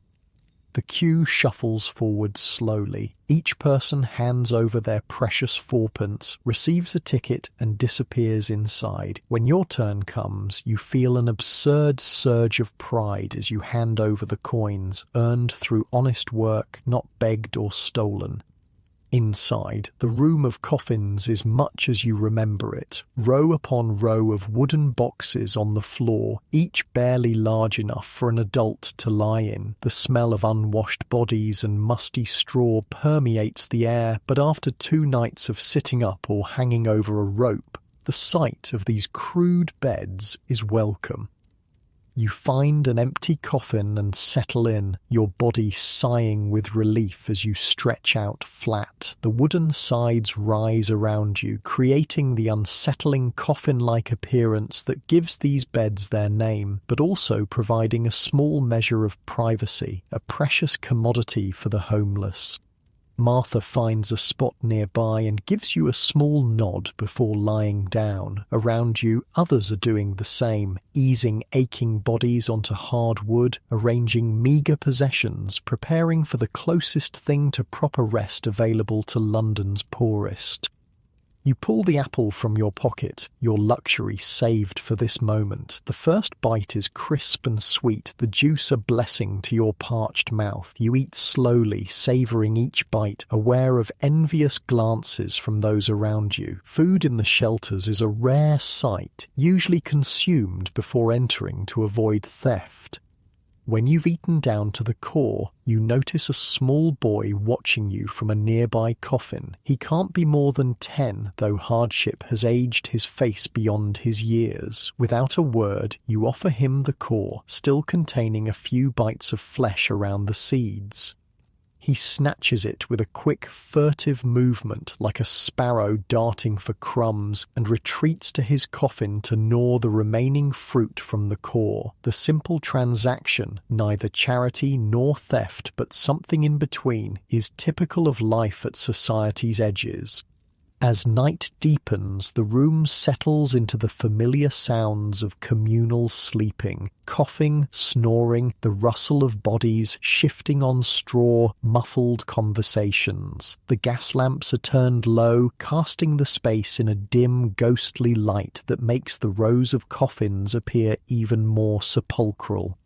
The queue shuffles forward slowly. Each person hands over their precious fourpence, receives a ticket, and disappears inside. When your turn comes, you feel an absurd surge of pride as you hand over the coins, earned through honest work, not begged or stolen. Inside, the room of coffins is much as you remember it, row upon row of wooden boxes on the floor, each barely large enough for an adult to lie in. The smell of unwashed bodies and musty straw permeates the air, but after 2 nights of sitting up or hanging over a rope, the sight of these crude beds is welcome. You find an empty coffin and settle in, your body sighing with relief as you stretch out flat. The wooden sides rise around you, creating the unsettling coffin-like appearance that gives these beds their name, but also providing a small measure of privacy, a precious commodity for the homeless. Martha finds a spot nearby and gives you a small nod before lying down. Around you, others are doing the same, easing aching bodies onto hard wood, arranging meagre possessions, preparing for the closest thing to proper rest available to London's poorest. You pull the apple from your pocket, your luxury saved for this moment. The first bite is crisp and sweet, the juice a blessing to your parched mouth. You eat slowly, savouring each bite, aware of envious glances from those around you. Food in the shelters is a rare sight, usually consumed before entering to avoid theft. When you've eaten down to the core, you notice a small boy watching you from a nearby coffin. He can't be more than 10, though hardship has aged his face beyond his years. Without a word, you offer him the core, still containing a few bites of flesh around the seeds. He snatches it with a quick, furtive movement like a sparrow darting for crumbs and retreats to his coffin to gnaw the remaining fruit from the core. The simple transaction, neither charity nor theft but something in between, is typical of life at society's edges. As night deepens, the room settles into the familiar sounds of communal sleeping, coughing, snoring, the rustle of bodies, shifting on straw, muffled conversations. The gas lamps are turned low, casting the space in a dim, ghostly light that makes the rows of coffins appear even more sepulchral.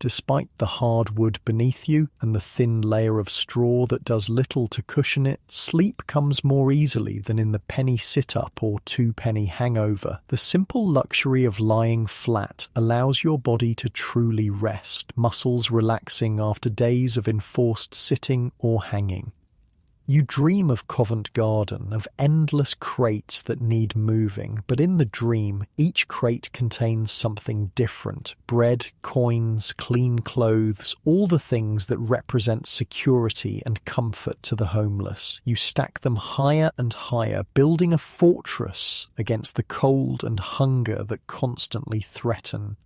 Despite the hard wood beneath you and the thin layer of straw that does little to cushion it, sleep comes more easily than in the penny sit-up or two-penny hangover. The simple luxury of lying flat allows your body to truly rest, muscles relaxing after days of enforced sitting or hanging. You dream of Covent Garden, of endless crates that need moving, but in the dream, each crate contains something different. Bread, coins, clean clothes, all the things that represent security and comfort to the homeless. You stack them higher and higher, building a fortress against the cold and hunger that constantly threaten.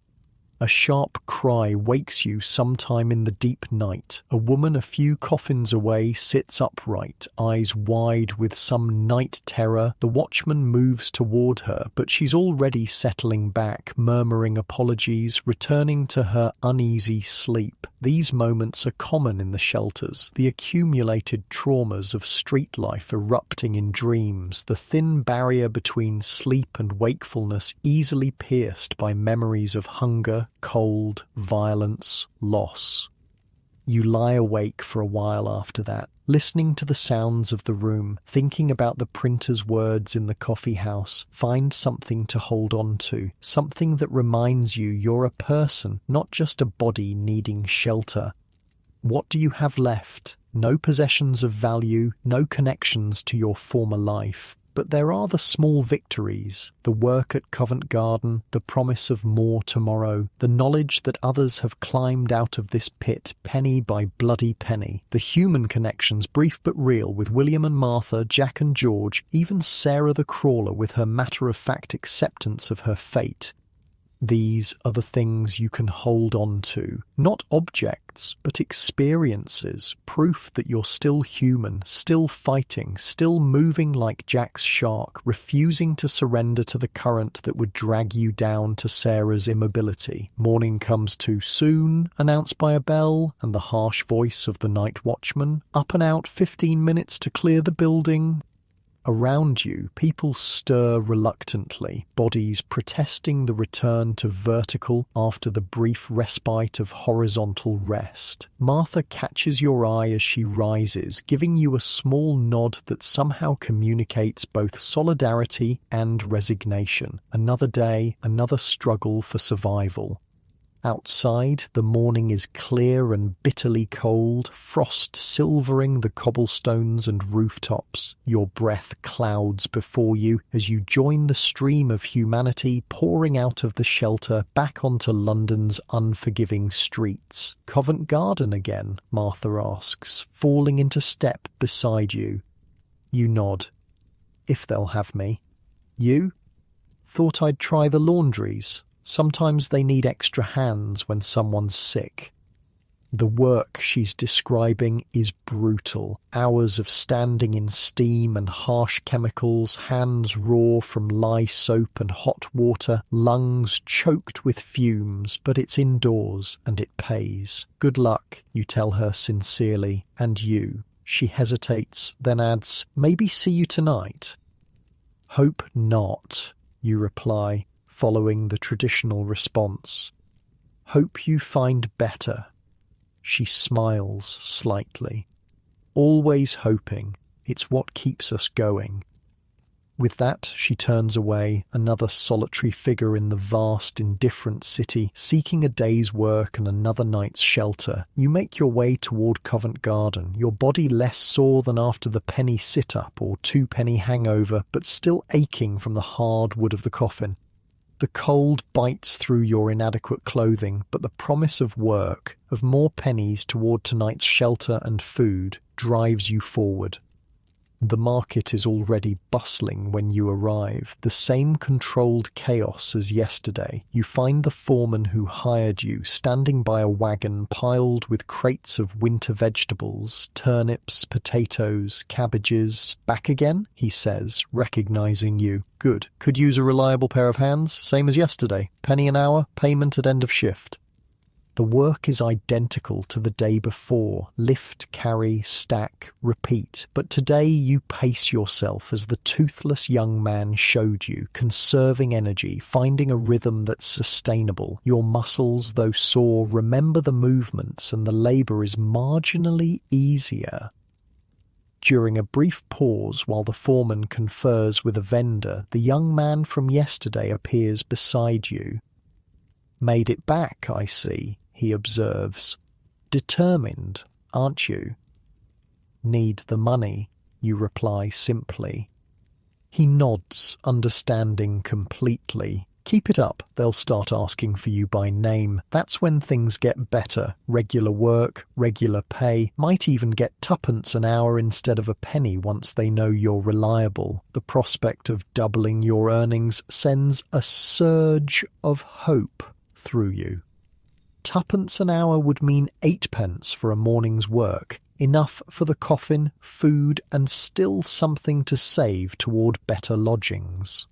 A sharp cry wakes you sometime in the deep night. A woman a few coffins away sits upright, eyes wide with some night terror. The watchman moves toward her, but she's already settling back, murmuring apologies, returning to her uneasy sleep. These moments are common in the shelters, the accumulated traumas of street life erupting in dreams, the thin barrier between sleep and wakefulness easily pierced by memories of hunger, cold, violence, loss. You lie awake for a while after that, listening to the sounds of the room, thinking about the printer's words in the coffee house. Find something to hold on to, something that reminds you you're a person, not just a body needing shelter. What do you have left? No possessions of value, no connections to your former life. But there are the small victories, the work at Covent Garden, the promise of more tomorrow, the knowledge that others have climbed out of this pit penny by bloody penny, the human connections, brief but real, with William and Martha, Jack and George, even Sarah the crawler with her matter-of-fact acceptance of her fate. These are the things you can hold on to. Not objects, but experiences. Proof that you're still human, still fighting, still moving like Jack's shark, refusing to surrender to the current that would drag you down to Sarah's immobility. Morning comes too soon, announced by a bell, and the harsh voice of the night watchman. Up and out 15 minutes to clear the building. Around you, people stir reluctantly, bodies protesting the return to vertical after the brief respite of horizontal rest. Martha catches your eye as she rises, giving you a small nod that somehow communicates both solidarity and resignation. Another day, another struggle for survival. Outside, the morning is clear and bitterly cold, frost silvering the cobblestones and rooftops. Your breath clouds before you as you join the stream of humanity pouring out of the shelter back onto London's unforgiving streets. Covent Garden again, Martha asks, falling into step beside you. You nod. If they'll have me. You? Thought I'd try the laundries. Sometimes they need extra hands when someone's sick. The work she's describing is brutal. Hours of standing in steam and harsh chemicals, hands raw from lye soap and hot water, lungs choked with fumes, but it's indoors and it pays. Good luck, you tell her sincerely, and you. She hesitates, then adds, maybe see you tonight. Hope not, you reply, following the traditional response. Hope you find better. She smiles slightly. Always hoping. It's what keeps us going. With that, she turns away, another solitary figure in the vast, indifferent city, seeking a day's work and another night's shelter. You make your way toward Covent Garden, your body less sore than after the penny sit-up or two-penny hangover, but still aching from the hard wood of the coffin. The cold bites through your inadequate clothing, but the promise of work, of more pennies toward tonight's shelter and food, drives you forward. The market is already bustling when you arrive, the same controlled chaos as yesterday. You find the foreman who hired you standing by a wagon piled with crates of winter vegetables, turnips, potatoes, cabbages. Back again? He says, recognizing you. Good. Could use a reliable pair of hands, same as yesterday. Penny an hour, payment at end of shift. The work is identical to the day before. Lift, carry, stack, repeat. But today you pace yourself as the toothless young man showed you, conserving energy, finding a rhythm that's sustainable. Your muscles, though sore, remember the movements and the labour is marginally easier. During a brief pause while the foreman confers with a vendor, the young man from yesterday appears beside you. Made it back, I see, he observes. Determined, aren't you? Need the money, you reply simply. He nods, understanding completely. Keep it up, they'll start asking for you by name. That's when things get better. Regular work, regular pay, might even get tuppence an hour instead of a penny once they know you're reliable. The prospect of doubling your earnings sends a surge of hope through you. Twopence an hour would mean 8p for a morning's work, enough for the coffin, food, and still something to save toward better lodgings.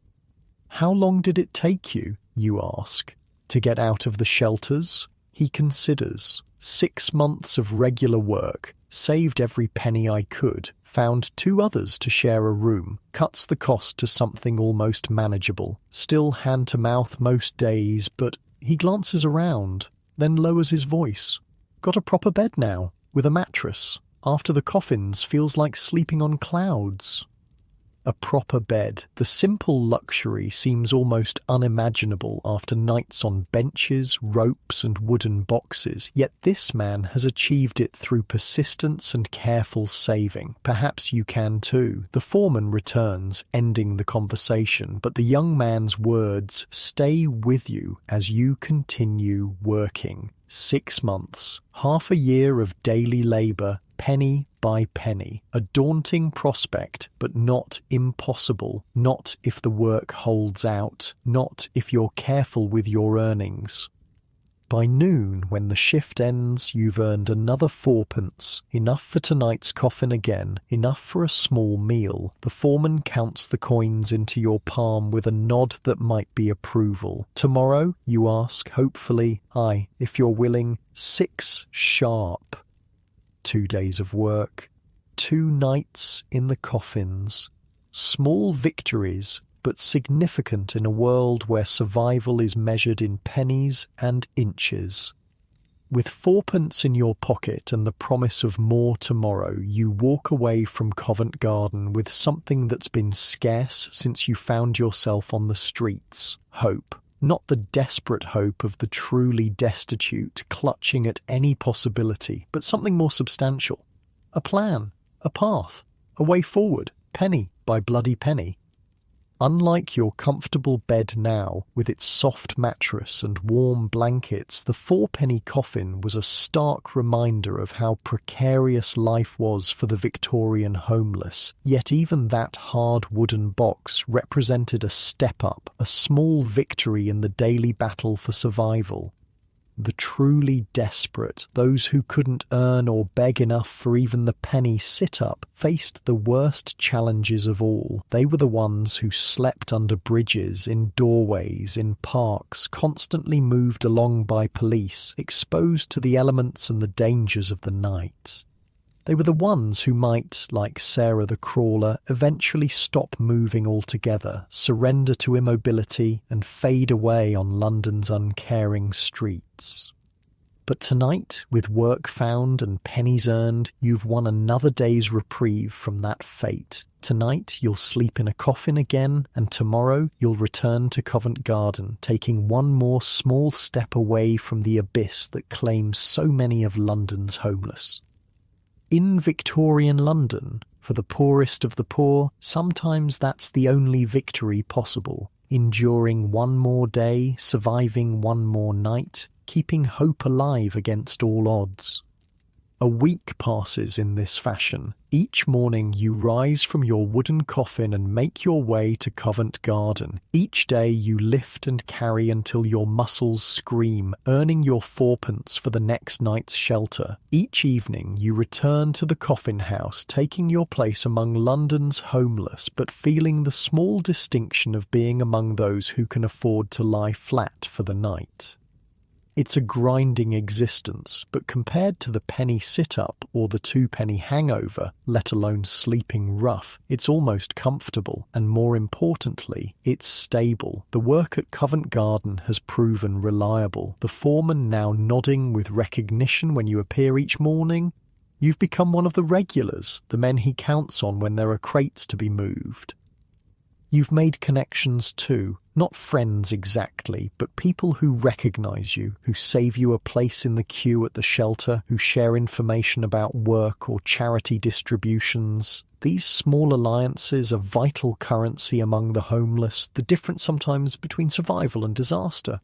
How long did it take you, you ask, to get out of the shelters? He considers. 6 months of regular work, saved every penny I could, found 2 others to share a room, cuts the cost to something almost manageable, still hand-to-mouth most days, but he glances around, then lowers his voice. Got a proper bed now, with a mattress. After the coffins feels like sleeping on clouds. A proper bed, the simple luxury seems almost unimaginable after nights on benches, ropes and wooden boxes, yet this man has achieved it through persistence and careful saving. Perhaps you can too. The foreman returns, ending the conversation, but the young man's words stay with you as you continue working. 6 months, half a year of daily labour, penny by penny. A daunting prospect, but not impossible. Not if the work holds out. Not if you're careful with your earnings. By noon, when the shift ends, you've earned another 4p, enough for tonight's coffin again, enough for a small meal. The foreman counts the coins into your palm with a nod that might be approval. Tomorrow, you ask, hopefully, aye, if you're willing, 6 sharp. 2 days of work, 2 nights in the coffins. Small victories, but significant in a world where survival is measured in pennies and inches. With 4p in your pocket and the promise of more tomorrow, you walk away from Covent Garden with something that's been scarce since you found yourself on the streets: hope. Not the desperate hope of the truly destitute clutching at any possibility, but something more substantial. A plan, a path, a way forward, penny by bloody penny. Unlike your comfortable bed now, with its soft mattress and warm blankets, the 4p coffin was a stark reminder of how precarious life was for the Victorian homeless. Yet even that hard wooden box represented a step up, a small victory in the daily battle for survival. The truly desperate, those who couldn't earn or beg enough for even the penny sit-up, faced the worst challenges of all. They were the ones who slept under bridges, in doorways, in parks, constantly moved along by police, exposed to the elements and the dangers of the night. They were the ones who might, like Sarah the Crawler, eventually stop moving altogether, surrender to immobility, and fade away on London's uncaring streets. But tonight, with work found and pennies earned, you've won another day's reprieve from that fate. Tonight, you'll sleep in a coffin again, and tomorrow you'll return to Covent Garden, taking one more small step away from the abyss that claims so many of London's homeless. In Victorian London, for the poorest of the poor, sometimes that's the only victory possible. Enduring one more day, surviving one more night, keeping hope alive against all odds. A week passes in this fashion. Each morning you rise from your wooden coffin and make your way to Covent Garden. Each day you lift and carry until your muscles scream, earning your 4p for the next night's shelter. Each evening you return to the coffin house, taking your place among London's homeless, but feeling the small distinction of being among those who can afford to lie flat for the night. It's a grinding existence, but compared to the penny sit-up or the 2p hangover, let alone sleeping rough, it's almost comfortable, and more importantly, it's stable. The work at Covent Garden has proven reliable. The foreman now nodding with recognition when you appear each morning. You've become one of the regulars, the men he counts on when there are crates to be moved. You've made connections too, not friends exactly, but people who recognise you, who save you a place in the queue at the shelter, who share information about work or charity distributions. These small alliances are vital currency among the homeless, the difference sometimes between survival and disaster.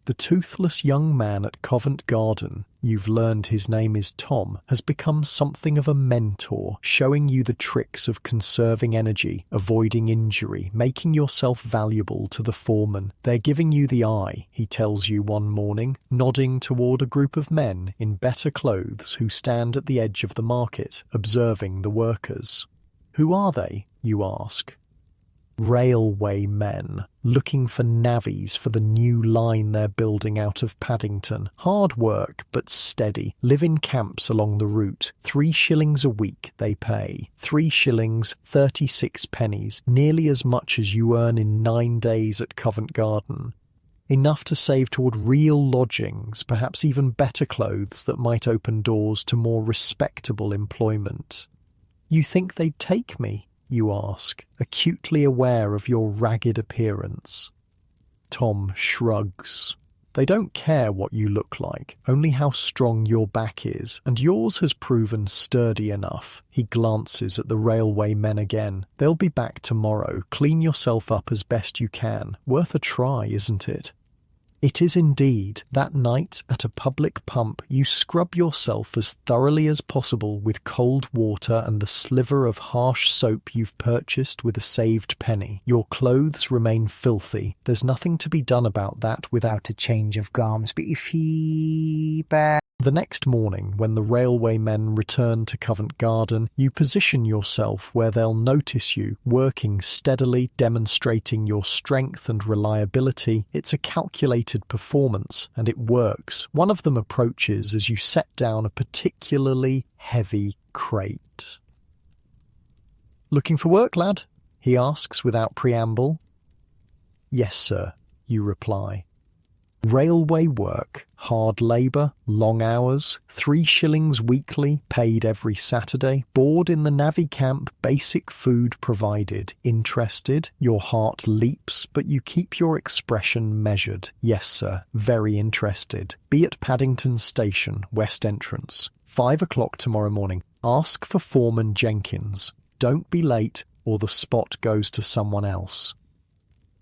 The toothless young man at Covent Garden, You've learned his name is Tom, has become something of a mentor, showing you the tricks of conserving energy, avoiding injury, making yourself valuable to the foreman. They're giving you the eye, he tells you one morning, nodding toward a group of men in better clothes who stand at the edge of the market, observing the workers. Who are they, you ask? Railway men, looking for navvies for the new line they're building out of Paddington. Hard work, but steady. Live in camps along the route. 3 shillings a week they pay. 3 shillings, 36 pennies, nearly as much as you earn in 9 days at Covent Garden. Enough to save toward real lodgings, perhaps even better clothes that might open doors to more respectable employment. You think they'd take me? You ask, acutely aware of your ragged appearance. Tom shrugs. They don't care what you look like, only how strong your back is, and yours has proven sturdy enough. He glances at the railway men again. They'll be back tomorrow. Clean yourself up as best you can. Worth a try, isn't it? It is indeed. That night, at a public pump, you scrub yourself as thoroughly as possible with cold water and the sliver of harsh soap you've purchased with a saved penny. Your clothes remain filthy. There's nothing to be done about that without a change of garments. But if he... The next morning, when the railway men return to Covent Garden, you position yourself where they'll notice you, working steadily, demonstrating your strength and reliability. It's a calculated performance, and it works. One of them approaches as you set down a particularly heavy crate. "Looking for work, lad?" he asks without preamble. "Yes, sir," you reply. Railway work, hard labour, long hours, 3 shillings weekly, paid every Saturday, board in the navvy camp, basic food provided. Interested? Your heart leaps, but you keep your expression measured. "Yes, sir, very interested. Be at Paddington Station, West Entrance. 5 o'clock tomorrow morning. Ask for Foreman Jenkins. Don't be late, or the spot goes to someone else."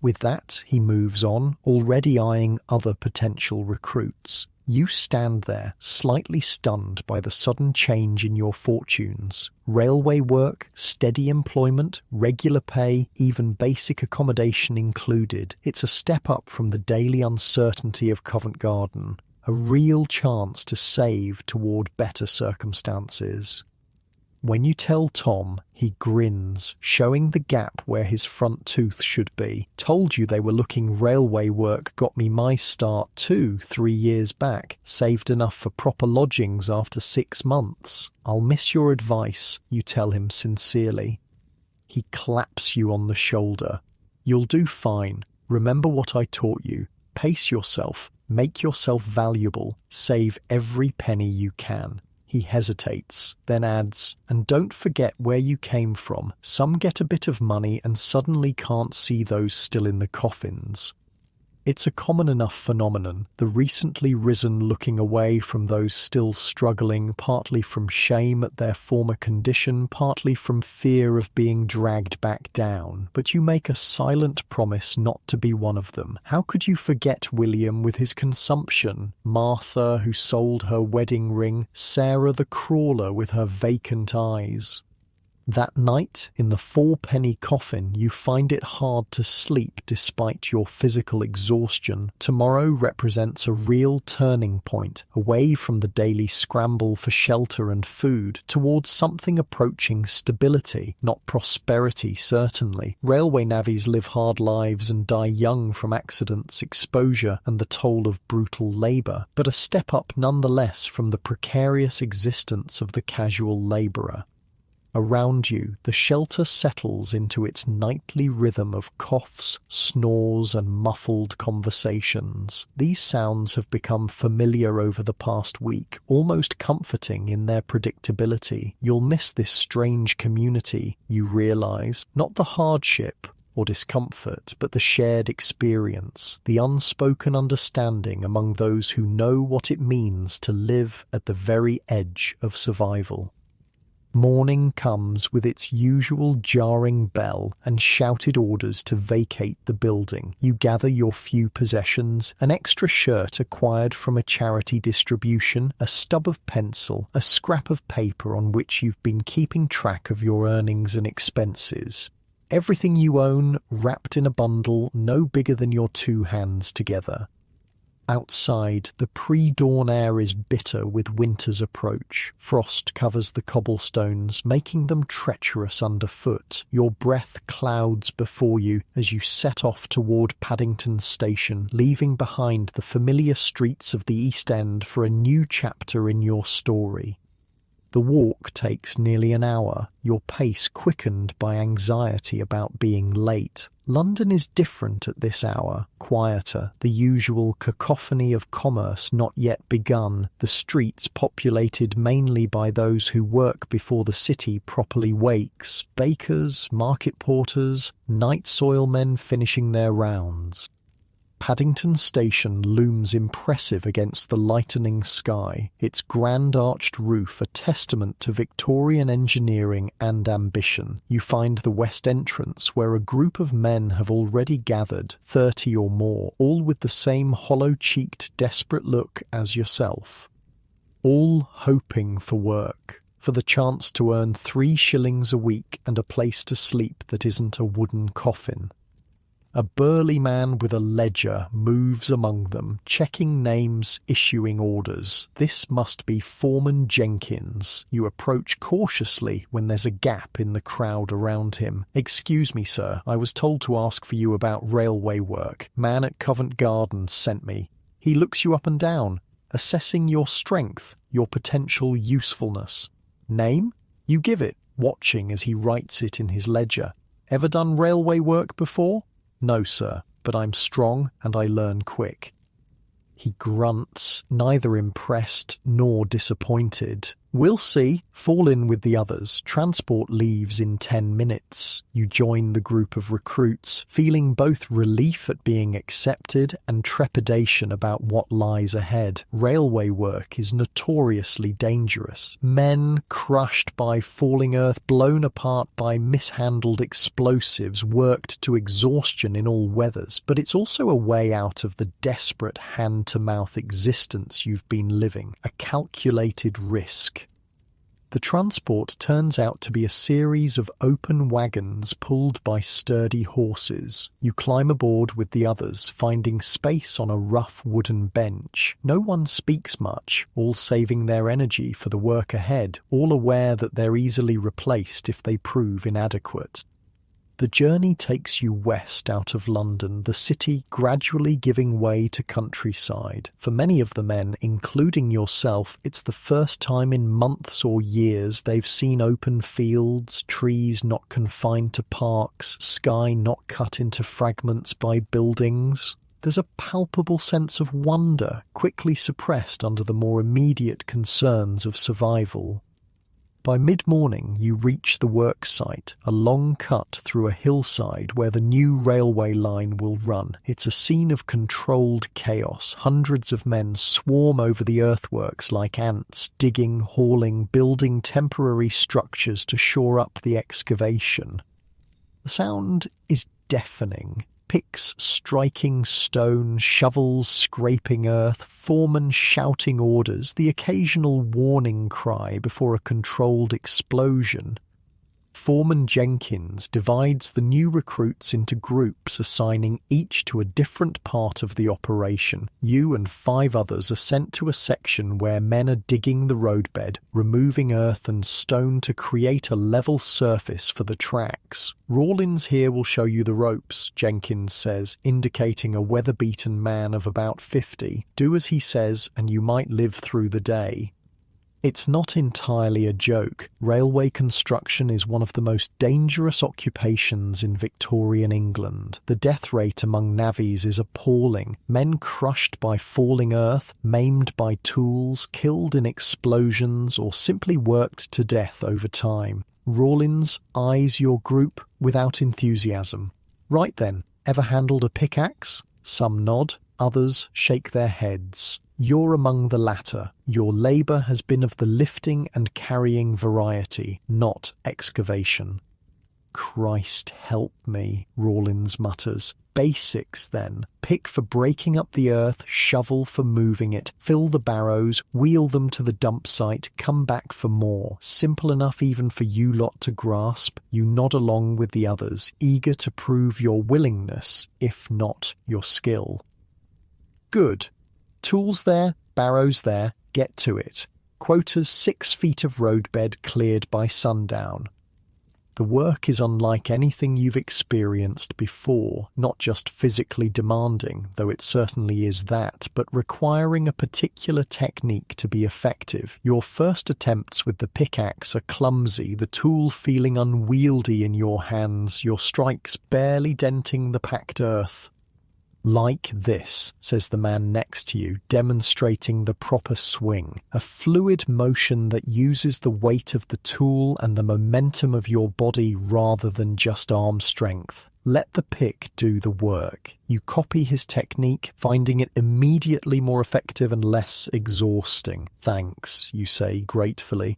With that, he moves on, already eyeing other potential recruits. You stand there, slightly stunned by the sudden change in your fortunes. Railway work, steady employment, regular pay, even basic accommodation included. It's a step up from the daily uncertainty of Covent Garden. A real chance to save toward better circumstances. When you tell Tom, he grins, showing the gap where his front tooth should be. "Told you they were looking railway work, got me my start too 3 years back. Saved enough for proper lodgings after 6 months. I'll miss your advice," you tell him sincerely. He claps you on the shoulder. "You'll do fine. Remember what I taught you. Pace yourself. Make yourself valuable. Save every penny you can." He hesitates, then adds, "And don't forget where you came from. Some get a bit of money and suddenly can't see those still in the coffins." It's a common enough phenomenon, the recently risen looking away from those still struggling, partly from shame at their former condition, partly from fear of being dragged back down. But you make a silent promise not to be one of them. How could you forget William with his consumption, Martha who sold her wedding ring, Sarah the crawler with her vacant eyes? That night, in the 4-penny coffin, you find it hard to sleep despite your physical exhaustion. Tomorrow represents a real turning point, away from the daily scramble for shelter and food, towards something approaching stability, not prosperity certainly. Railway navvies live hard lives and die young from accidents, exposure, and the toll of brutal labour, but a step up nonetheless from the precarious existence of the casual labourer. Around you, the shelter settles into its nightly rhythm of coughs, snores, and muffled conversations. These sounds have become familiar over the past week, almost comforting in their predictability. You'll miss this strange community, you realise, not the hardship or discomfort, but the shared experience, the unspoken understanding among those who know what it means to live at the very edge of survival. Morning comes with its usual jarring bell and shouted orders to vacate the building. You gather your few possessions, an extra shirt acquired from a charity distribution, a stub of pencil, a scrap of paper on which you've been keeping track of your earnings and expenses. Everything you own wrapped in a bundle no bigger than your two hands together. Outside, the pre-dawn air is bitter with winter's approach. Frost covers the cobblestones, making them treacherous underfoot. Your breath clouds before you as you set off toward Paddington Station, leaving behind the familiar streets of the East End for a new chapter in your story. The walk takes nearly an hour, your pace quickened by anxiety about being late. London is different at this hour, quieter, the usual cacophony of commerce not yet begun, the streets populated mainly by those who work before the city properly wakes, bakers, market porters, night soilmen finishing their rounds. Paddington Station looms impressive against the lightening sky, its grand arched roof a testament to Victorian engineering and ambition. You find the west entrance where a group of men have already gathered, 30 or more, all with the same hollow-cheeked, desperate look as yourself. All hoping for work, for the chance to earn 3 shillings a week and a place to sleep that isn't a wooden coffin. A burly man with a ledger moves among them, checking names, issuing orders. This must be Foreman Jenkins. You approach cautiously when there's a gap in the crowd around him. "Excuse me, sir, I was told to ask for you about railway work. Man at Covent Garden sent me." He looks you up and down, assessing your strength, your potential usefulness. Name? You give it, watching as he writes it in his ledger. "Ever done railway work before?" "No, sir, but I'm strong and I learn quick." He grunts, neither impressed nor disappointed. "We'll see. Fall in with the others. Transport leaves in 10 minutes. You join the group of recruits, feeling both relief at being accepted and trepidation about what lies ahead. Railway work is notoriously dangerous. Men crushed by falling earth, blown apart by mishandled explosives, worked to exhaustion in all weathers. But it's also a way out of the desperate hand-to-mouth existence you've been living, a calculated risk. The transport turns out to be a series of open wagons pulled by sturdy horses. You climb aboard with the others, finding space on a rough wooden bench. No one speaks much, all saving their energy for the work ahead, all aware that they're easily replaced if they prove inadequate. The journey takes you west out of London, the city gradually giving way to countryside. For many of the men, including yourself, it's the first time in months or years they've seen open fields, trees not confined to parks, sky not cut into fragments by buildings. There's a palpable sense of wonder, quickly suppressed under the more immediate concerns of survival. By mid-morning you reach the work site, a long cut through a hillside where the new railway line will run. It's a scene of controlled chaos. Hundreds of men swarm over the earthworks like ants, digging, hauling, building temporary structures to shore up the excavation. The sound is deafening. Picks striking stone, shovels scraping earth, foremen shouting orders, the occasional warning cry before a controlled explosion. Foreman Jenkins divides the new recruits into groups, assigning each to a different part of the operation. You and 5 others are sent to a section where men are digging the roadbed, removing earth and stone to create a level surface for the tracks. "Rawlins here will show you the ropes," Jenkins says, indicating a weather-beaten man of about 50. "Do as he says and you might live through the day." It's not entirely a joke. Railway construction is one of the most dangerous occupations in Victorian England. The death rate among navvies is appalling. Men crushed by falling earth, maimed by tools, killed in explosions, or simply worked to death over time. Rawlins eyes your group without enthusiasm. "Right then, ever handled a pickaxe?" Some nod. Others shake their heads. You're among the latter. Your labour has been of the lifting and carrying variety, not excavation. Christ help me, Rawlins mutters. Basics, then. Pick for breaking up the earth, shovel for moving it, fill the barrows, wheel them to the dump site, come back for more. Simple enough even for you lot to grasp. You nod along with the others, eager to prove your willingness, if not your skill. Good. Tools there, barrows there, get to it. Quotas 6 feet of roadbed cleared by sundown. The work is unlike anything you've experienced before, not just physically demanding, though it certainly is that, but requiring a particular technique to be effective. Your first attempts with the pickaxe are clumsy, the tool feeling unwieldy in your hands, your strikes barely denting the packed earth. Like this, says the man next to you, demonstrating the proper swing, a fluid motion that uses the weight of the tool and the momentum of your body rather than just arm strength. Let the pick do the work. You copy his technique, finding it immediately more effective and less exhausting. Thanks, you say gratefully.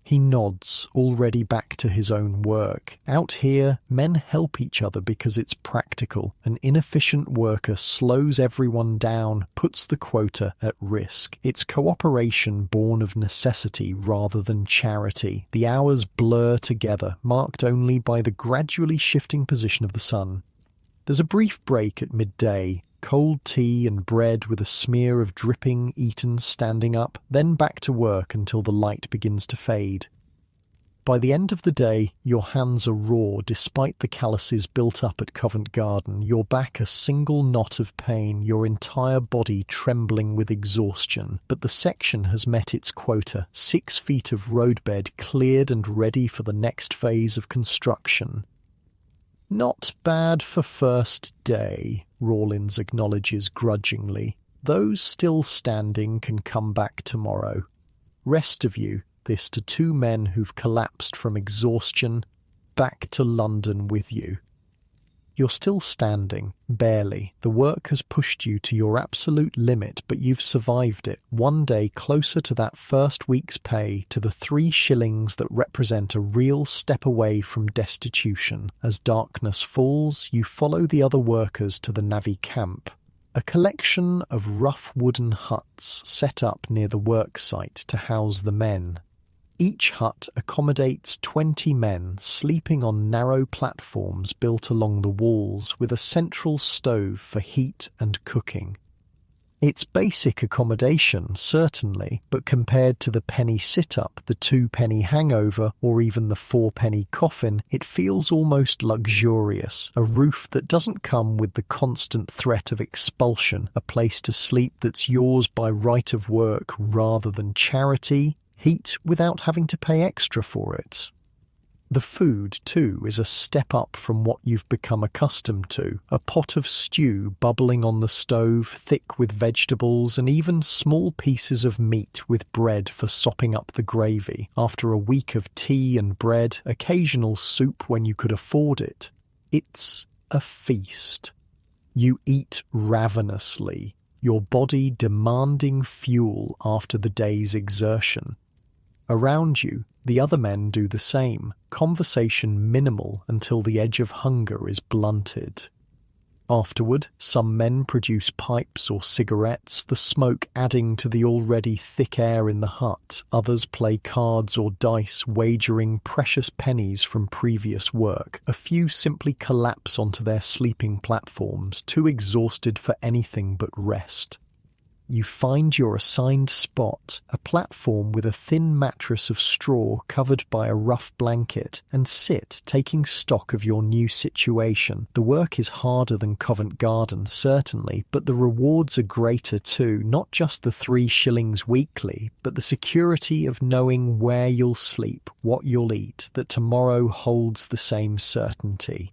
He nods, already back to his own work. Out here, men help each other because it's practical. An inefficient worker slows everyone down, puts the quota at risk. It's cooperation born of necessity rather than charity. The hours blur together, marked only by the gradually shifting position of the sun. There's a brief break at midday. Cold tea and bread with a smear of dripping eaten standing up, then back to work until the light begins to fade. By the end of the day, your hands are raw despite the calluses built up at Covent Garden, your back a single knot of pain, your entire body trembling with exhaustion. But the section has met its quota, 6 feet of roadbed cleared and ready for the next phase of construction. Not bad for first day, Rawlins acknowledges grudgingly. Those still standing can come back tomorrow. Rest of you, this to 2 men who've collapsed from exhaustion, back to London with you. You're still standing, barely. The work has pushed you to your absolute limit, but you've survived it. One day closer to that first week's pay, to the 3 shillings that represent a real step away from destitution. As darkness falls, you follow the other workers to the navvy camp, a collection of rough wooden huts set up near the work site to house the men. Each hut accommodates 20 men sleeping on narrow platforms built along the walls with a central stove for heat and cooking. It's basic accommodation, certainly, but compared to the penny sit-up, the 2-penny hangover, or even the 4-penny coffin, it feels almost luxurious. A roof that doesn't come with the constant threat of expulsion, a place to sleep that's yours by right of work rather than charity, heat without having to pay extra for it. The food, too, is a step up from what you've become accustomed to. A pot of stew bubbling on the stove, thick with vegetables, and even small pieces of meat with bread for sopping up the gravy. After a week of tea and bread, occasional soup when you could afford it. It's a feast. You eat ravenously, your body demanding fuel after the day's exertion. Around you, the other men do the same, conversation minimal until the edge of hunger is blunted. Afterward, some men produce pipes or cigarettes, the smoke adding to the already thick air in the hut. Others play cards or dice, wagering precious pennies from previous work. A few simply collapse onto their sleeping platforms, too exhausted for anything but rest. You find your assigned spot, a platform with a thin mattress of straw covered by a rough blanket, and sit, taking stock of your new situation. The work is harder than Covent Garden, certainly, but the rewards are greater too, not just the 3 shillings weekly, but the security of knowing where you'll sleep, what you'll eat, that tomorrow holds the same certainty.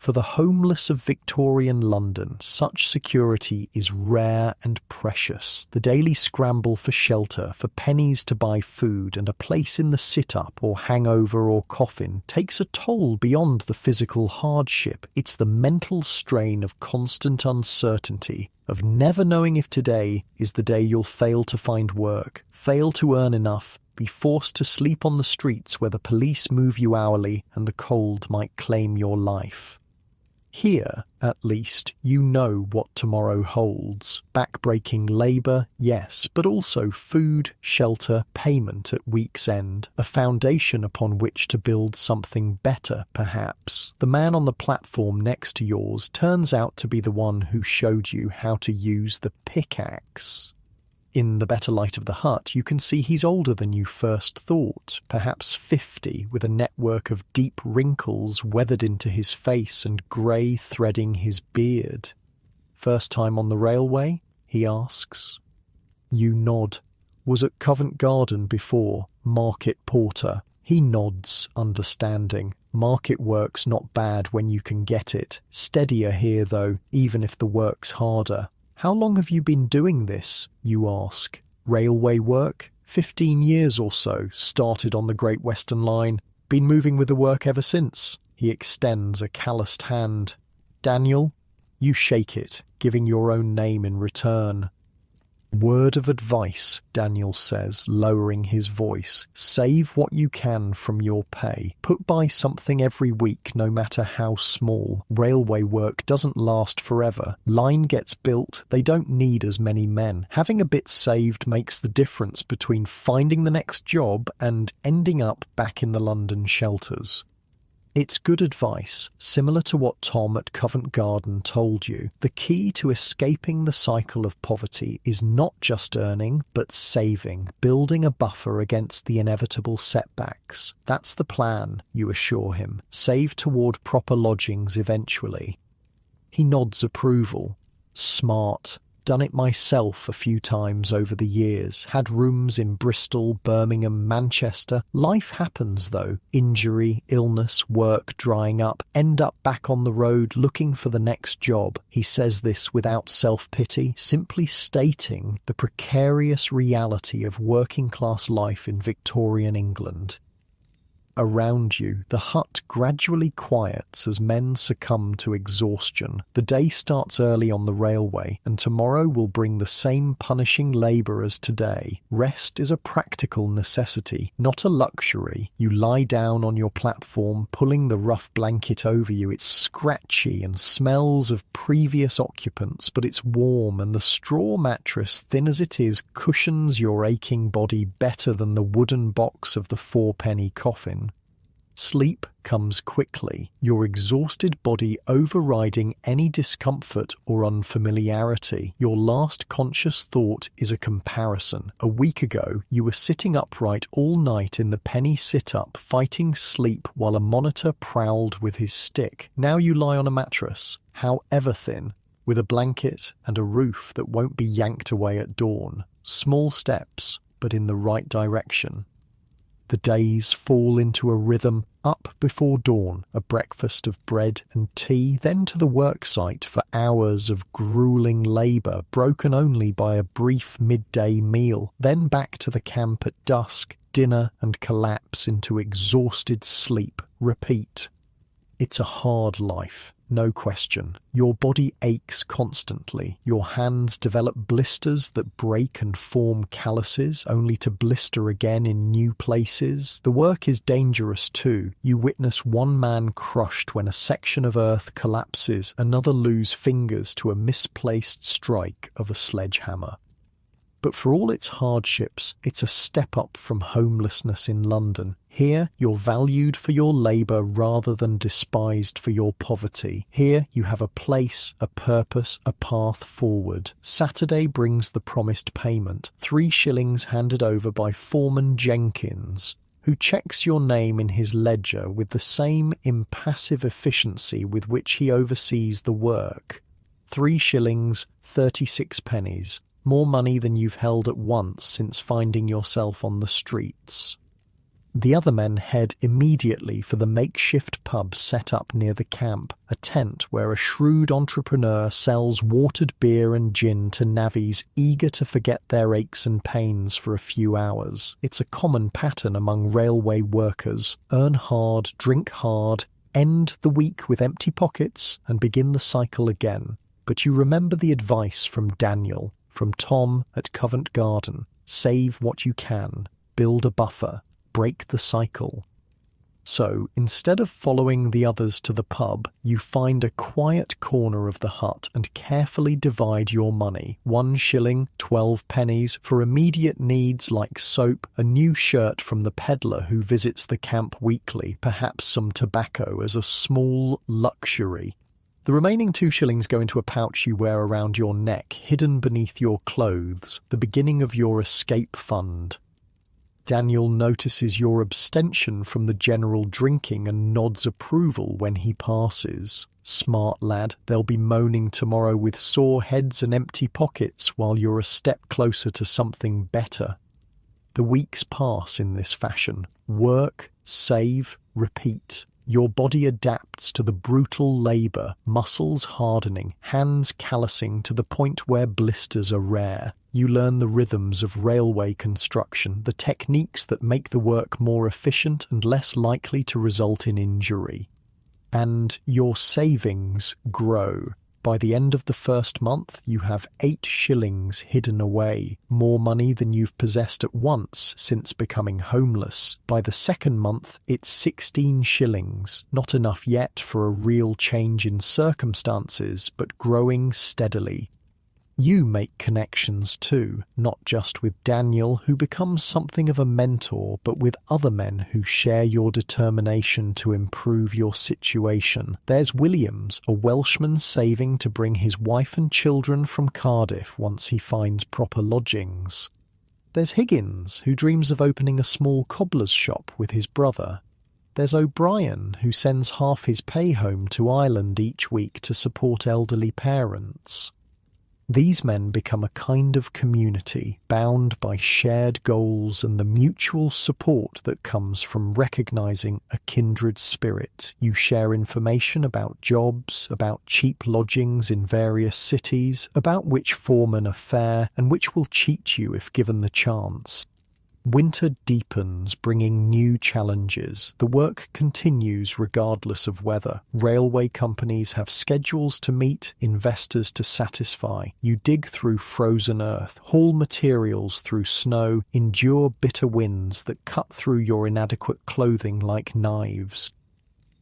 For the homeless of Victorian London, such security is rare and precious. The daily scramble for shelter, for pennies to buy food and a place in the sit-up or hangover or coffin takes a toll beyond the physical hardship. It's the mental strain of constant uncertainty, of never knowing if today is the day you'll fail to find work, fail to earn enough, be forced to sleep on the streets where the police move you hourly and the cold might claim your life. Here, at least, you know what tomorrow holds. Back-breaking labour, yes, but also food, shelter, payment at week's end, a foundation upon which to build something better, perhaps. The man on the platform next to yours turns out to be the one who showed you how to use the pickaxe. In the better light of the hut, you can see he's older than you first thought, perhaps 50, with a network of deep wrinkles weathered into his face and grey threading his beard. "First time on the railway?" he asks. You nod. Was at Covent Garden before, market porter. He nods, understanding. Market work's not bad when you can get it. Steadier here, though, even if the work's harder. "How long have you been doing this?" you ask. "Railway work? 15 years or so. Started on the Great Western Line. Been moving with the work ever since." He extends a calloused hand. "Daniel?" You shake it, giving your own name in return. "Word of advice," Daniel says, lowering his voice. "Save what you can from your pay. Put by something every week, no matter how small. Railway work doesn't last forever. Line gets built, they don't need as many men. Having a bit saved makes the difference between finding the next job and ending up back in the London shelters." It's good advice, similar to what Tom at Covent Garden told you. The key to escaping the cycle of poverty is not just earning, but saving, building a buffer against the inevitable setbacks. That's the plan, you assure him. Save toward proper lodgings eventually. He nods approval. Smart. Done it myself a few times over the years. Had rooms in Bristol, Birmingham, Manchester. Life happens though. Injury, illness, work drying up. End up back on the road looking for the next job. He says this without self-pity, simply stating the precarious reality of working-class life in Victorian England. Around you, the hut gradually quiets as men succumb to exhaustion. The day starts early on the railway, and tomorrow will bring the same punishing labour as today. Rest is a practical necessity, not a luxury. You lie down on your platform, pulling the rough blanket over you. It's scratchy and smells of previous occupants, but it's warm, and the straw mattress, thin as it is, cushions your aching body better than the wooden box of the four-penny coffin. Sleep comes quickly, your exhausted body overriding any discomfort or unfamiliarity. Your last conscious thought is a comparison. A week ago, you were sitting upright all night in the penny sit-up, fighting sleep while a monitor prowled with his stick. Now you lie on a mattress, however thin, with a blanket and a roof that won't be yanked away at dawn. Small steps, but in the right direction. The days fall into a rhythm, up before dawn, a breakfast of bread and tea, then to the worksite for hours of gruelling labour, broken only by a brief midday meal, then back to the camp at dusk, dinner and collapse into exhausted sleep. Repeat. It's a hard life. No question. Your body aches constantly. Your hands develop blisters that break and form calluses, only to blister again in new places. The work is dangerous too. You witness one man crushed when a section of earth collapses, another lose fingers to a misplaced strike of a sledgehammer. But for all its hardships, it's a step up from homelessness in London. Here, you're valued for your labour rather than despised for your poverty. Here, you have a place, a purpose, a path forward. Saturday brings the promised payment, 3 shillings handed over by Foreman Jenkins, who checks your name in his ledger with the same impassive efficiency with which he oversees the work. 3 shillings, 36 pennies. More money than you've held at once since finding yourself on the streets. The other men head immediately for the makeshift pub set up near the camp, a tent where a shrewd entrepreneur sells watered beer and gin to navvies eager to forget their aches and pains for a few hours. It's a common pattern among railway workers: earn hard, drink hard, end the week with empty pockets, and begin the cycle again. But you remember the advice from Daniel, from Tom at Covent Garden: save what you can, build a buffer, break the cycle. So, instead of following the others to the pub, you find a quiet corner of the hut and carefully divide your money. 1 shilling, 12 pennies, for immediate needs like soap, a new shirt from the peddler who visits the camp weekly, perhaps some tobacco as a small luxury. The remaining 2 shillings go into a pouch you wear around your neck, hidden beneath your clothes, the beginning of your escape fund. Daniel notices your abstention from the general drinking and nods approval when he passes. Smart lad, they'll be moaning tomorrow with sore heads and empty pockets while you're a step closer to something better. The weeks pass in this fashion. Work, save, repeat. Your body adapts to the brutal labour, muscles hardening, hands callousing to the point where blisters are rare. You learn the rhythms of railway construction, the techniques that make the work more efficient and less likely to result in injury. And your savings grow. By the end of the first month, you have 8 shillings hidden away, more money than you've possessed at once since becoming homeless. By the second month, it's 16 shillings, not enough yet for a real change in circumstances, but growing steadily. You make connections too, not just with Daniel, who becomes something of a mentor, but with other men who share your determination to improve your situation. There's Williams, a Welshman saving to bring his wife and children from Cardiff once he finds proper lodgings. There's Higgins, who dreams of opening a small cobbler's shop with his brother. There's O'Brien, who sends half his pay home to Ireland each week to support elderly parents. These men become a kind of community, bound by shared goals and the mutual support that comes from recognizing a kindred spirit. You share information about jobs, about cheap lodgings in various cities, about which foremen are fair and which will cheat you if given the chance. Winter deepens, bringing new challenges. The work continues regardless of weather. Railway companies have schedules to meet, investors to satisfy. You dig through frozen earth, haul materials through snow, endure bitter winds that cut through your inadequate clothing like knives.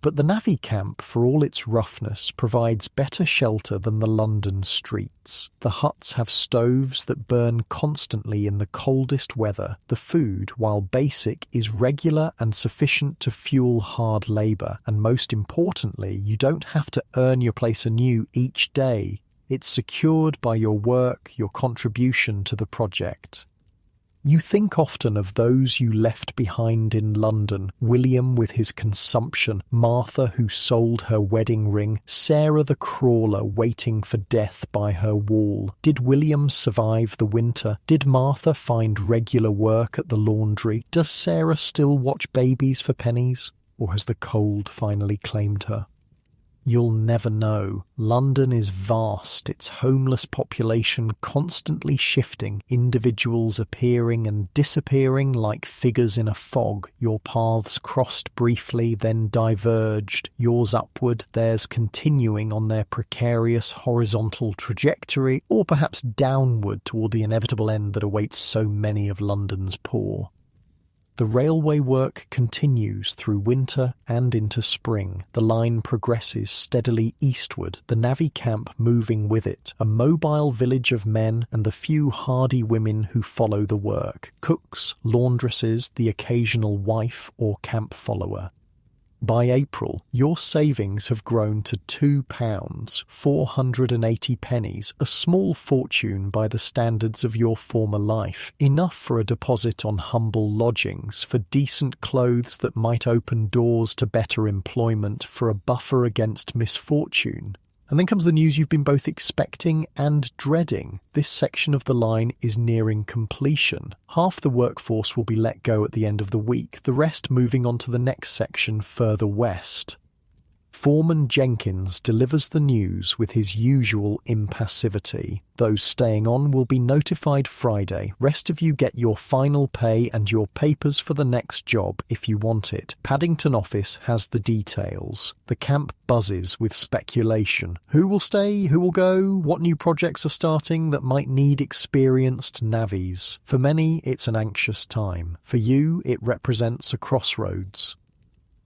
But the navvy camp, for all its roughness, provides better shelter than the London streets. The huts have stoves that burn constantly in the coldest weather. The food, while basic, is regular and sufficient to fuel hard labour. And most importantly, you don't have to earn your place anew each day. It's secured by your work, your contribution to the project. You think often of those you left behind in London: William with his consumption, Martha who sold her wedding ring, Sarah the crawler waiting for death by her wall. Did William survive the winter? Did Martha find regular work at the laundry? Does Sarah still watch babies for pennies? Or has the cold finally claimed her? You'll never know. London is vast, its homeless population constantly shifting, individuals appearing and disappearing like figures in a fog. Your paths crossed briefly, then diverged, yours upward, theirs continuing on their precarious horizontal trajectory, or perhaps downward toward the inevitable end that awaits so many of London's poor. The railway work continues through winter and into spring. The line progresses steadily eastward, the navvy camp moving with it, a mobile village of men and the few hardy women who follow the work, cooks, laundresses, the occasional wife or camp follower. By April, your savings have grown to £2, 480 pennies, a small fortune by the standards of your former life, enough for a deposit on humble lodgings, for decent clothes that might open doors to better employment, for a buffer against misfortune. And then comes the news you've been both expecting and dreading. This section of the line is nearing completion. Half the workforce will be let go at the end of the week, the rest moving on to the next section further west. Foreman Jenkins delivers the news with his usual impassivity. Those staying on will be notified Friday. Rest of you get your final pay and your papers for the next job if you want it. Paddington office has the details. The camp buzzes with speculation. Who will stay? Who will go? What new projects are starting that might need experienced navvies? For many, it's an anxious time. For you, it represents a crossroads.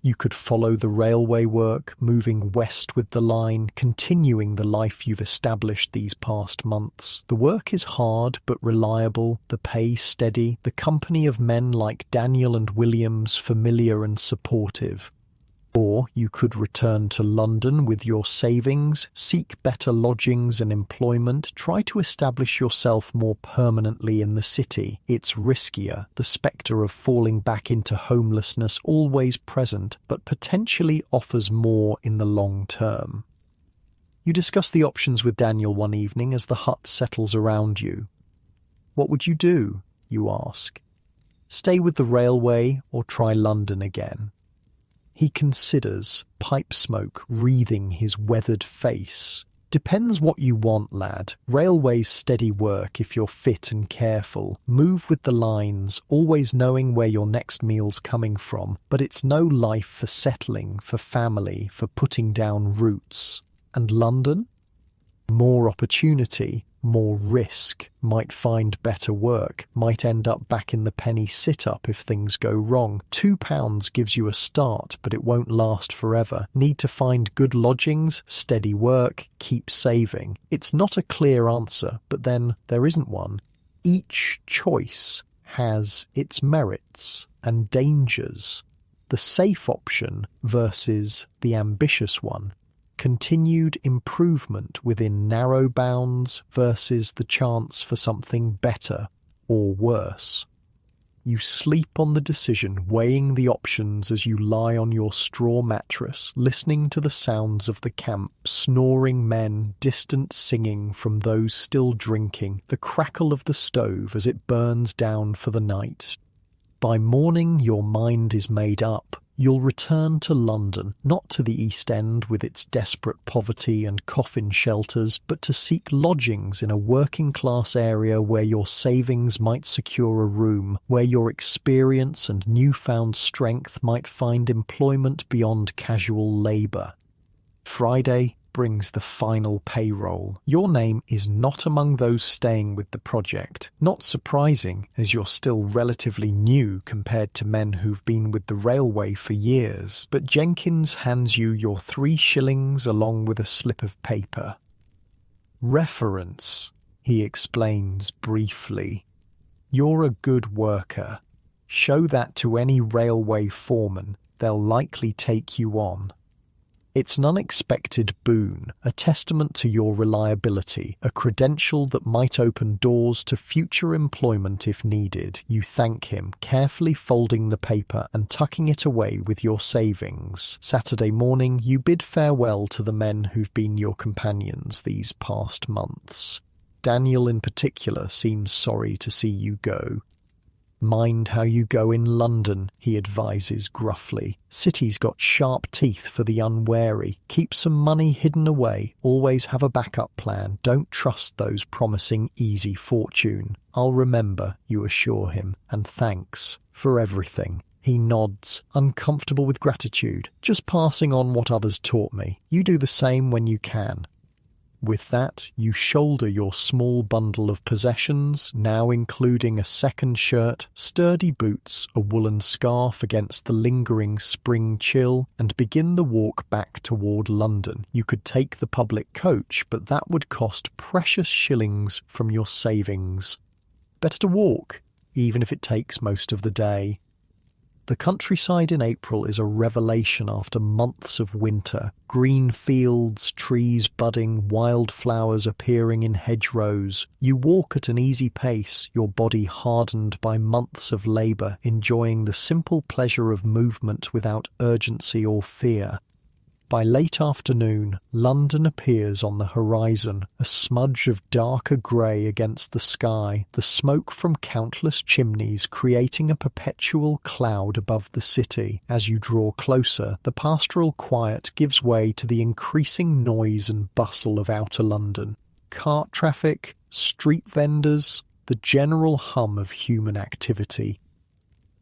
You could follow the railway work, moving west with the line, continuing the life you've established these past months. The work is hard but reliable, the pay steady, the company of men like Daniel and Williams familiar and supportive. Or you could return to London with your savings, seek better lodgings and employment, try to establish yourself more permanently in the city. It's riskier, the spectre of falling back into homelessness always present, but potentially offers more in the long term. You discuss the options with Daniel one evening as the hut settles around you. What would you do, you ask? Stay with the railway or try London again? He considers, pipe smoke wreathing his weathered face. Depends what you want, lad. Railway's steady work if you're fit and careful. Move with the lines, always knowing where your next meal's coming from. But it's no life for settling, for family, for putting down roots. And London? More opportunity, more risk, might find better work, might end up back in the penny sit-up if things go wrong. £2 gives you a start, but it won't last forever. Need to find good lodgings, steady work, keep saving. It's not a clear answer, but then there isn't one. Each choice has its merits and dangers. The safe option versus the ambitious one. Continued improvement within narrow bounds versus the chance for something better or worse. You sleep on the decision, weighing the options as you lie on your straw mattress, listening to the sounds of the camp, snoring men, distant singing from those still drinking, the crackle of the stove as it burns down for the night. By morning your mind is made up. You'll return to London, not to the East End with its desperate poverty and coffin shelters, but to seek lodgings in a working-class area where your savings might secure a room, where your experience and newfound strength might find employment beyond casual labour. Friday brings the final payroll. Your name is not among those staying with the project. Not surprising, as you're still relatively new compared to men who've been with the railway for years, but Jenkins hands you your 3 shillings along with a slip of paper. Reference, he explains briefly. You're a good worker. Show that to any railway foreman. They'll likely take you on. It's an unexpected boon, a testament to your reliability, a credential that might open doors to future employment if needed. You thank him, carefully folding the paper and tucking it away with your savings. Saturday morning, you bid farewell to the men who've been your companions these past months. Daniel in particular seems sorry to see you go. Mind how you go in London, he advises gruffly. City's got sharp teeth for the unwary. Keep some money hidden away. Always have a backup plan. Don't trust those promising easy fortune. I'll remember, you assure him, and thanks for everything. He nods, uncomfortable with gratitude. Just passing on what others taught me. You do the same when you can. With that, you shoulder your small bundle of possessions, now including a second shirt, sturdy boots, a woolen scarf against the lingering spring chill, and begin the walk back toward London. You could take the public coach, but that would cost precious shillings from your savings. Better to walk, even if it takes most of the day. The countryside in April is a revelation after months of winter. Green fields, trees budding, wildflowers appearing in hedgerows. You walk at an easy pace, your body hardened by months of labour, enjoying the simple pleasure of movement without urgency or fear. By late afternoon, London appears on the horizon, a smudge of darker grey against the sky, the smoke from countless chimneys creating a perpetual cloud above the city. As you draw closer, the pastoral quiet gives way to the increasing noise and bustle of outer London. Cart traffic, street vendors, the general hum of human activity.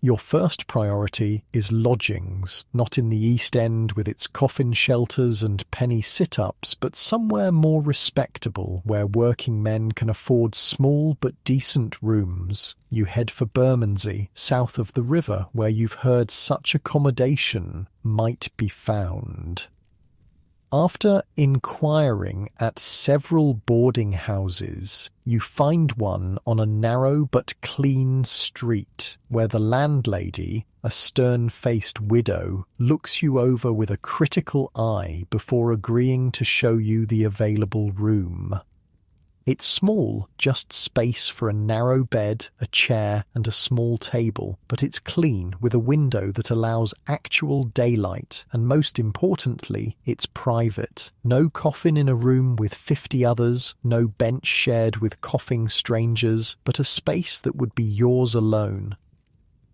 Your first priority is lodgings, not in the East End with its coffin shelters and penny sit-ups, but somewhere more respectable where working men can afford small but decent rooms. You head for Bermondsey, south of the river, where you've heard such accommodation might be found. After inquiring at several boarding houses, you find one on a narrow but clean street where the landlady, a stern-faced widow, looks you over with a critical eye before agreeing to show you the available room. It's small, just space for a narrow bed, a chair and a small table, but it's clean with a window that allows actual daylight, and most importantly, it's private. No coffin in a room with 50 others, no bench shared with coughing strangers, but a space that would be yours alone.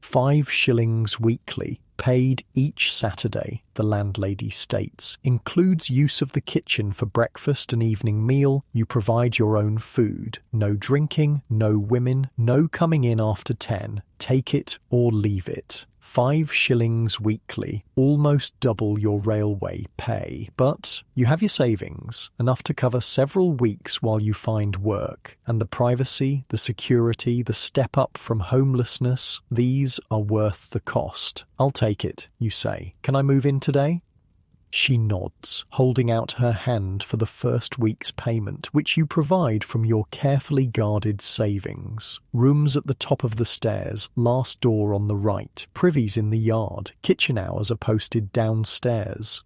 5 shillings weekly, paid each Saturday, the landlady states, includes use of the kitchen for breakfast and evening meal. You provide your own food. No drinking, no women, no coming in after 10. Take it or leave it. 5 shillings weekly, almost double your railway pay. But you have your savings, enough to cover several weeks while you find work. And the privacy, the security, the step up from homelessness, these are worth the cost. I'll take it, you say. Can I move in today? She nods, holding out her hand for the first week's payment, which you provide from your carefully guarded savings. Rooms at the top of the stairs, last door on the right, privies in the yard, kitchen hours are posted downstairs.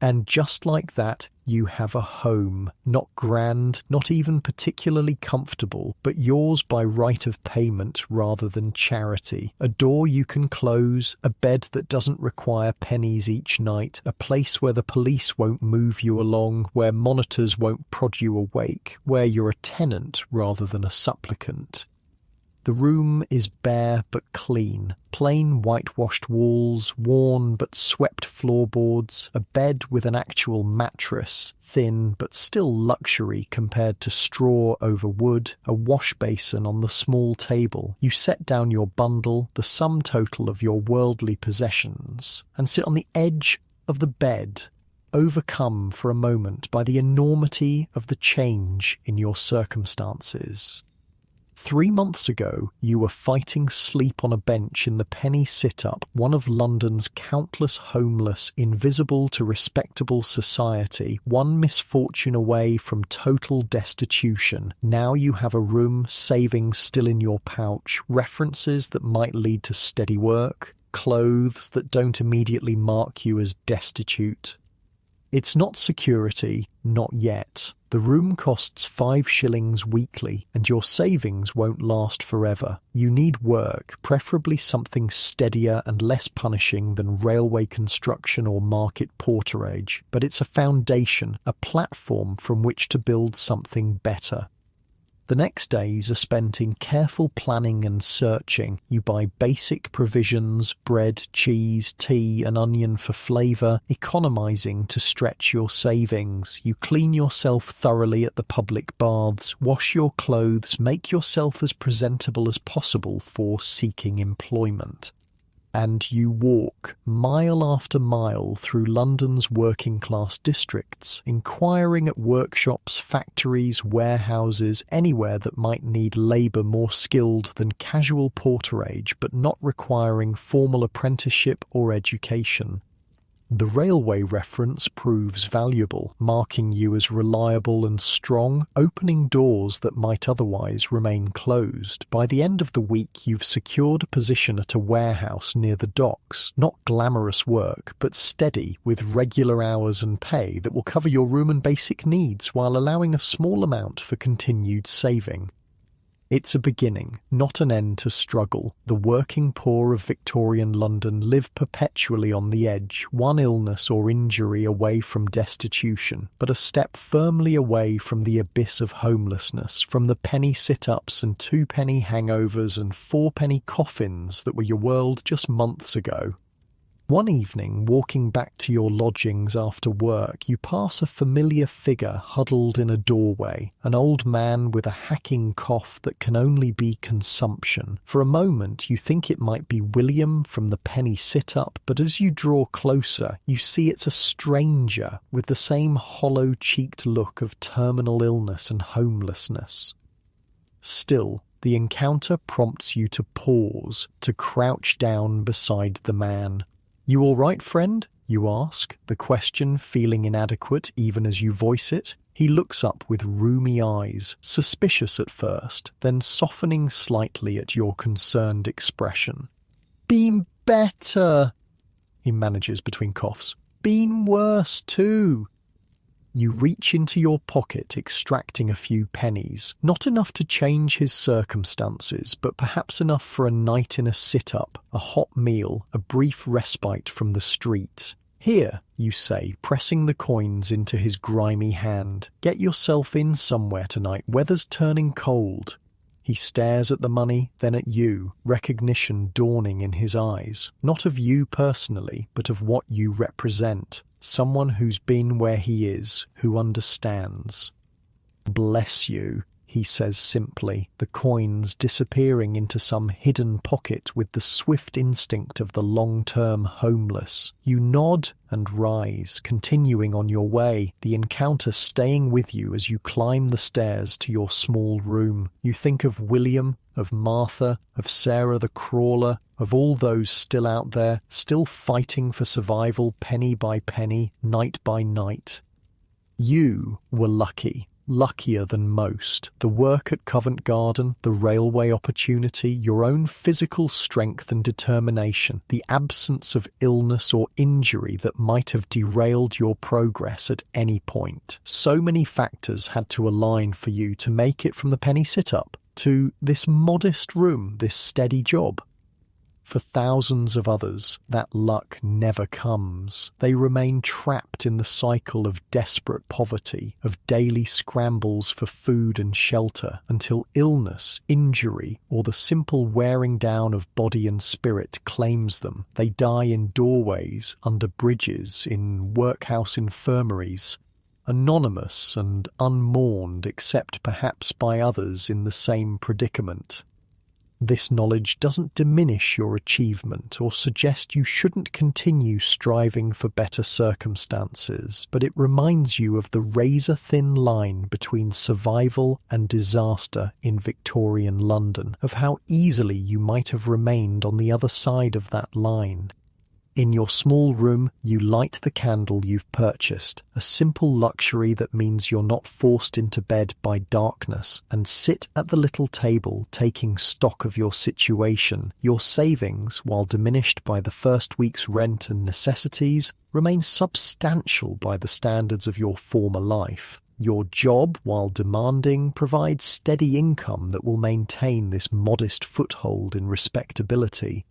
And just like that, you have a home, not grand, not even particularly comfortable, but yours by right of payment rather than charity. A door you can close, a bed that doesn't require pennies each night, a place where the police won't move you along, where monitors won't prod you awake, where you're a tenant rather than a supplicant. The room is bare but clean, plain whitewashed walls, worn but swept floorboards, a bed with an actual mattress, thin but still luxury compared to straw over wood, a wash basin on the small table. You set down your bundle, the sum total of your worldly possessions, and sit on the edge of the bed, overcome for a moment by the enormity of the change in your circumstances. 3 months ago, you were fighting sleep on a bench in the penny sit-up, one of London's countless homeless, invisible to respectable society, one misfortune away from total destitution. Now you have a room, savings still in your pouch, references that might lead to steady work, clothes that don't immediately mark you as destitute. It's not security, not yet. The room costs 5 shillings weekly, and your savings won't last forever. You need work, preferably something steadier and less punishing than railway construction or market porterage, but it's a foundation, a platform from which to build something better. The next days are spent in careful planning and searching. You buy basic provisions, bread, cheese, tea, and onion for flavour, economising to stretch your savings. You clean yourself thoroughly at the public baths, wash your clothes, make yourself as presentable as possible for seeking employment. And you walk mile after mile through London's working-class districts, inquiring at workshops, factories, warehouses, anywhere that might need labour more skilled than casual porterage but not requiring formal apprenticeship or education. The railway reference proves valuable, marking you as reliable and strong, opening doors that might otherwise remain closed. By the end of the week, you've secured a position at a warehouse near the docks. Not glamorous work, but steady, with regular hours and pay that will cover your room and basic needs while allowing a small amount for continued saving. It's a beginning, not an end to struggle. The working poor of Victorian London live perpetually on the edge, one illness or injury away from destitution, but a step firmly away from the abyss of homelessness, from the penny sit-ups and two-penny hangovers and four-penny coffins that were your world just months ago. One evening, walking back to your lodgings after work, you pass a familiar figure huddled in a doorway, an old man with a hacking cough that can only be consumption. For a moment, you think it might be William from the penny sit-up, but as you draw closer, you see it's a stranger with the same hollow-cheeked look of terminal illness and homelessness. Still, the encounter prompts you to pause, to crouch down beside the man. "You all right, friend?" you ask, the question feeling inadequate even as you voice it. He looks up with rheumy eyes, suspicious at first, then softening slightly at your concerned expression. "Been better," he manages between coughs. "Been worse too." You reach into your pocket, extracting a few pennies, not enough to change his circumstances, but perhaps enough for a night in a sit-up, a hot meal, a brief respite from the street. "Here," you say, pressing the coins into his grimy hand. "Get yourself in somewhere tonight, weather's turning cold." He stares at the money, then at you, recognition dawning in his eyes, not of you personally, but of what you represent. Someone who's been where he is, who understands. "Bless you," he says simply, the coins disappearing into some hidden pocket with the swift instinct of the long-term homeless. You nod and rise, continuing on your way, the encounter staying with you as you climb the stairs to your small room. You think of William, of Martha, of Sarah the crawler, of all those still out there, still fighting for survival penny by penny, night by night. You were lucky, luckier than most. The work at Covent Garden, the railway opportunity, your own physical strength and determination, the absence of illness or injury that might have derailed your progress at any point. So many factors had to align for you to make it from the penny sit-up to this modest room, this steady job. For thousands of others, that luck never comes. They remain trapped in the cycle of desperate poverty, of daily scrambles for food and shelter, until illness, injury, or the simple wearing down of body and spirit claims them. They die in doorways, under bridges, in workhouse infirmaries, anonymous and unmourned except perhaps by others in the same predicament. This knowledge doesn't diminish your achievement or suggest you shouldn't continue striving for better circumstances, but it reminds you of the razor-thin line between survival and disaster in Victorian London, of how easily you might have remained on the other side of that line. In your small room, you light the candle you've purchased, a simple luxury that means you're not forced into bed by darkness, and sit at the little table taking stock of your situation. Your savings, while diminished by the first week's rent and necessities, remain substantial by the standards of your former life. Your job, while demanding, provides steady income that will maintain this modest foothold in respectability.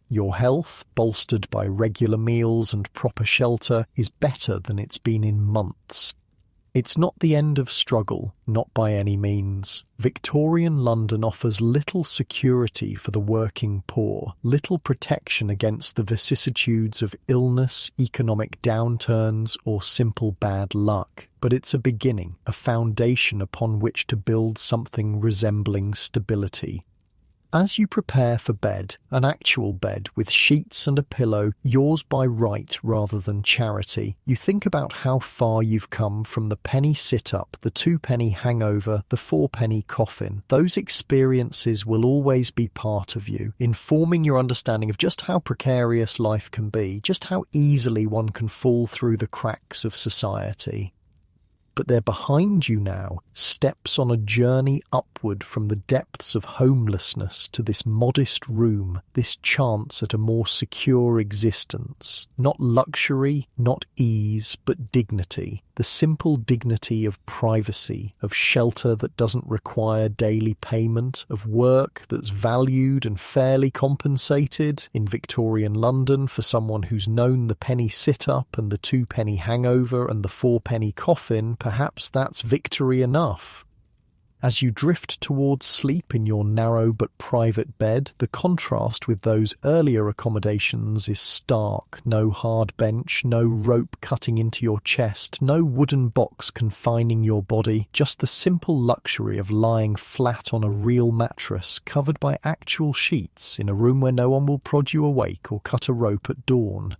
Your health, bolstered by regular meals and proper shelter, is better than it's been in months. It's not the end of struggle, not by any means. Victorian London offers little security for the working poor, little protection against the vicissitudes of illness, economic downturns, or simple bad luck. But it's a beginning, a foundation upon which to build something resembling stability. As you prepare for bed, an actual bed with sheets and a pillow, yours by right rather than charity, you think about how far you've come from the penny sit-up, the two-penny hangover, the four-penny coffin. Those experiences will always be part of you, informing your understanding of just how precarious life can be, just how easily one can fall through the cracks of society. but they're behind you now, steps on a journey upward from the depths of homelessness to this modest room, this chance at a more secure existence. Not luxury, not ease, but dignity. The simple dignity of privacy, of shelter that doesn't require daily payment, of work that's valued and fairly compensated. In Victorian London, for someone who's known the penny sit-up and the two-penny hangover and the four-penny coffin, perhaps that's victory enough. As you drift towards sleep in your narrow but private bed, the contrast with those earlier accommodations is stark. No hard bench, no rope cutting into your chest, no wooden box confining your body, just the simple luxury of lying flat on a real mattress covered by actual sheets in a room where no one will prod you awake or cut a rope at dawn.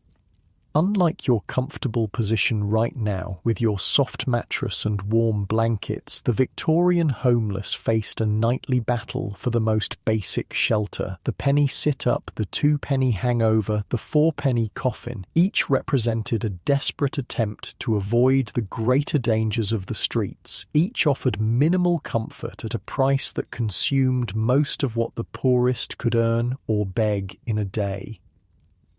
Unlike your comfortable position right now, with your soft mattress and warm blankets, the Victorian homeless faced a nightly battle for the most basic shelter. The penny sit-up, the two-penny hangover, the four-penny coffin, each represented a desperate attempt to avoid the greater dangers of the streets. Each offered minimal comfort at a price that consumed most of what the poorest could earn or beg in a day.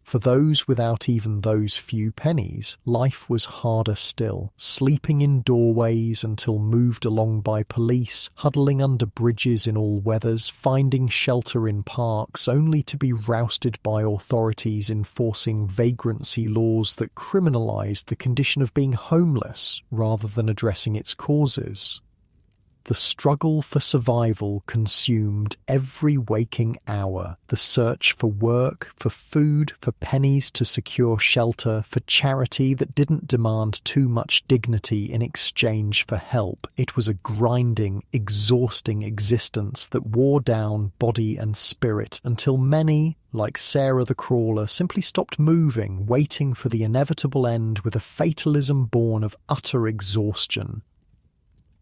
For those without even those few pennies, life was harder still, sleeping in doorways until moved along by police, huddling under bridges in all weathers, finding shelter in parks only to be rousted by authorities enforcing vagrancy laws that criminalised the condition of being homeless rather than addressing its causes. The struggle for survival consumed every waking hour. The search for work, for food, for pennies to secure shelter, for charity that didn't demand too much dignity in exchange for help. It was a grinding, exhausting existence that wore down body and spirit until many, like Sarah the Crawler, simply stopped moving, waiting for the inevitable end with a fatalism born of utter exhaustion.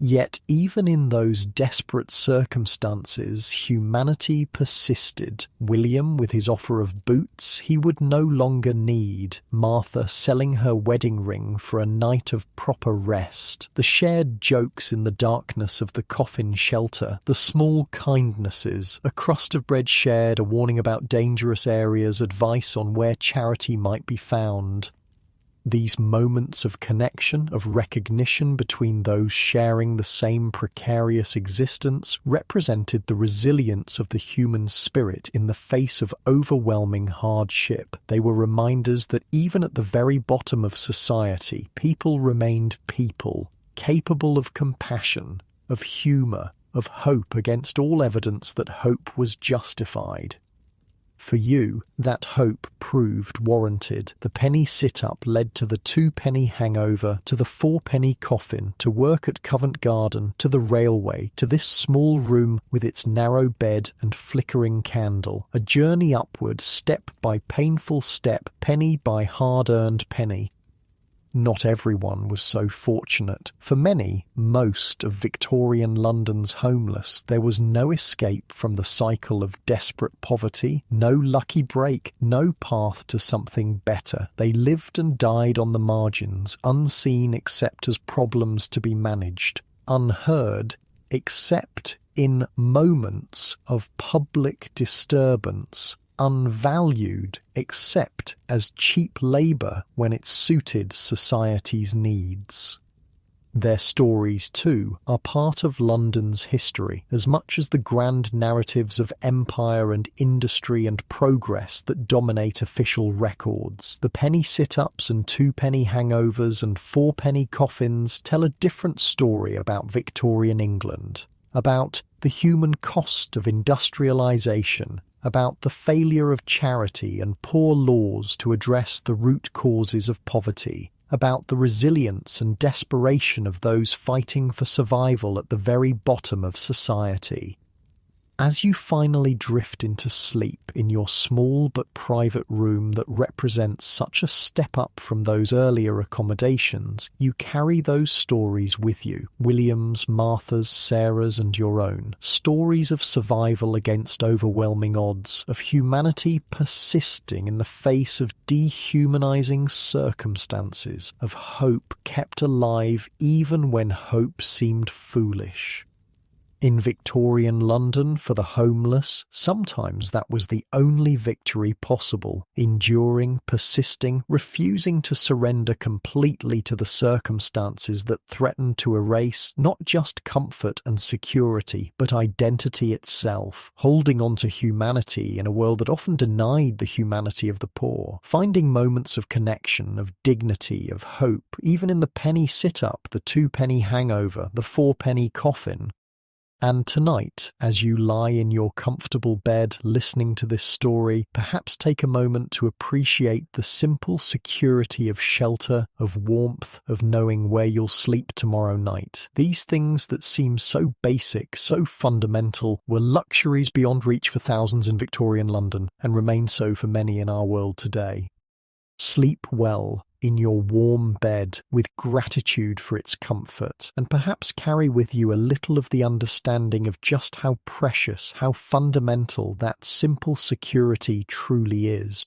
Yet even in those desperate circumstances, humanity persisted. William, with his offer of boots he would no longer need. Martha selling her wedding ring for a night of proper rest. The shared jokes in the darkness of the coffin shelter. The small kindnesses. A crust of bread shared, a warning about dangerous areas, advice on where charity might be found. These moments of connection, of recognition between those sharing the same precarious existence, represented the resilience of the human spirit in the face of overwhelming hardship. They were reminders that even at the very bottom of society, people remained people, capable of compassion, of humour, of hope against all evidence that hope was justified. For you, that hope proved warranted. The penny sit-up led to the two-penny hangover, to the four-penny coffin, to work at Covent Garden, to the railway, to this small room with its narrow bed and flickering candle. A journey upward, step by painful step, penny by hard-earned penny. Not everyone was so fortunate. For many, most of Victorian London's homeless, there was no escape from the cycle of desperate poverty, no lucky break, no path to something better. They lived and died on the margins, unseen except as problems to be managed, unheard except in moments of public disturbance, unvalued except as cheap labour when it suited society's needs. Their stories, too, are part of London's history, as much as the grand narratives of empire and industry and progress that dominate official records. The penny sit-ups and two-penny hangovers and four-penny coffins tell a different story about Victorian England, about the human cost of industrialisation, about the failure of charity and poor laws to address the root causes of poverty, about the resilience and desperation of those fighting for survival at the very bottom of society. As you finally drift into sleep in your small but private room that represents such a step up from those earlier accommodations, you carry those stories with you. William's, Martha's, Sarah's and your own. Stories of survival against overwhelming odds, of humanity persisting in the face of dehumanizing circumstances, of hope kept alive even when hope seemed foolish. In Victorian London, for the homeless, sometimes that was the only victory possible, enduring, persisting, refusing to surrender completely to the circumstances that threatened to erase not just comfort and security, but identity itself, holding on to humanity in a world that often denied the humanity of the poor, finding moments of connection, of dignity, of hope, even in the penny sit-up, the 2-penny hangover, the 4-penny coffin. And tonight, as you lie in your comfortable bed listening to this story, perhaps take a moment to appreciate the simple security of shelter, of warmth, of knowing where you'll sleep tomorrow night. These things that seem so basic, so fundamental, were luxuries beyond reach for thousands in Victorian London, and remain so for many in our world today. Sleep well in your warm bed with gratitude for its comfort, and perhaps carry with you a little of the understanding of just how precious, how fundamental that simple security truly is.